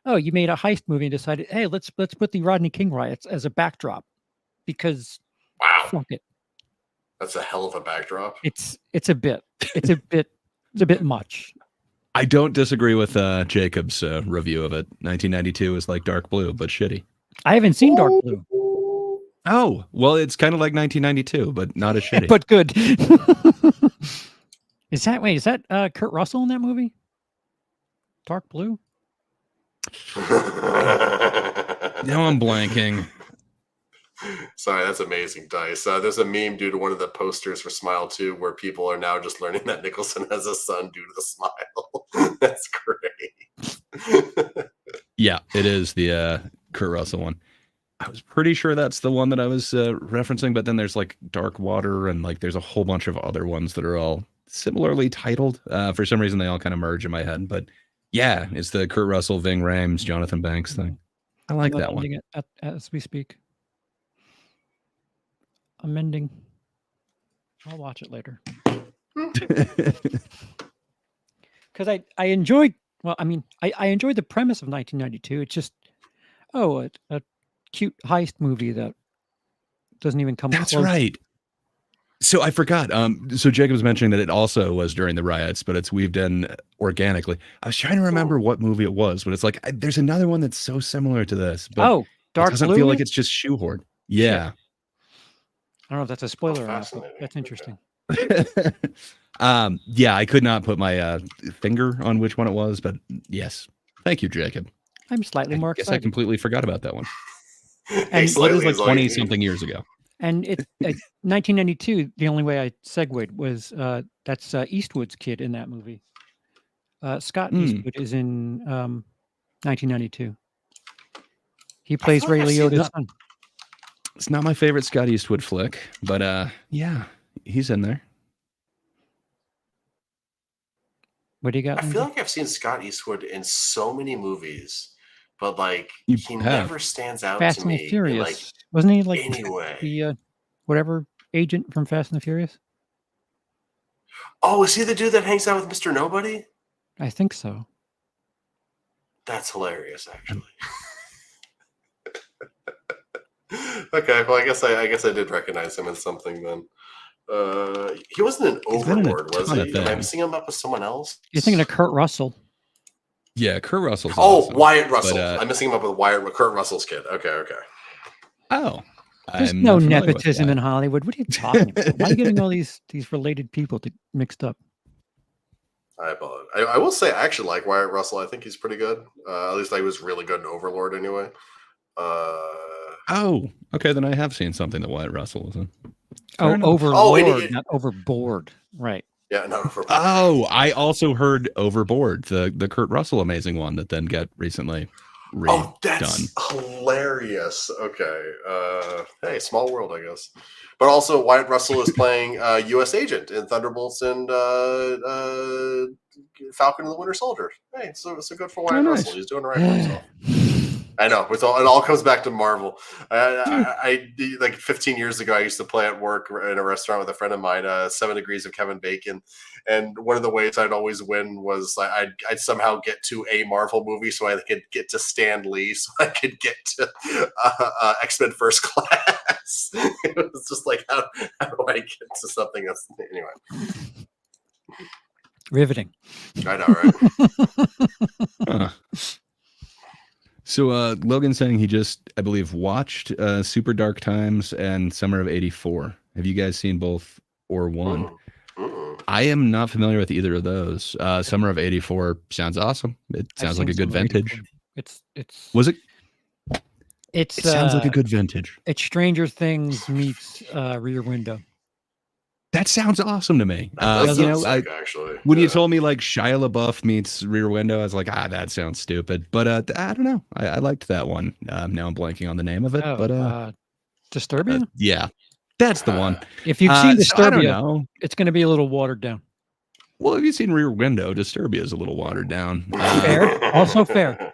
oh, you made a heist movie and decided, hey, let's put the Rodney King riots as a backdrop because Wow, fuck it. that's a hell of a backdrop. It's a bit much. I don't disagree with Jacob's review of it. 1992 is like Dark Blue, but shitty. I haven't seen Dark Blue, Oh, well, it's kind of like 1992, but not as shitty. but good. Is that Kurt Russell in that movie? Dark Blue? Now I'm blanking. Sorry, that's amazing, Dice. There's a meme due to one of the posters for Smile 2 where people are now just learning that Nicholson has a son due to the smile. That's great. Yeah, it is the Kurt Russell one. I was pretty sure that's the one that I was referencing, but then there's like Dark Water and like there's a whole bunch of other ones that are all similarly titled. For some reason, they all kind of merge in my head. But yeah, it's the Kurt Russell, Ving Rhames, Jonathan Banks thing. I like that one. It as we speak. Amending. I'll watch it later. Because I enjoyed. Well, I mean, I enjoyed the premise of 1992. It's just, a cute heist movie that doesn't even come That's close. right. So I forgot. So Jacob was mentioning that it also was during the riots, but it's weaved in organically. I was trying to remember what movie it was, but it's like there's another one that's so similar to this. But Dark it doesn't Blue? feel like it's just shoehorned. Yeah. I don't know if that's a spoiler or not, but Fascinating. that's interesting. Yeah, I could not put my finger on which one it was, but yes. Thank you, Jacob. I'm slightly more I guess I excited. completely forgot about that one. And Well, it Slightly was like is all you 20 need. something years ago. And it 1992. The only way I segued was that's Eastwood's kid in that movie. Scott Eastwood is in 1992. He plays feel Ray like I've seen Liotta's son. It's not my favorite Scott Eastwood flick, but yeah, he's in there. What do you got? I Lindsay? feel like I've seen Scott Eastwood in so many movies, but like You he have. never stands out Fast to and me. the in, Furious. like Wasn't he like anyway. the whatever agent from Fast and the Furious? Oh, is he the dude that hangs out with Mr. Nobody? I think so. That's hilarious, actually. Okay, well, I guess I did recognize him in something then. He wasn't in He's been in a Overboard, was ton of he? Am I things. mixing him up with someone else? You're thinking of Kurt Russell. Yeah, Kurt Russell's Oh, awesome. Wyatt Russell. But, I'm mixing him up with Kurt Russell's kid. Okay. Oh. There's I'm no not familiar with nepotism that. in Hollywood. What are you talking about? Why are you getting all these related people mixed up? I apologize. I will say I actually like Wyatt Russell. I think he's pretty good. At least I was really good in Overlord anyway. Oh, okay, then I have seen something that Wyatt Russell was in. Oh, enough. Overlord, not Overboard. Right. Yeah, no, Overboard. Oh, I also heard Overboard, the Kurt Russell amazing one that then got recently redone. Oh, that's hilarious. Okay. Hey, small world, I guess. But also, Wyatt Russell is playing U.S. Agent in Thunderbolts and Falcon and the Winter Soldier. Hey, so good for Wyatt nice. Russell. He's doing all right for himself. I know. It all comes back to Marvel. I like 15 years ago, I used to play at work in a restaurant with a friend of mine, 7 Degrees of Kevin Bacon. And one of the ways I'd always win was I'd somehow get to a Marvel movie so I could get to Stan Lee, so I could get to X-Men First Class. It was just like, how do I get to something else? Anyway. Riveting. I know, right? Huh. So Logan's saying he just, I believe, watched Super Dark Times and Summer of '84. Have you guys seen both or one? I am not familiar with either of those. Summer of '84 sounds awesome. It sounds like a good vintage. It's Was it? It sounds like a good vintage. It's Stranger Things meets Rear Window. That sounds awesome to me. That You know, sounds sick, actually. when you Yeah. told me like Shia LaBeouf meets Rear Window, I was like, that sounds stupid. But I don't know. I liked that one. Now I'm blanking on the name of it. Oh, But Disturbia. yeah, that's the one. If you've seen So I don't Disturbia, know. it's going to be a little watered down. Well, have you seen Rear Window? Disturbia is a little watered down. Fair, also fair.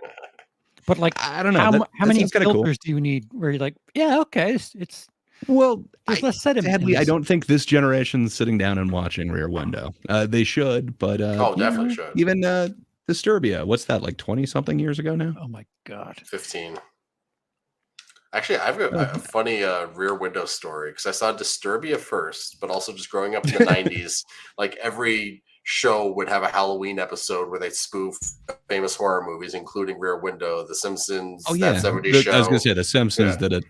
But like, I don't know. how many sounds kinda cool. filters do you need? Where you're like, yeah, okay, it's Well, there's less sediment. in sadly, I this. don't think this generation's sitting down and watching Rear Window. They should, but Oh, you definitely know, should. even Disturbia. What's that, like 20-something years ago now? Oh my god. 15. Actually, I've got a funny Rear Window story because I saw Disturbia first, but also just growing up in the 90s, like every show would have a Halloween episode where they spoof famous horror movies, including Rear Window, The Simpsons, Oh yeah, That 70s Show. I was gonna say The Simpsons Yeah. did it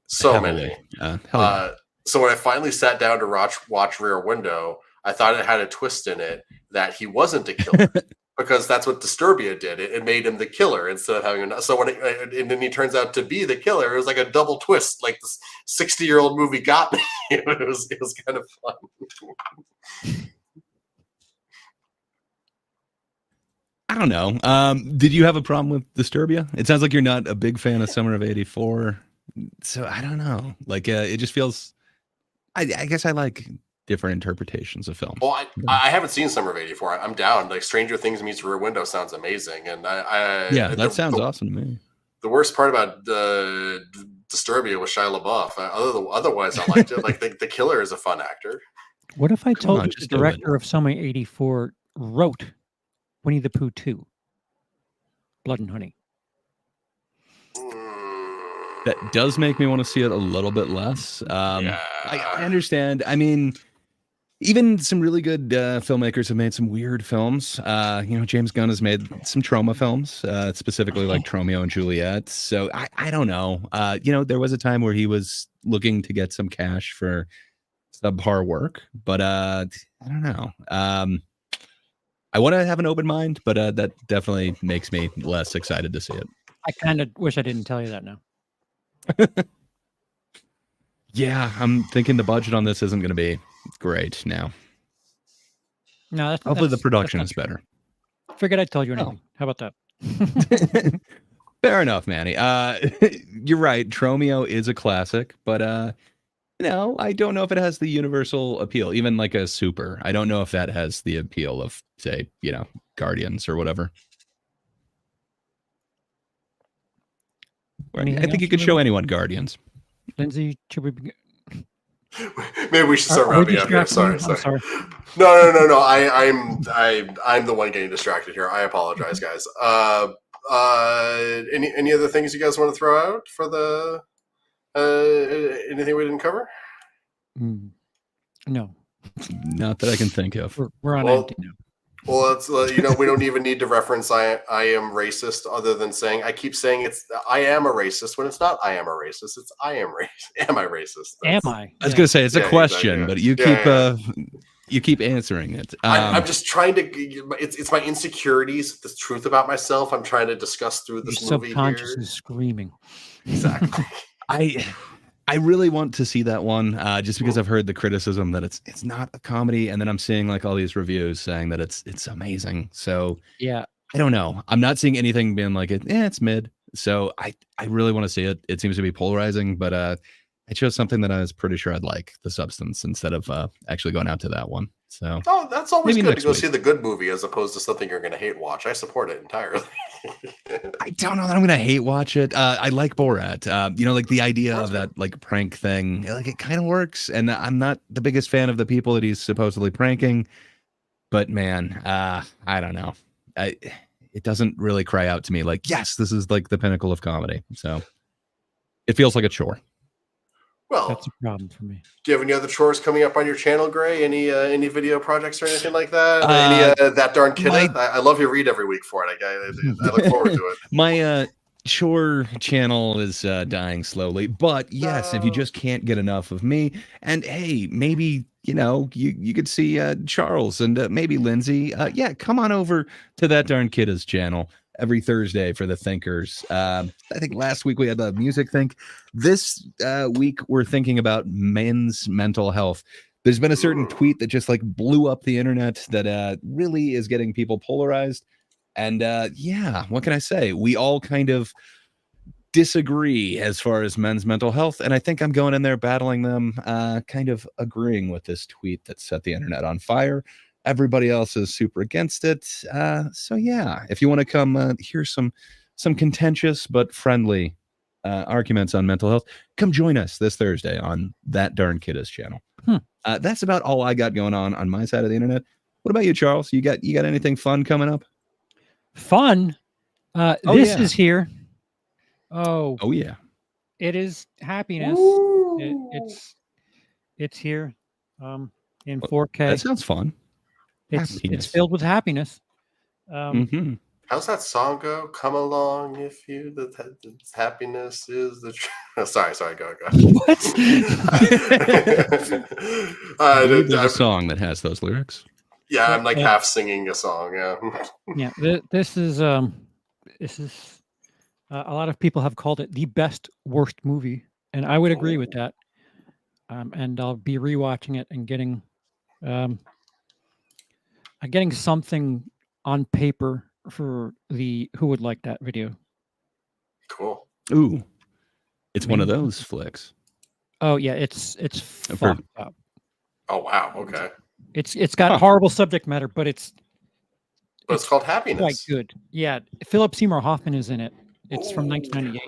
So heavily. many. Hell yeah. So when I finally sat down to watch Rear Window, I thought it had a twist in it that he wasn't a killer. Because that's what Disturbia did. It made him the killer instead of having so when and then he turns out to be the killer. It was like a double twist, like this 60-year-old movie got me. It was kind of fun. I don't know. Did you have a problem with Disturbia? It sounds like you're not a big fan of Summer of '84. So I don't know. Like it just feels. I guess I like different interpretations of films. Well, I haven't seen Summer of '84. I'm down. Like Stranger Things meets Rear Window sounds amazing, and that sounds awesome to me. The worst part about Disturbia was Shia LaBeouf. Otherwise, I liked it. Like the killer is a fun actor. What if I told on, you the just do it. director of Summer '84 wrote Winnie the Pooh 2, Blood and Honey? That does make me want to see it a little bit less. Yeah. I understand. I mean, even some really good filmmakers have made some weird films. James Gunn has made some trauma films, specifically like Tromeo and Juliet. So I don't know. There was a time where he was looking to get some cash for subpar work, but I don't know. I want to have an open mind, but that definitely makes me less excited to see it. I kind of wish I didn't tell you that now. Yeah, I'm thinking the budget on this isn't going to be great now. No, Hopefully the that's production not is true. better. Figured I'd tell you anything. How about that? Fair enough, Manny. You're right. Tromeo is a classic, but I don't know if it has the universal appeal. Even like a Super, I don't know if that has the appeal of, say, Guardians or whatever. I Anything think you else could you show would- anyone Guardians. Lindsay, should we? Maybe we should start Are we rounding up here. distracting Sorry, you? sorry. I'm sorry. No. I'm the one getting distracted here. I apologize, guys. Any other things you guys want to throw out for the anything we didn't cover? No, Not that I can think of. we're on Well, empty now. Well, it's we don't even need to reference I am racist other than saying I keep saying it's I am a racist when it's not I am a racist. It's I am racist. Am I racist? Am I? I was going to say it's a Yeah, question, exactly. but you keep answering it. I'm just trying to. It's my insecurities, the truth about myself. I'm trying to discuss through Your this movie subconscious here. is screaming. Exactly. I really want to see that one, just because I've heard the criticism that it's not a comedy, and then I'm seeing like all these reviews saying that it's amazing. So Yeah, I don't know. I'm not seeing anything being like it's mid. So I really want to see it. It seems to be polarizing, but I chose something that I was pretty sure I'd like, The Substance, instead of actually going out to that one. So Oh, that's always Maybe good to next go week. see the good movie as opposed to something you're going to hate watch. I support it entirely. I don't know that I'm gonna hate watch it. I like Borat. Like the idea of that like prank thing. Like it kind of works, and I'm not the biggest fan of the people that he's supposedly pranking. But man, I don't know. It doesn't really cry out to me like, yes, this is like the pinnacle of comedy. So it feels like a chore. Well, that's a problem for me. do you have any other chores coming up on your channel, Gray? Any video projects or anything like that? Any That Darn Kid? I love your read every week for it. I look forward to it. My chore channel is dying slowly, but yes, if you just can't get enough of me, and hey, maybe you could see Charles and maybe Lindsay. Come on over to That Darn Kid's channel every Thursday for the Thinkers. I think last week we had the Music Think. This week we're thinking about men's mental health. There's been a certain tweet that just like blew up the internet that really is getting people polarized. And yeah, what can I say? We all kind of disagree as far as men's mental health. And I think I'm going in there battling them, kind of agreeing with this tweet that set the internet on fire. Everybody else is super against it. So yeah, if you want to come hear some contentious but friendly arguments on mental health, come join us this Thursday on That Darn Kidda's channel. That's about all I got going on my side of the internet. What about you, Charles? You got anything fun coming up? Fun? This is here. Oh yeah. It is happiness. It's here in 4K. That sounds fun. It's filled with happiness. How's that song go? Come along if you the happiness is the sorry, go. What? There's a song that has those lyrics. Yeah, I'm like half singing a song. Yeah. Yeah. This is a lot of people have called it the best worst movie, and I would agree with that. And I'll be rewatching it and getting something on paper for the Who Would Like That video. Cool. Ooh, it's one of those flicks. Oh yeah, it's fucked up. Oh wow, okay. It's got horrible subject matter, but it's called Happiness. Quite good. Yeah, Philip Seymour Hoffman is in it. It's from 1998,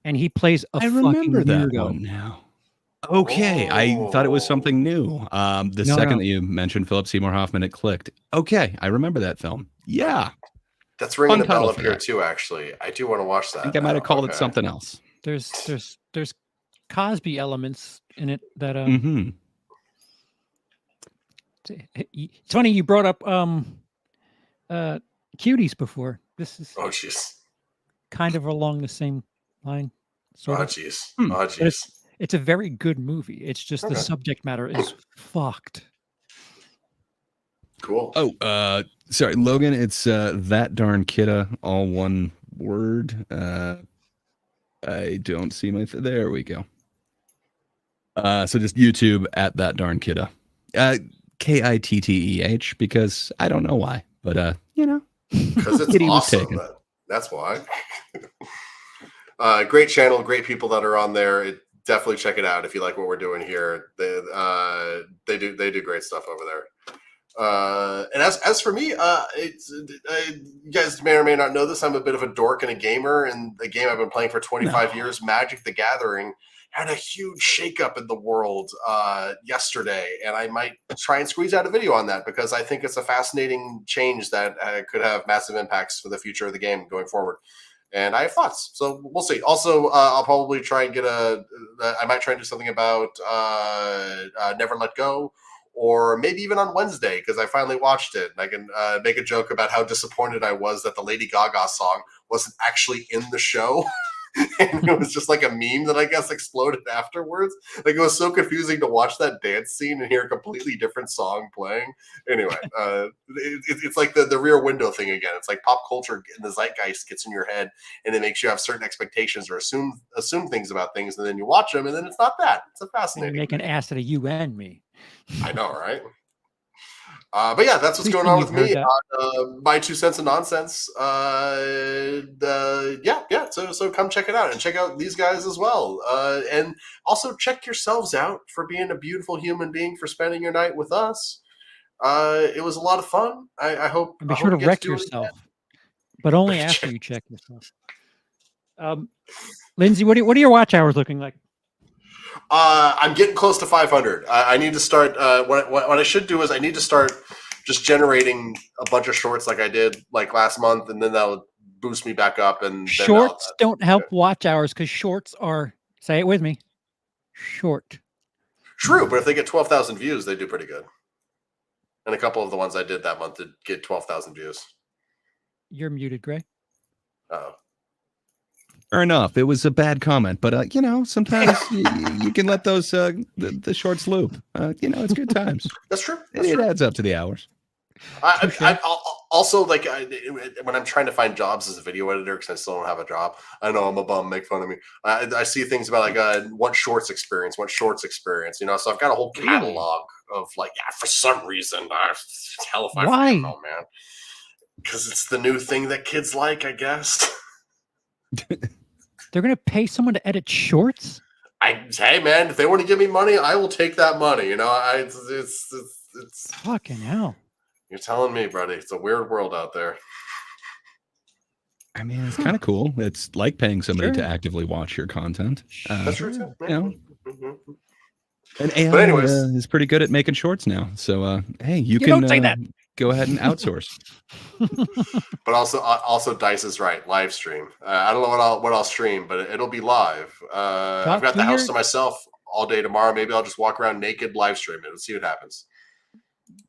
and he plays a I fucking remember that weirdo. one now. Okay, I thought it was something new. The second that you mentioned Philip Seymour Hoffman, it clicked. Okay, I remember that film. Yeah. That's ringing a bell up here too, actually. I do want to watch that. I think I might have called it something else. There's Cosby elements in it that it's funny you brought up Cuties before. This is kind of along the same line. Sort of. It's a very good movie. It's just the subject matter is fucked. Cool. Oh, sorry, Logan. It's That Darn Kidda, all one word. I don't see my. There we go. So just YouTube at That Darn Kidda, Kitteh, because I don't know why, but because it's awesome. That's why. Great channel, great people that are on there. Definitely check it out if you like what we're doing here. They do great stuff over there. And as for me, you guys may or may not know this. I'm a bit of a dork and a gamer, and the game I've been playing for 25 years, Magic the Gathering, had a huge shakeup in the world yesterday, and I might try and squeeze out a video on that because I think it's a fascinating change that could have massive impacts for the future of the game going forward. And I have thoughts, so we'll see. Also, I'll probably try and get I might try and do something about Never Let Go, or maybe even on Wednesday, because I finally watched it. And I can make a joke about how disappointed I was that the Lady Gaga song wasn't actually in the show. And it was just like a meme that I guess exploded afterwards. Like, it was so confusing to watch that dance scene and hear a completely different song playing. Anyway, it's like the Rear Window thing again. It's like pop culture and the zeitgeist gets in your head, and it makes you have certain expectations or assume things about things, and then you watch them, and then it's not that. It's a fascinating. You make an ass out of you and me. I know, right? But yeah, that's what's going on with me. My 2 cents of nonsense. Yeah. So come check it out and check out these guys as well. And also check yourselves out for being a beautiful human being, for spending your night with us. It was a lot of fun. I hope. And be sure to wreck yourself, but only after you check yourself. Lindsay, what are your watch hours looking like? I'm getting close to 500. I need to start. What I should do is I need to start just generating a bunch of shorts like I did like last month, and then that'll boost me back up. And shorts don't help watch hours because shorts are, say it with me, short. True, but if they get 12,000 views, they do pretty good. And a couple of the ones I did that month did get 12,000 views. You're muted, Gray. Uh-oh. Fair enough. It was a bad comment, but sometimes you can let those the shorts loop. It's good times. That's true. It adds up to the hours. I also, like, when I'm trying to find jobs as a video editor, because I still don't have a job. I know I'm a bum. Make fun of me. I see things about like want shorts experience. So I've got a whole catalog of like, yeah, for some reason, hell if I Why? freaking know, man. Because it's the new thing that kids like, I guess. They're gonna pay someone to edit shorts? Hey man, if they want to give me money, I will take that money. You know, it's Fucking hell. you're telling me, buddy. It's a weird world out there. I mean, it's kind of cool. It's like paying somebody to Sure. actively watch your content. That's true too. You know, Mhm. and AI But anyways. is pretty good at making shorts now. So, hey, you can don't say that. go ahead and outsource. But also Dice is right. Live stream. I don't know what I'll stream, but it'll be live. I've got the house to myself all day tomorrow. Maybe I'll just walk around naked, live stream it, and see what happens.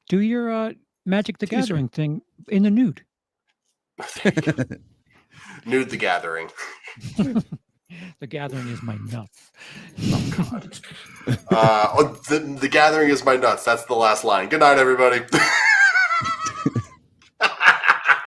Do your Magic the Teaser. Gathering thing in the nude. Nude the Gathering. The Gathering is my nuts. Oh God. The Gathering is my nuts. That's the last line. Good night, everybody.